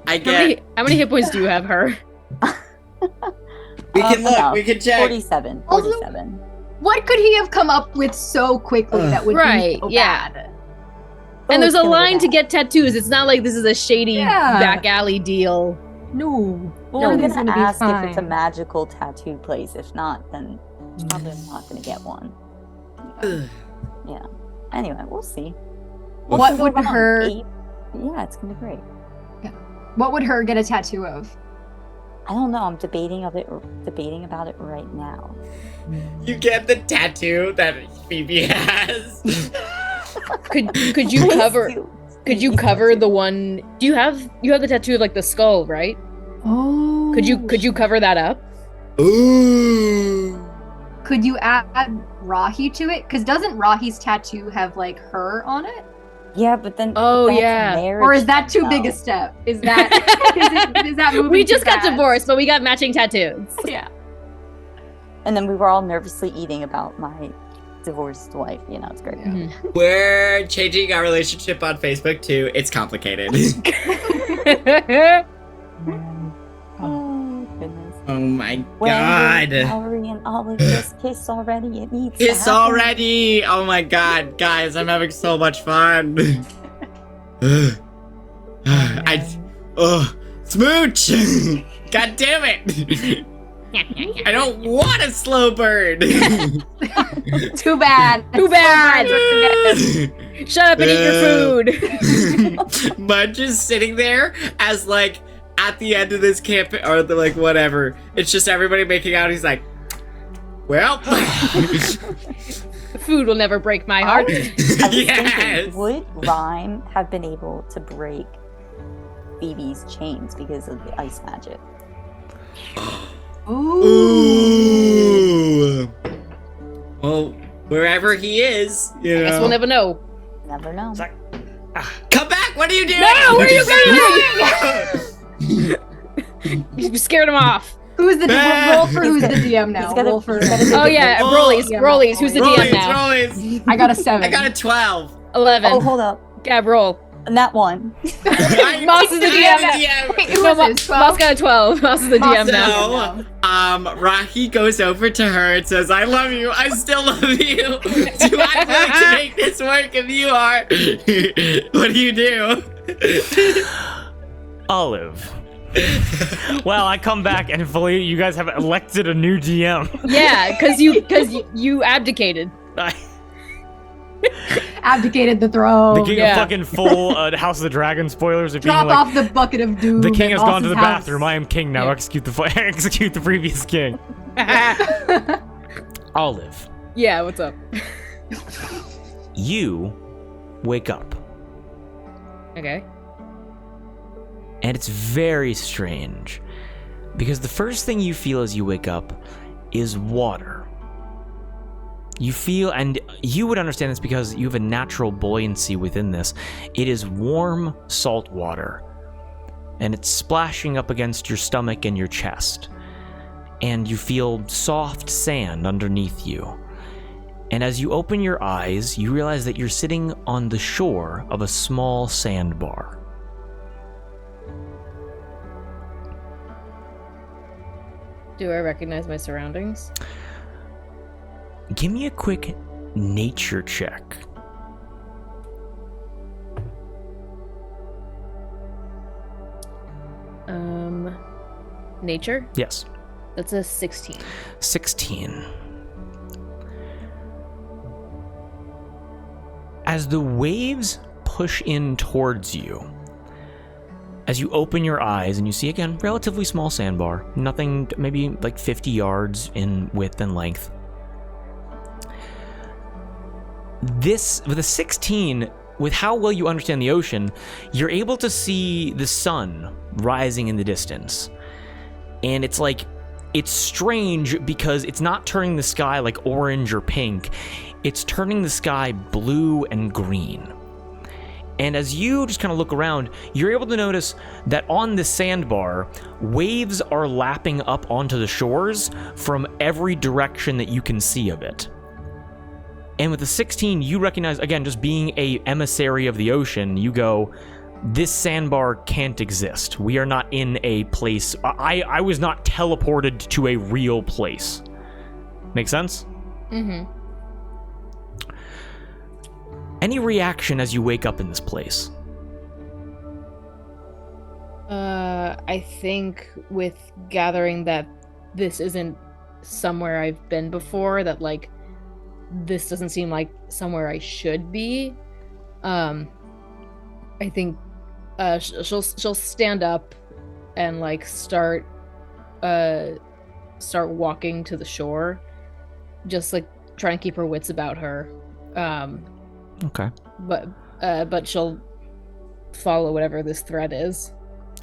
I get. How many hit points do you have, her? We can look. enough. We can check. 47. Also- 47. What could he have come up with so quickly that would Right, be so yeah. bad? And there's a it's gonna line be to bad. get tattoos. It's not like this is a shady Yeah. back alley deal. No. Well, no, I'm he's gonna be ask fine. if it's a magical tattoo place. If not, then probably not gonna get one. Ugh. Yeah. Anyway, we'll see. What would Around her 8. Yeah, it's gonna be great. what would her get a tattoo of? I don't know. I'm debating about it right now. You get the tattoo that Phoebe has. Could you cover could you cover the one you have the tattoo of like the skull, right? Oh. Could you cover that up? Ooh. Could you add Rahi to it? Because doesn't Rahi's tattoo have like her on it? Yeah, but then Oh, that's yeah. marriage Or is that too big a though. step? Is that is that moving We too just got fast? divorced, but we got matching tattoos. Yeah. And then we were all nervously eating about my divorced wife. You know, it's great. Mhm. We're changing our relationship on Facebook too. It's complicated. Oh goodness. Oh my When god. Valerie and Olive just kiss already. It needs to Kiss happen. already! Oh my god, guys, I'm having so much fun. Smooch! God damn it! I don't want a slow bird! Too bad. Too bad. Shut up and eat your food. Mudge is sitting there as like at the end of this camp or the, like whatever. It's just everybody making out. He's like, well, Food will never break my heart. I was yes. thinking, would Rhyme have been able to break Phoebe's chains because of the ice magic? Ooh. Ooh. Well, wherever he is, you know. Guess we'll never know. Never know. Come back! What are you doing? No, where are you You scared him off. Who's the roll for who's the DM now? He's gotta- Roll for he's gotta- Oh yeah, Oh, Rollies. yeah, Rollies. Who's the DM Rollies, now? rollies. I got a 7. I got a 12. 11. Oh, hold up. Gab, roll. And that one. Moss is the DM now. Wait, who No, was this? 12? Moss got a 12. Moss is the Moss DM now. now. So, Rahi goes over to her and says, I love you. I still love you. Do I willing to make this work if you are? What do you do? Olive. Well, I come back and fully you guys have elected a new DM. Yeah, because you abdicated. Abdicated the throne. The king yeah. of fucking full House of the Dragon spoilers. If Drop being like, off the bucket of doom. the king at has gone to the Moss's house. bathroom. I am king now. Yeah. Execute the previous king. Olive, Yeah, what's up? you wake up Okay. And it's very strange, because the first thing you feel as you wake up is water. You feel, and you would understand this because you have a natural buoyancy within this. It is warm salt water, and it's splashing up against your stomach and your chest. And you feel soft sand underneath you. And as you open your eyes, you realize that you're sitting on the shore of a small sandbar. Do I recognize my surroundings? Give me a quick nature check. Nature? Yes. That's a 16. 16. As the waves push in towards you, as you open your eyes and you see, again, relatively small sandbar, nothing, maybe like 50 yards in width and length. This, with a 16, with how well you understand the ocean, you're able to see the sun rising in the distance. And it's like, it's strange because it's not turning the sky like orange or pink. It's turning the sky blue and green. And as you just kind of look around, you're able to notice that on this sandbar, waves are lapping up onto the shores from every direction that you can see of it. And with the 16, you recognize, again, just being a emissary of the ocean, you go, this sandbar can't exist. We are not in a place. I was not teleported to a real place. Make sense? Mm-hmm. Any reaction as you wake up in this place? I think with gathering that this isn't somewhere I've been before, that like this doesn't seem like somewhere I should be. I think she'll stand up and like start walking to the shore, just like trying to keep her wits about her. Okay. But she'll follow whatever this thread is.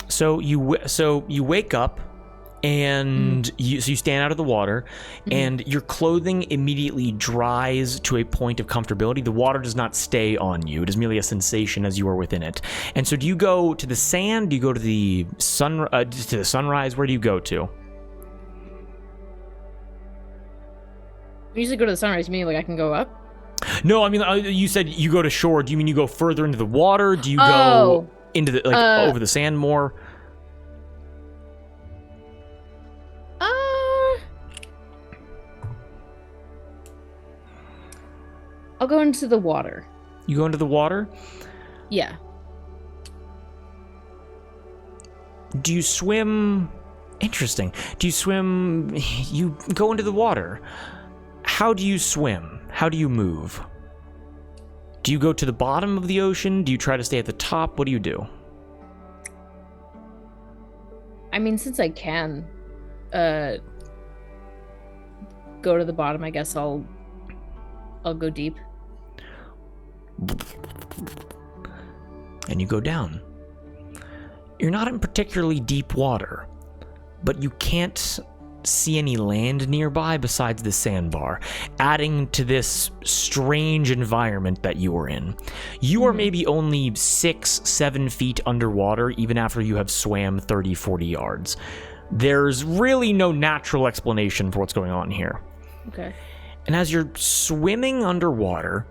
So you wake up, and you stand out of the water, and your clothing immediately dries to a point of comfortability. The water does not stay on you. It is merely a sensation as you are within it. And so do you go to the sand? Do you go to the sunrise? Where do you go to? We usually go to the sunrise. You mean like I can go up? No, I mean, you said you go to shore. Do you mean you go further into the water? Do you go into the over the sand more? I'll go into the water. You go into the water? Yeah. Do you swim? Interesting. Do you swim? You go into the water. How do you swim? How do you move? Do you go to the bottom of the ocean? Do you try to stay at the top? What do you do? I mean, since I can go to the bottom, I guess I'll go deep. And you go down. You're not in particularly deep water, but you can't see any land nearby besides the sandbar, adding to this strange environment that you are in. You are maybe only 6-7 feet underwater even after you have swam 30-40 yards. There's really no natural explanation for what's going on here. Okay. And as you're swimming underwater,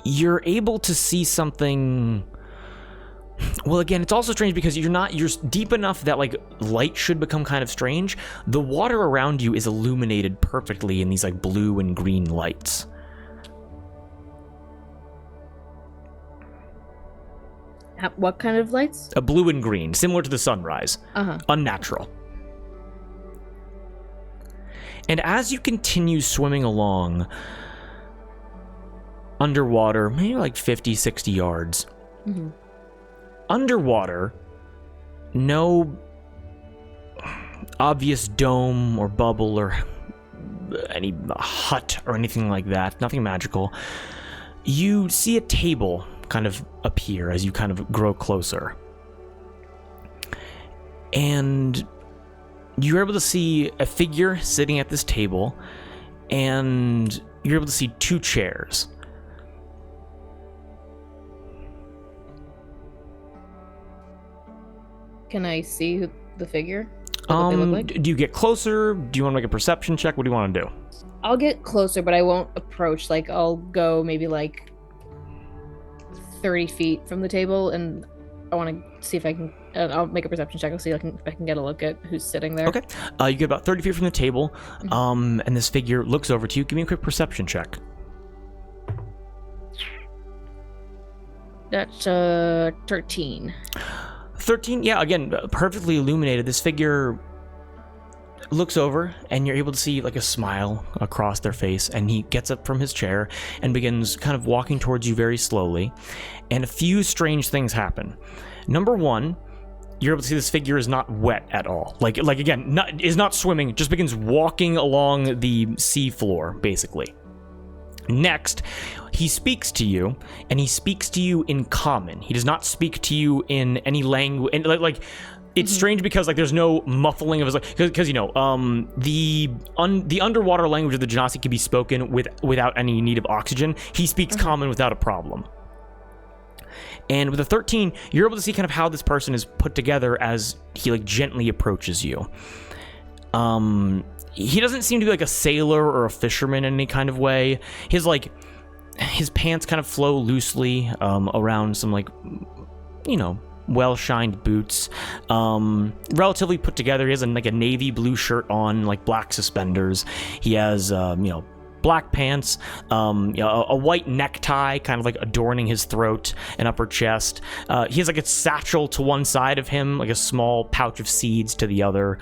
you're able to see something. Well, again, it's also strange because you're deep enough that like light should become kind of strange. The water around you is illuminated perfectly in these like blue and green lights. What kind of lights? A blue and green, similar to the sunrise. Unnatural. And as you continue swimming along underwater, maybe like 50-60 yards, underwater, no obvious dome or bubble or any hut or anything like that, nothing magical. You see a table kind of appear as you kind of grow closer. And you're able to see a figure sitting at this table, and you're able to see 2 chairs. Can I see the figure? What they look like? Do you get closer? Do you want to make a perception check? What do you want to do? I'll get closer, but I won't approach. Like, I'll go maybe like 30 feet from the table, and I want to see if I can. I'll make a perception check. I'll see if I can get a look at who's sitting there. Okay. You get about 30 feet from the table, and this figure looks over to you. Give me a quick perception check. That's 13. 13, yeah, again, perfectly illuminated. This figure looks over, and you're able to see like a smile across their face, and he gets up from his chair and begins kind of walking towards you very slowly, and a few strange things happen. Number one, you're able to see this figure is not wet at all. Like again, is not swimming, just begins walking along the sea floor, basically. Next, he speaks to you, and he speaks to you in common. He does not speak to you in any language. And like it's strange because like there's no muffling of his, like, because you know the underwater language of the Genasi can be spoken without any need of oxygen. He speaks common without a problem. And with the 13, you're able to see kind of how this person is put together as he like gently approaches you. He doesn't seem to be like a sailor or a fisherman in any kind of way. His pants kind of flow loosely around some like, you know, well-shined boots. Relatively put together. He has like a navy blue shirt on, like black suspenders. He has, black pants, a white necktie kind of like adorning his throat and upper chest. He has like a satchel to one side of him, like a small pouch of seeds to the other.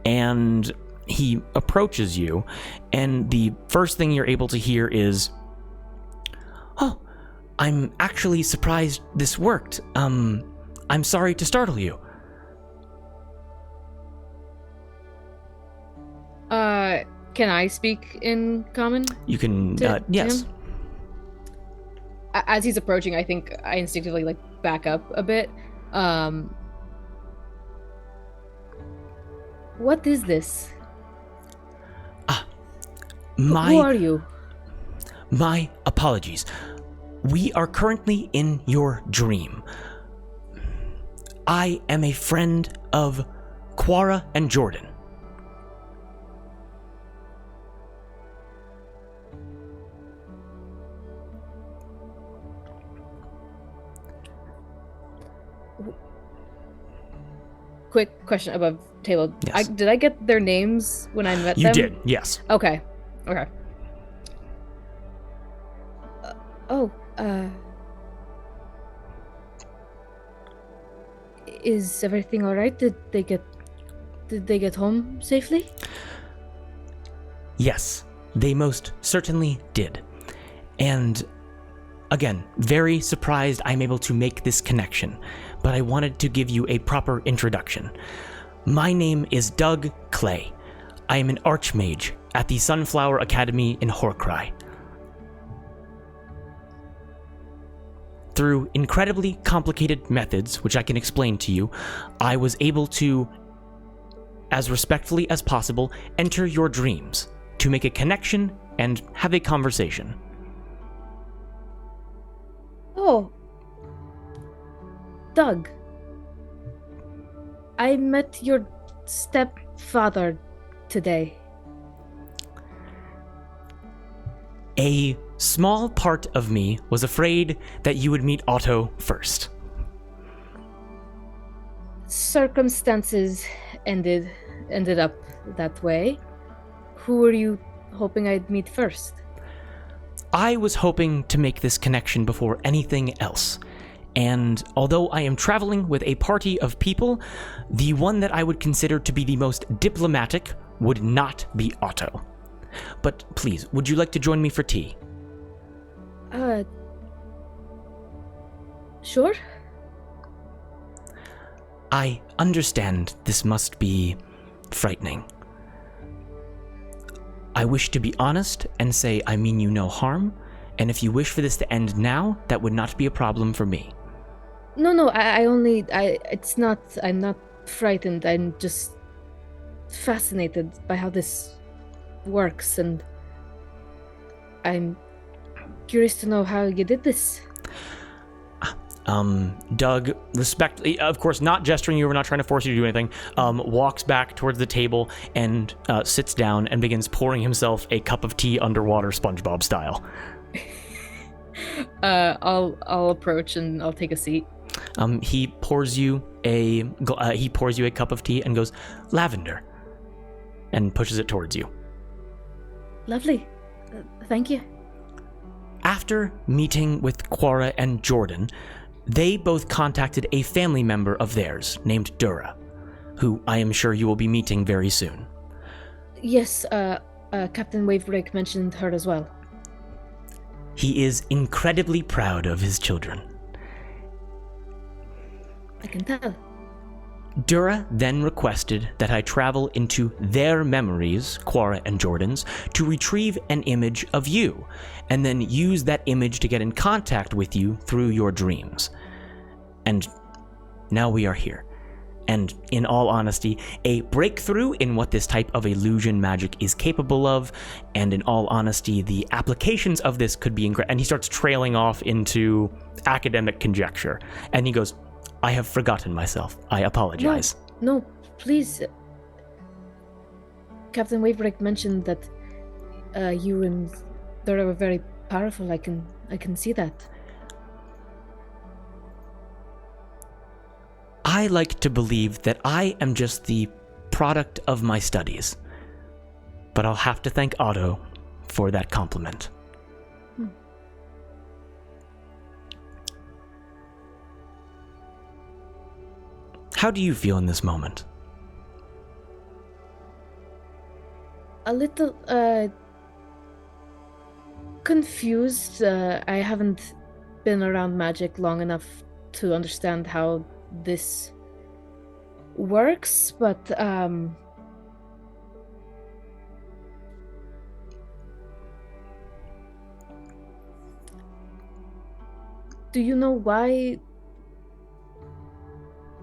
And he approaches you, and the first thing you're able to hear is, "Oh, I'm actually surprised this worked. I'm sorry to startle you." Can I speak in common? You can, yes. him? As he's approaching, I think I instinctively like back up a bit. What is this? Who are you? My apologies. We are currently in your dream. I am a friend of Quara and Jordan. Quick question above table. Yes. Did I get their names when I met them? You did, yes. Okay. Is everything all right? Did they get home safely? Yes, they most certainly did. And again, very surprised I'm able to make this connection, but I wanted to give you a proper introduction. My name is Doug Clay. I am an Archmage at the Sunflower Academy in R.O.A.C.H.Y. Through incredibly complicated methods, which I can explain to you, I was able to, as respectfully as possible, enter your dreams to make a connection and have a conversation. Oh. Doug. I met your stepfather today. A small part of me was afraid that you would meet Otto first. Circumstances ended up that way. Who were you hoping I'd meet first? I was hoping to make this connection before anything else. And although I am traveling with a party of people, the one that I would consider to be the most diplomatic would not be Otto. But please, would you like to join me for tea? Sure. I understand this must be frightening. I wish to be honest and say I mean you no harm, And if you wish for this to end now, that would not be a problem for me. No, it's not, I'm not frightened. I'm just fascinated by how this works, and I'm curious to know how you did this. Doug, respectfully, of course, not gesturing you, we're not trying to force you to do anything, walks back towards the table and sits down and begins pouring himself a cup of tea underwater, SpongeBob style. I'll approach and I'll take a seat. He pours you a cup of tea and goes, "Lavender," and pushes it towards you. Lovely. Thank you. After meeting with Quora and Jordan, they both contacted a family member of theirs named Dura, who I am sure you will be meeting very soon. Yes, Captain Wavebreak mentioned her as well. He is incredibly proud of his children. I can tell. Dura then requested that I travel into their memories, Quora and Jordan's, to retrieve an image of you, and then use that image to get in contact with you through your dreams. And now we are here. And in all honesty, a breakthrough in what this type of illusion magic is capable of, and in all honesty, the applications of this could be incredible. And he starts trailing off into academic conjecture. And he goes, "I have forgotten myself. I apologize." No, please. Captain Wavebreak mentioned that you and Dora were very powerful. I can see that. I like to believe that I am just the product of my studies. But I'll have to thank Otto for that compliment. How do you feel in this moment? A little confused. I haven't been around magic long enough to understand how this works, but do you know why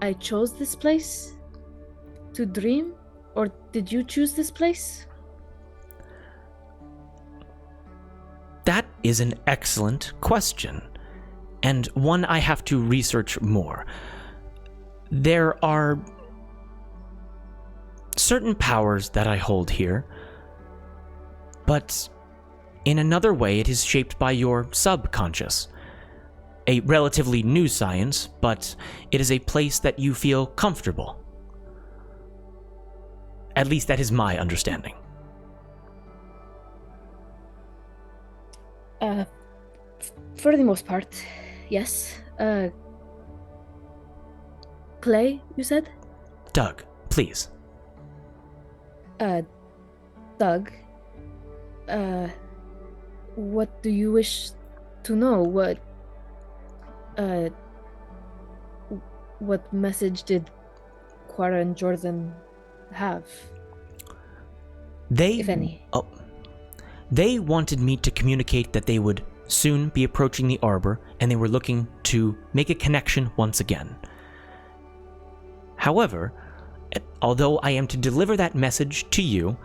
I chose this place to dream? Or did you choose this place? That is an excellent question, and one I have to research more. There are certain powers that I hold here, but in another way it is shaped by your subconscious. A relatively new science, but it is a place that you feel comfortable. At least that is my understanding. For the most part, yes. Clay, you said? Doug, please. Doug. What do you wish to know? What message did Quora and Jordan have? If any. Oh, they wanted me to communicate that they would soon be approaching the Arbor, and they were looking to make a connection once again. However, although I am to deliver that message to you,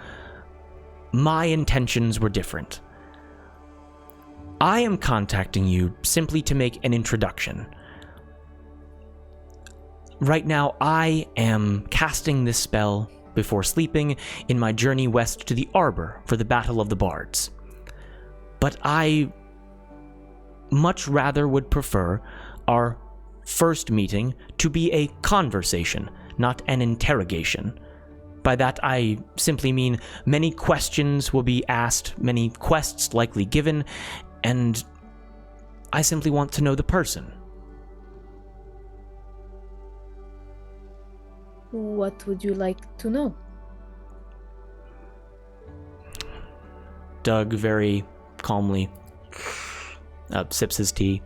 my intentions were different. I am contacting you simply to make an introduction. Right now, I am casting this spell before sleeping in my journey west to the Arbor for the Battle of the Bards. But I much rather would prefer our first meeting to be a conversation, not an interrogation. By that I simply mean many questions will be asked, many quests likely given, and I simply want to know the person. What would you like to know? Doug very calmly sips his tea,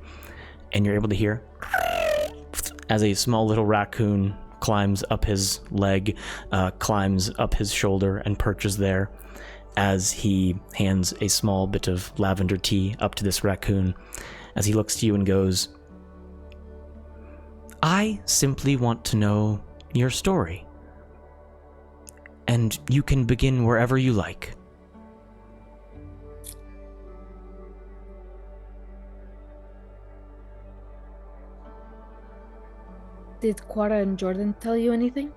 and you're able to hear as a small little raccoon climbs up his leg, climbs up his shoulder, and perches there. as he hands a small bit of lavender tea up to this raccoon, as he looks to you and goes, I simply want to know your story. And you can begin wherever you like. Did Quara and Jordan tell you anything?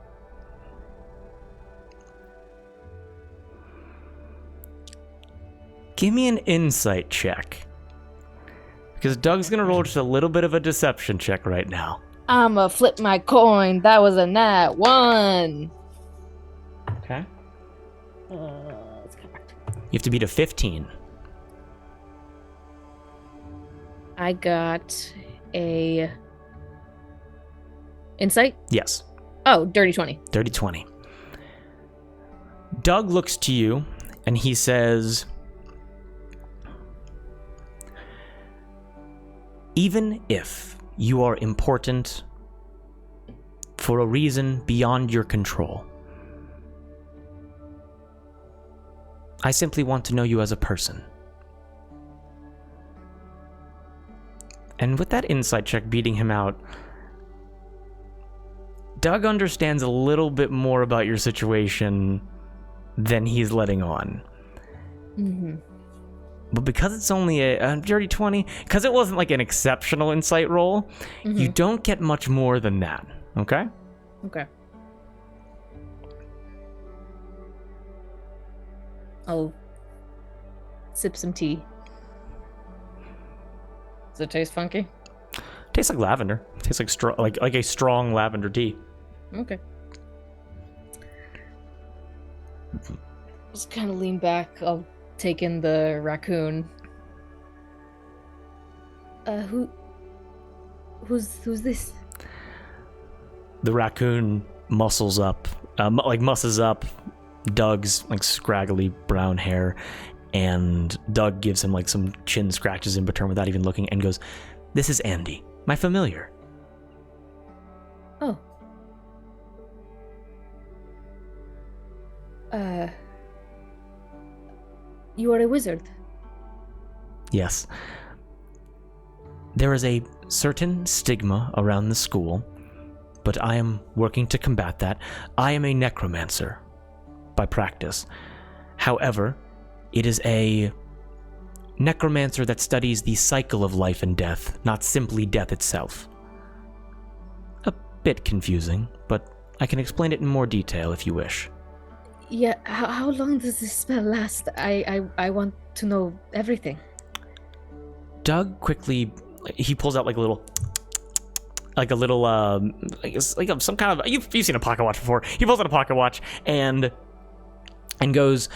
Give me an insight check. Because Doug's gonna roll just a little bit of a deception check right now. I'ma flip my coin. That was a nat 1. Okay. Let's go back. You have to beat a 15. I got a insight. Yes. Oh, dirty 20. Dirty 20. Doug looks to you and he says, even if you are important for a reason beyond your control, I simply want to know you as a person. And with that insight check beating him out, Doug understands a little bit more about your situation than he's letting on. Mm-hmm. But because it's only a dirty 20, because it wasn't like an exceptional insight roll, you don't get much more than that, okay? Okay. I'll sip some tea. Does it taste funky? Tastes like lavender. Tastes like like a strong lavender tea. Okay. Just kind of lean back. I'll take in the raccoon. Who's this? The raccoon muscles up Doug's like scraggly brown hair, and Doug gives him like some chin scratches in return without even looking, and goes, "This is Andy, my familiar." Oh. You are a wizard. Yes. There is a certain stigma around the school, but I am working to combat that. I am a necromancer by practice. However, it is a necromancer that studies the cycle of life and death, not simply death itself. A bit confusing, but I can explain it in more detail if you wish. Yeah, how long does this spell last? I want to know everything. Doug quickly, he pulls out like a little, some kind of, you've seen a pocket watch before. He pulls out a pocket watch and goes,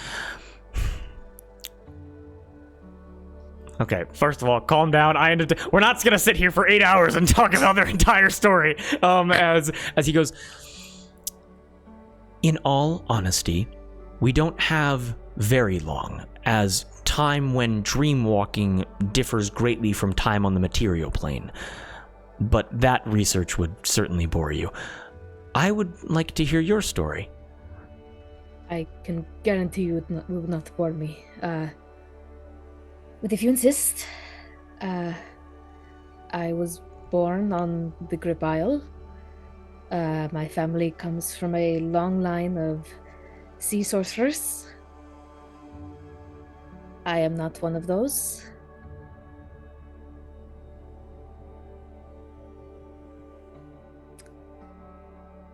okay, first of all, calm down. We're not gonna sit here for 8 hours and talk about their entire story. As he goes, in all honesty, we don't have very long, as time when dream walking differs greatly from time on the material plane. But that research would certainly bore you. I would like to hear your story. I can guarantee you it will not bore me. But if you insist, I was born on the Grip Isle. My family comes from a long line of sea sorcerers. I am not one of those.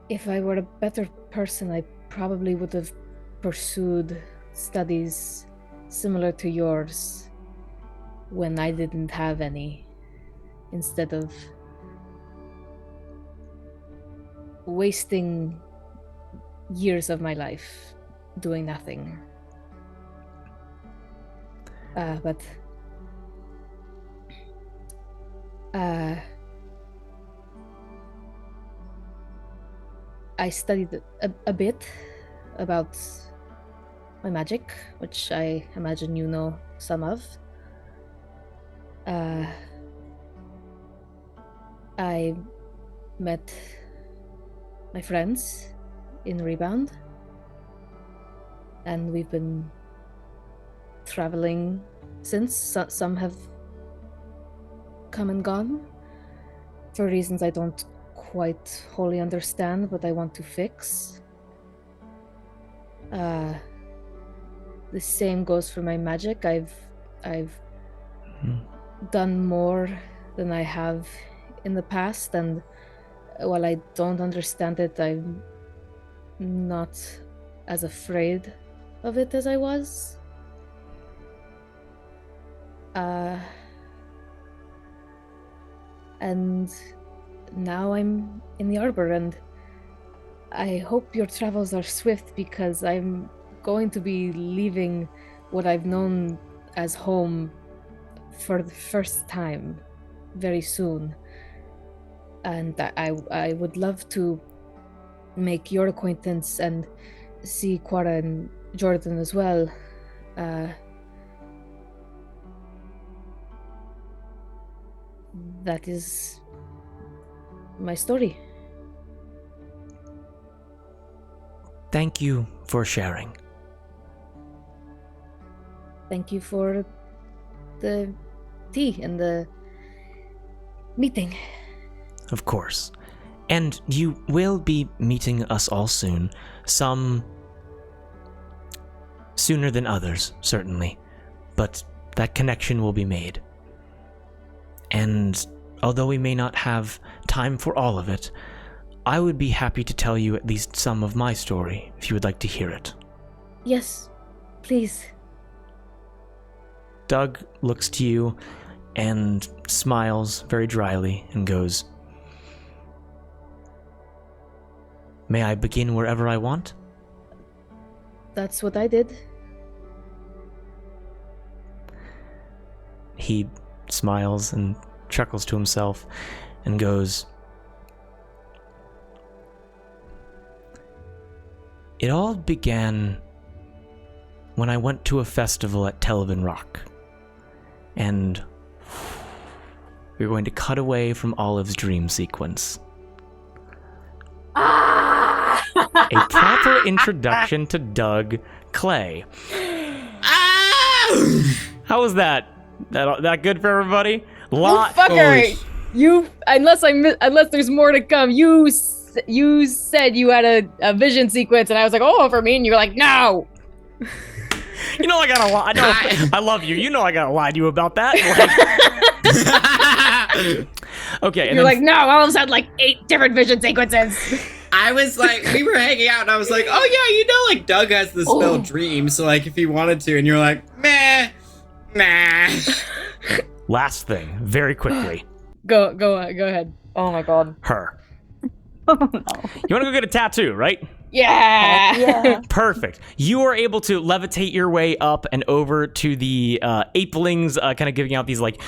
If I were a better person, I probably would have pursued studies similar to yours when I didn't have any, instead of wasting years of my life doing nothing. But I studied a bit about my magic, which I imagine you know some of. I met my friends in Rebound, and we've been traveling since. Some have come and gone for reasons I don't quite wholly understand, but I want to fix. The same goes for my magic. I've done more than I have in the past, and while I don't understand it, I'm not as afraid of it as I was. And now I'm in the Arbor, and I hope your travels are swift, because I'm going to be leaving what I've known as home for the first time very soon. And I would love to make your acquaintance and see Quara and Jordan as well. That is my story. Thank you for sharing. Thank you for the tea and the meeting. Of course. And you will be meeting us all soon. Some sooner than others, certainly. But that connection will be made. And although we may not have time for all of it, I would be happy to tell you at least some of my story, if you would like to hear it. Yes, please. Doug looks to you and smiles very dryly and goes, "May I begin wherever I want?" That's what I did. He smiles and chuckles to himself and goes, "It all began when I went to a festival at Telvin Rock. And we're going to cut away from Olive's dream sequence. A proper introduction to Doug Clay. How was that? That good for everybody? You fucker! Unless there's more to come. You said you had a vision sequence, and I was like, "Oh, for me," and you're like, "No." You know I gotta lie. I know. I love you. You know I gotta lie to you about that. Like... Okay. And you're like, "No, I almost had like 8 different vision sequences." I was like, we were hanging out, and I was like, "Oh yeah, you know, like Doug has the spell Dream, so like if he wanted to," and you're like, "Meh, nah." Last thing, very quickly. Go ahead. Oh my god. Her. Oh no. You want to go get a tattoo, right? Yeah. Yeah. Perfect. You are able to levitate your way up and over to the apelings, kind of giving out these like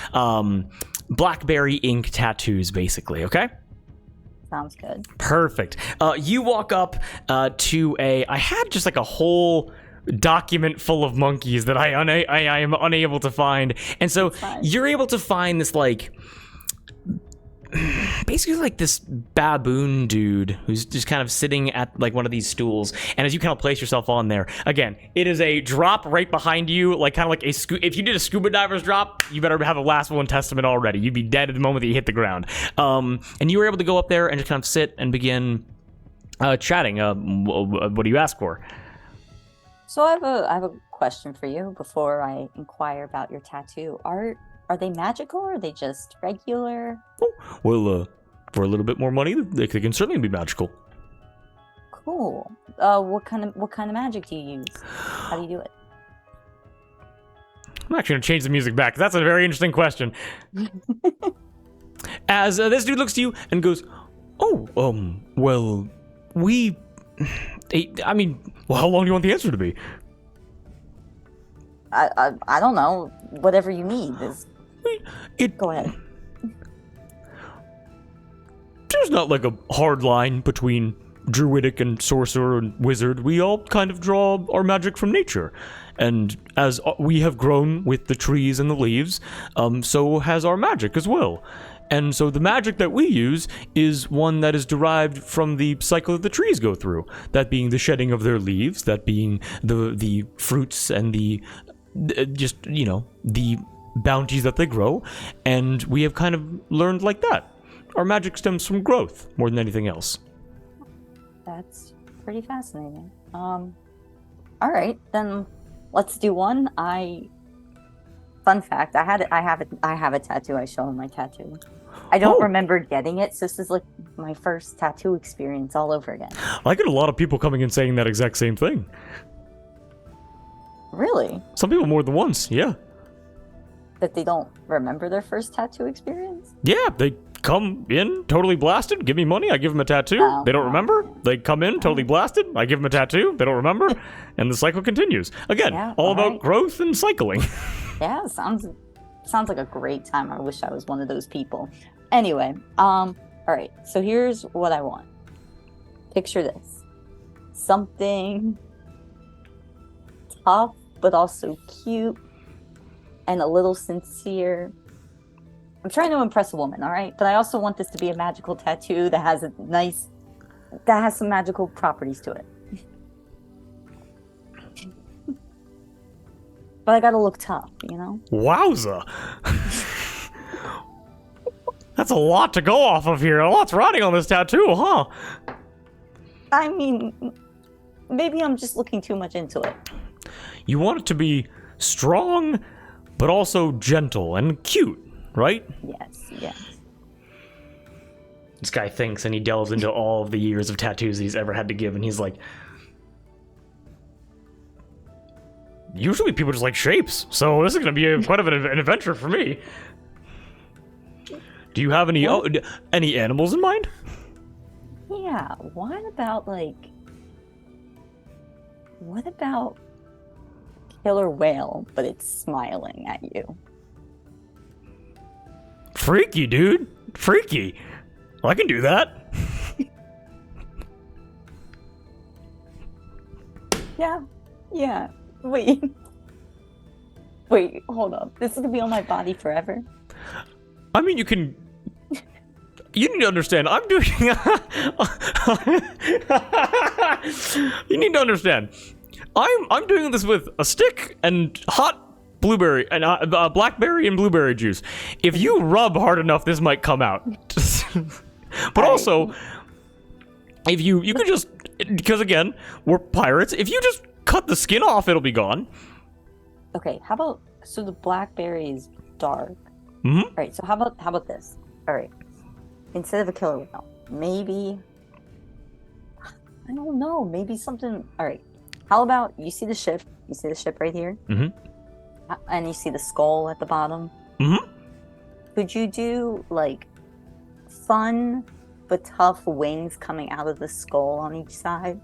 blackberry ink tattoos, basically. Okay. Sounds good. Perfect. You walk up to I had just like a whole document full of monkeys that I am unable to find, and so you're able to find this like basically like this baboon dude who's just kind of sitting at like one of these stools, and as you kind of place yourself on there, again, it is a drop right behind you, like kind of like if you did a scuba diver's drop, you better have a last will and testament already. You'd be dead at the moment that you hit the ground. And you were able to go up there and just kind of sit and begin chatting. What do you ask for? So I have a question for you before I inquire about your tattoo. Are they magical or are they just regular? Well, for a little bit more money, they can certainly be magical. Cool. What kind of magic do you use? How do you do it? I'm actually gonna change the music back. That's a very interesting question. As this dude looks to you and goes, "Oh, well, we. I mean, well, how long do you want the answer to be?" I don't know. Whatever you need is. Go ahead. There's not like a hard line between druidic and sorcerer and wizard. We all kind of draw our magic from nature. And as we have grown with the trees and the leaves, so has our magic as well. And so the magic that we use is one that is derived from the cycle that the trees go through. That being the shedding of their leaves, that being the fruits and the just, the bounties that they grow, and we have kind of learned like that. Our magic stems from growth more than anything else. That's pretty fascinating. All right, then let's do one. Fun fact: I have a tattoo. I show him my tattoo. I don't remember getting it, so this is like my first tattoo experience all over again. I get a lot of people coming and saying that exact same thing. Really? Some people more than once, yeah. That they don't remember their first tattoo experience? Yeah, they come in totally blasted, give me money, I give them a tattoo. Oh, they don't remember. They come in totally blasted, I give them a tattoo. They don't remember, and the cycle continues. Again, all about growth and cycling. Yeah, sounds like a great time. I wish I was one of those people. Anyway, all right. So here's what I want. Picture this. Something tough, but also cute and a little sincere. I'm trying to impress a woman, all right? But I also want this to be a magical tattoo that has some magical properties to it. But I gotta look tough, Wowza. That's a lot to go off of here. A lot's riding on this tattoo, huh? I mean, maybe I'm just looking too much into it. You want it to be strong, but also gentle and cute, right? Yes. This guy thinks, and he delves into all of the years of tattoos he's ever had to give, and he's like, usually people just like shapes, so this is going to be quite of an adventure for me. Do you have any animals in mind? Yeah, what about killer whale, but it's smiling at you? Freaky, dude. Freaky. Well, I can do that. Yeah. Wait, hold up. This is gonna be on my body forever? I mean, you can... You need to understand, I'm doing... You need to understand, I'm doing this with a stick and hot blueberry and blackberry and blueberry juice. If you rub hard enough, this might come out. But also, if you can just... Because again, we're pirates. If you just cut the skin off, it'll be gone. Okay, how about... So the blackberry is dark. Mm-hmm. All right, so how about this? All right. Instead of a killer whale, maybe... I don't know, maybe something... All right. How about, you see the ship? You see the ship right here? Mm-hmm. And you see the skull at the bottom? Mm-hmm. Could you do, fun but tough wings coming out of the skull on each side?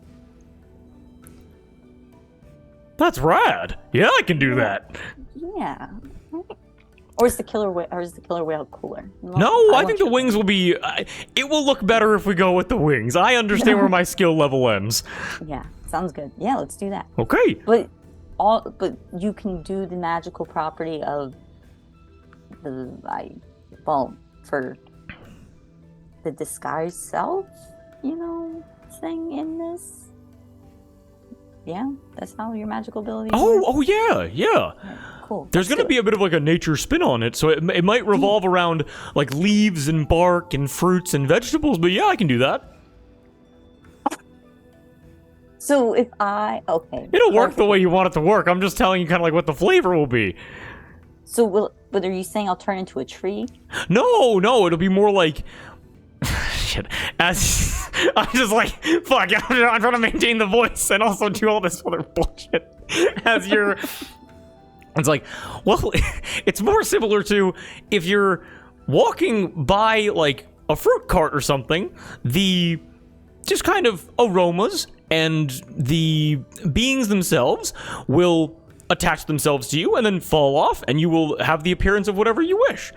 That's rad. Yeah, I can do that. Yeah. Or is the killer whale cooler? No, I think the wings will be... it will look better if we go with the wings. I understand where my skill level ends. Yeah, sounds good. Yeah, let's do that. Okay. But you can do the magical property of for the disguise self, thing in this. Yeah, that's how your magical ability works. Oh yeah. Cool. There's going to be a bit of a nature spin on it, so it might revolve around leaves and bark and fruits and vegetables, but yeah, I can do that. So if it'll work the way you want it to work. I'm just telling you kind of what the flavor will be. So but are you saying I'll turn into a tree? No, it'll be more like... Shit. As I'm just fuck, I'm trying to maintain the voice and also do all this other bullshit. As you're... It's it's more similar to if you're walking by, a fruit cart or something, the just kind of aromas and the beings themselves will attach themselves to you and then fall off, and you will have the appearance of whatever you wish.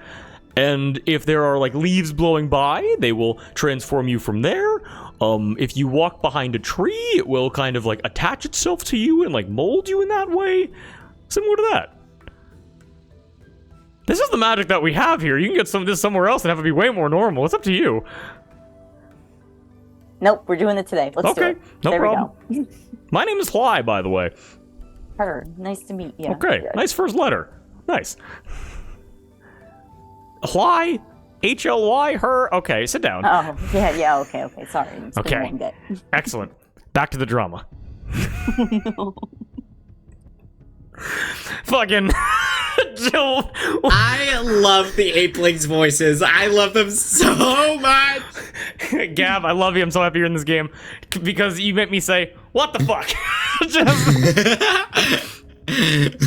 And if there are leaves blowing by, they will transform you from there. If you walk behind a tree, it will kind of attach itself to you and mold you in that way. Similar to that. This is the magic that we have here. You can get some of this somewhere else and have it be way more normal. It's up to you. Nope, we're doing it today. Let's do it. No there problem. We go. My name is R.O.A.C.H.Y, by the way. Her. Nice to meet you. Okay, nice first letter. Nice. Why? H-L-Y, her? Okay, sit down. Oh, yeah, okay. Sorry. It's been Okay. one day. Excellent. Back to the drama. No. Fucking Jill. I love the apelings voices. I love them so much. Gab, I love you. I'm so happy you're in this game because you make me say, "What the fuck?" Just...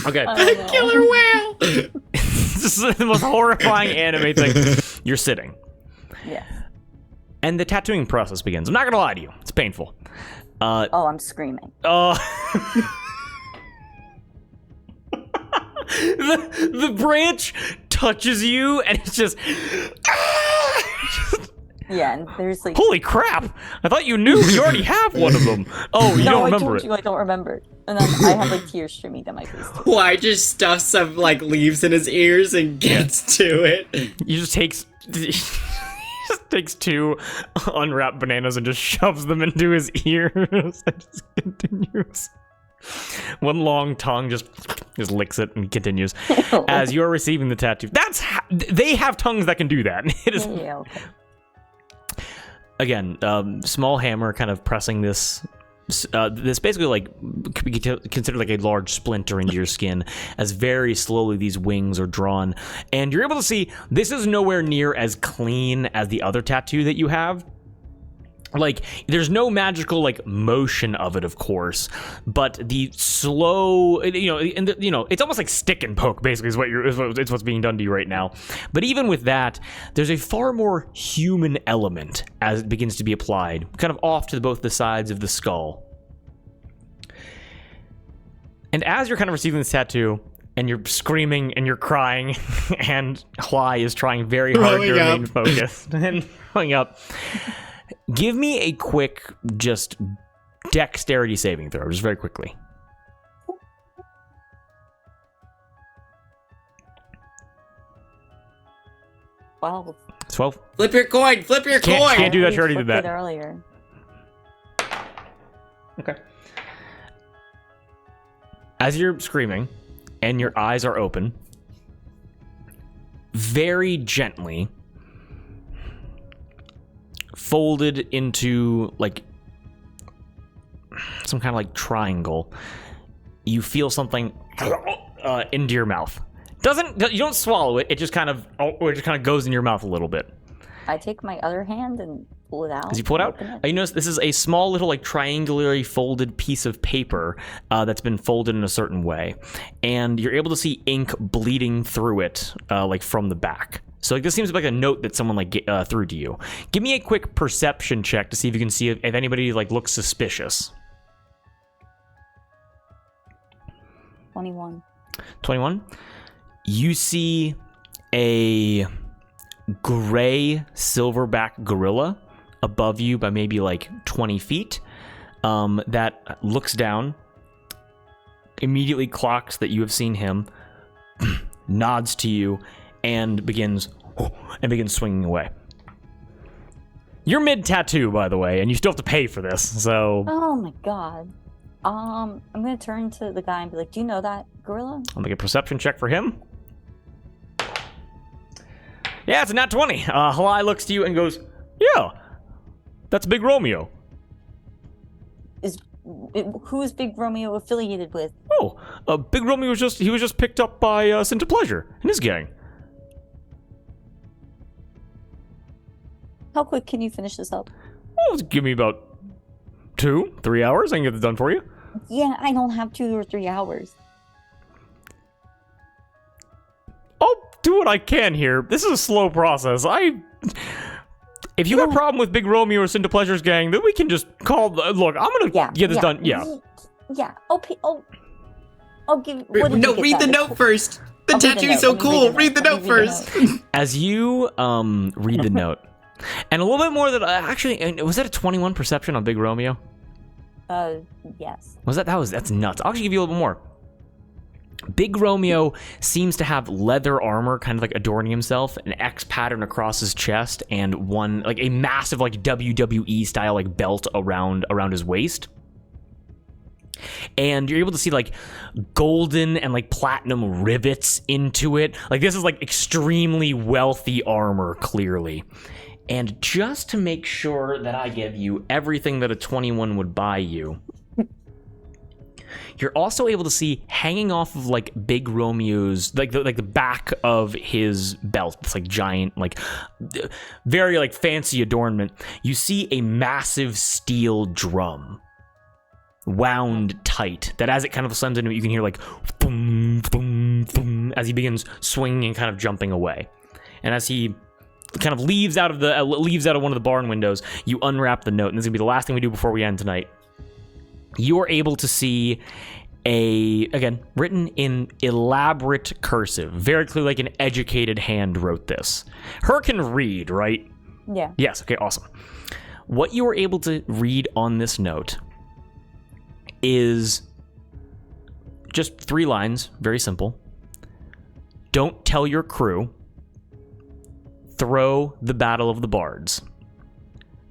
Okay. Killer whale. This is the most horrifying anime thing. You're sitting. Yes. And the tattooing process begins. I'm not gonna lie to you. It's painful. Oh, I'm screaming. The branch touches you, and it's just... Yeah, and there's like... Holy crap! I thought you knew. You already have one of them. Oh, you No, don't I remember told it. you I don't remember. And then I have like tears streaming down my face too. Why just stuff some like leaves in his ears and gets to it? He just takes... He just takes 2 unwrapped bananas and just shoves them into his ears. And just continues. One long tongue just licks it and continues. As you're receiving the tattoo. They have tongues that can do that. It is... Yeah, okay. Again, small hammer kind of pressing this basically like could be considered like a large splinter into your skin as very slowly these wings are drawn, and you're able to see this is nowhere near as clean as the other tattoo that you have. Like, there's no magical, like, motion of it, of course, but the slow, it's almost like stick and poke, basically, it's what's being done to you right now. But even with that, there's a far more human element as it begins to be applied, kind of off to both the sides of the skull. And as you're kind of receiving this tattoo, and you're screaming and you're crying, and R.O.A.C.H.Y is trying very hard to remain focused and going up. Give me a quick, just dexterity saving throw, just very quickly. 12. 12? Flip your coin. Flip your coin. Can't do that. You already did flipped that. it earlier. Okay. As you're screaming and your eyes are open, very gently folded into like some kind of like triangle, you feel something into your mouth. You don't swallow it. It just kind of goes in your mouth a little bit. I take my other hand and pull it out. As you pull it out, you notice this is a small little like triangularly folded piece of paper that's been folded in a certain way, and you're able to see ink bleeding through it like from the back. So like this seems like a note that someone like threw to you. Give me a quick perception check to see if you can see if anybody like looks suspicious. 21. 21. You see a gray silverback gorilla above you by maybe like 20 feet that looks down, immediately clocks that you have seen him, nods to you, and begins swinging away. You're mid-tattoo, by the way, and you still have to pay for this, so... Oh my god. I'm gonna turn to the guy and be like, do you know that gorilla? I'll make a perception check for him. Yeah, it's a nat 20. R.O.A.C.H.Y looks to you and goes, yeah, that's Big Romeo. Who is Big Romeo affiliated with? Oh, Big Romeo was just picked up by Cinta Pleasure and his gang. How quick can you finish this up? Oh, give me about 2-3 hours. I can get this done for you. Yeah, I don't have 2 or 3 hours. I'll do what I can here. This is a slow process. If you have a problem with Big Romeo or Cinta Pleasure's gang, then we can just call. Look, I'm gonna get this done. Yeah. Yeah. Okay. I'll give. No, read the note first. The tattoo's so cool. Read the note first. As you read the note, and a little bit more that actually was that a 21 perception on Big Romeo? Yes. Was that? That's nuts. I'll actually give you a little bit more. Big Romeo seems to have leather armor kind of like adorning himself, an X pattern across his chest, and one like a massive like WWE style like belt around his waist. And you're able to see like golden and like platinum rivets into it. Like this is like extremely wealthy armor, clearly. And just to make sure that I give you everything that a 21 would buy you, you're also able to see hanging off of like Big Romeo's, like the back of his belt, this like giant, like very like fancy adornment. You see a massive steel drum wound tight, that as it kind of slams into it, you can hear like boom, boom, boom, as he begins swinging and kind of jumping away. And as he kind of leaves out of one of the barn windows, you unwrap the note, and this is gonna be the last thing we do before we end tonight. You are able to see again, written in elaborate cursive, very clearly like an educated hand wrote this. Her can read, right? Yeah. Yes, okay, awesome. What you are able to read on this note is just 3 lines, very simple. Don't tell your crew. Throw the Battle of the Bards.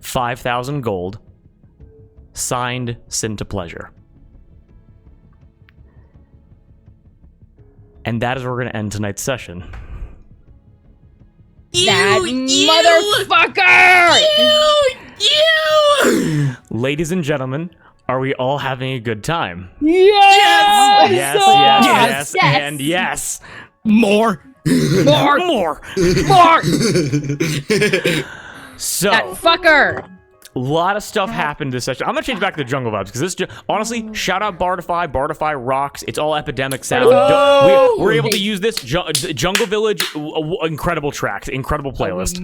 5,000 gold. Signed, Sin to Pleasure. And that is where we're going to end tonight's session. Motherfucker! You! Ladies and gentlemen, are we all having a good time? Yes! Yes, and yes. More! More! So, That fucker! a lot of stuff happened this session. I'm gonna change back to the jungle vibes because this, honestly, shout out Bardify rocks. It's all epidemic sound. We're able to use this Jungle Village, incredible tracks, incredible playlist.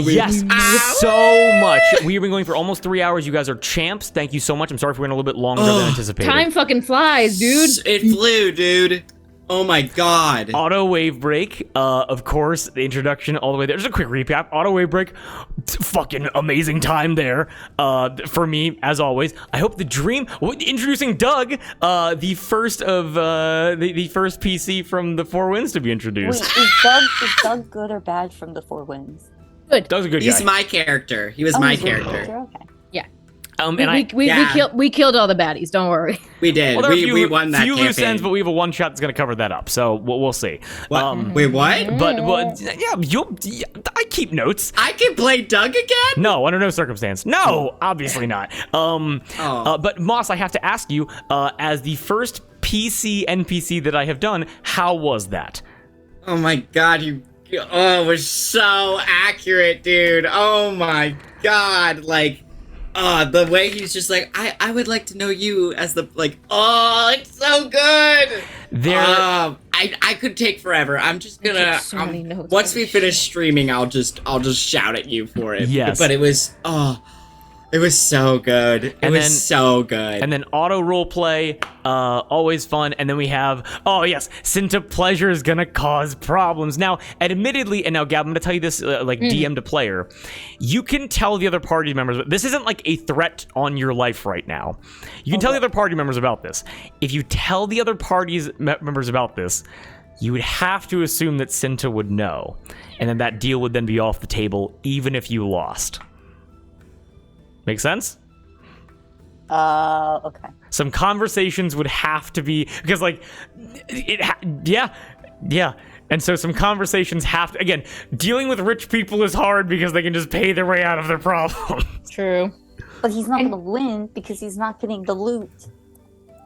Yes, so much. We've been going for almost 3 hours. You guys are champs. Thank you so much. I'm sorry if we went a little bit longer than anticipated. Time fucking flies, dude. It flew, dude. Oh my god. Auto wave break, of course, the introduction all the way there. Just a quick recap. Auto wave break, fucking amazing time there for me, as always. I hope the dream, introducing Doug, the first of the first PC from the Four Winds to be introduced. Wait, is Doug good or bad from the Four Winds? Doug's a good guy. He's my character. He was my character. Okay. We killed all the baddies. Don't worry. We did. Well, we won that few campaign. loose ends, but we have a one shot that's going to cover that up. So we'll see. What? Wait, what? But I keep notes. I can play Doug again? No, under no circumstance. No, obviously not. But Moss, I have to ask you, as the first PC NPC that I have done, how was that? Oh my god, it was so accurate, dude. Oh my god, like, the way he's just like, I would like to know you as the, like, oh, it's so good. I could take forever. I'm just gonna, once we finish streaming, I'll just shout at you for it. Yes. But it was, it was so good. It was so good. And then auto roleplay, always fun. And then we have, Sin to Pleasure is gonna cause problems. Now, admittedly, and now Gab, I'm gonna tell you this, DM to player, you can tell the other party members, this isn't like a threat on your life right now. You can tell the other party members about this. If you tell the other party's members about this, you would have to assume that Cinta would know. And then that deal would then be off the table, even if you lost. Make sense? Okay. Some conversations would have to be, because like, yeah. And so some conversations have to, again, dealing with rich people is hard because they can just pay their way out of their problems. True. But he's not going to win because he's not getting the loot.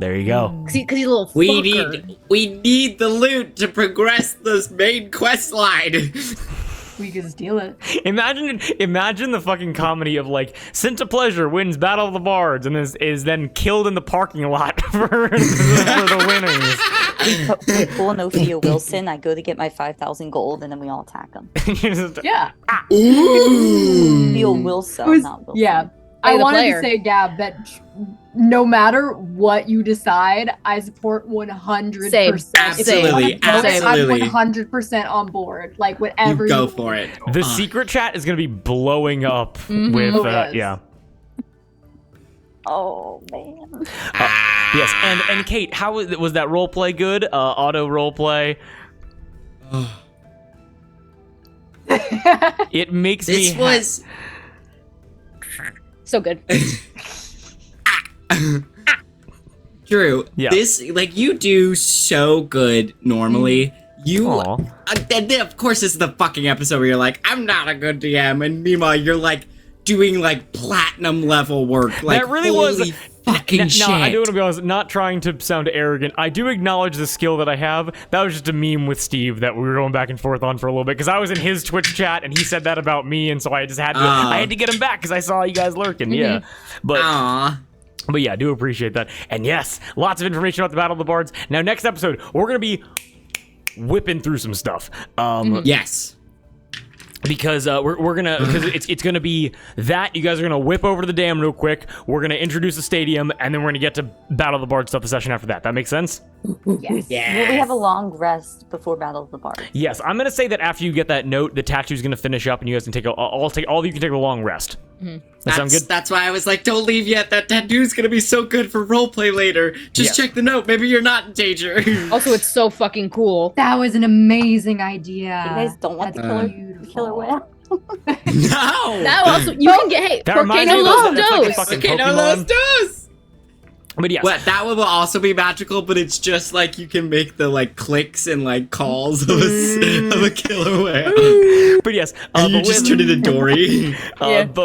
There you go. Because he's a little fucker. We need the loot to progress this main quest line. We can steal it. Imagine the fucking comedy of like Sin to Pleasure wins Battle of the Bards and is then killed in the parking lot for the winners. We pull an Theo Wilson. I go to get my 5,000 gold, and then we all attack him. Yeah. Ooh. Theo Wilson, not Wilson. Yeah. I wanted to say, Gab, that no matter what you decide, I support 100%. Same. Absolutely. I'm Absolutely. 100% on board. Like, whatever you go for it. The secret chat is going to be blowing up with, yeah. Oh, man. Yes, and Kate, how was that role play good? Auto role play? It makes me... So good. Drew, Yeah. this, like, you do so good normally. You, Aw. and then of course this is the fucking episode where you're like, I'm not a good DM, and meanwhile you're like doing like platinum level work. Like, That really holy was fucking shit. No, I do want to be honest, not trying to sound arrogant. I do acknowledge the skill that I have. That was just a meme with Steve that we were going back and forth on for a little bit because I was in his Twitch chat and he said that about me, and so I just had to I had to get him back because I saw you guys lurking. Yeah, Aww. but yeah, I do appreciate that. And yes, lots of information about the Battle of the Bards. Now, next episode, we're gonna be whipping through some stuff. Yes. Because we're gonna, because it's gonna be that you guys are gonna whip over to the dam real quick. We're gonna introduce the stadium, and then we're gonna get to Battle of the Bards stuff the session after that. That makes sense? Yes. Yeah. Will we have a long rest before Battle of the Bards? Yes, I'm gonna say that after you get that note, the tattoo's gonna finish up, and you guys can take all of you can take a long rest. That sound good? That's why I was like, don't leave yet. That tattoo's gonna be so good for roleplay later. Just Yeah. check the note. Maybe you're not in danger. Also, it's so fucking cool. That was an amazing idea. You guys don't want the killer Beautiful. whale? No. That also, you can get, hey, That Porque reminds no me of los those- that's like a dos. fucking Okay, no, Pokemon. let's do this. But yes, What, that one will also be magical, but it's just like you can make the like clicks and like calls of a killer whale. but yes, And you but just with- turn into Dory. Yeah. but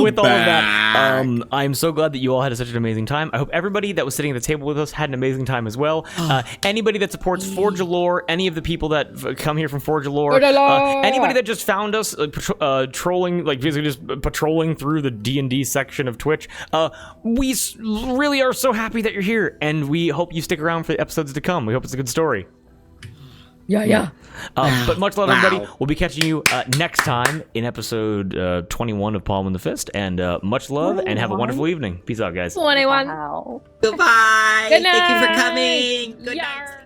with all of that, Back. I'm so glad that you all had such an amazing time. I hope everybody that was sitting at the table with us had an amazing time as well. Anybody that supports Forge of Lore, any of the people that come here from Forge of Lore, Forge of Lore. anybody that just found us trolling, like basically just patrolling through the D&D section of Twitch, we really are so happy that you're here, and we hope you stick around for the episodes to come. We hope it's a good story. Yeah. But much love, Wow. everybody. We'll be catching you next time in episode 21 of Palm in the Fist. And much love, and have a wonderful evening. Peace out, guys. 21. Wow. Goodbye. Good Thank you for night. coming. Good night. Yarr.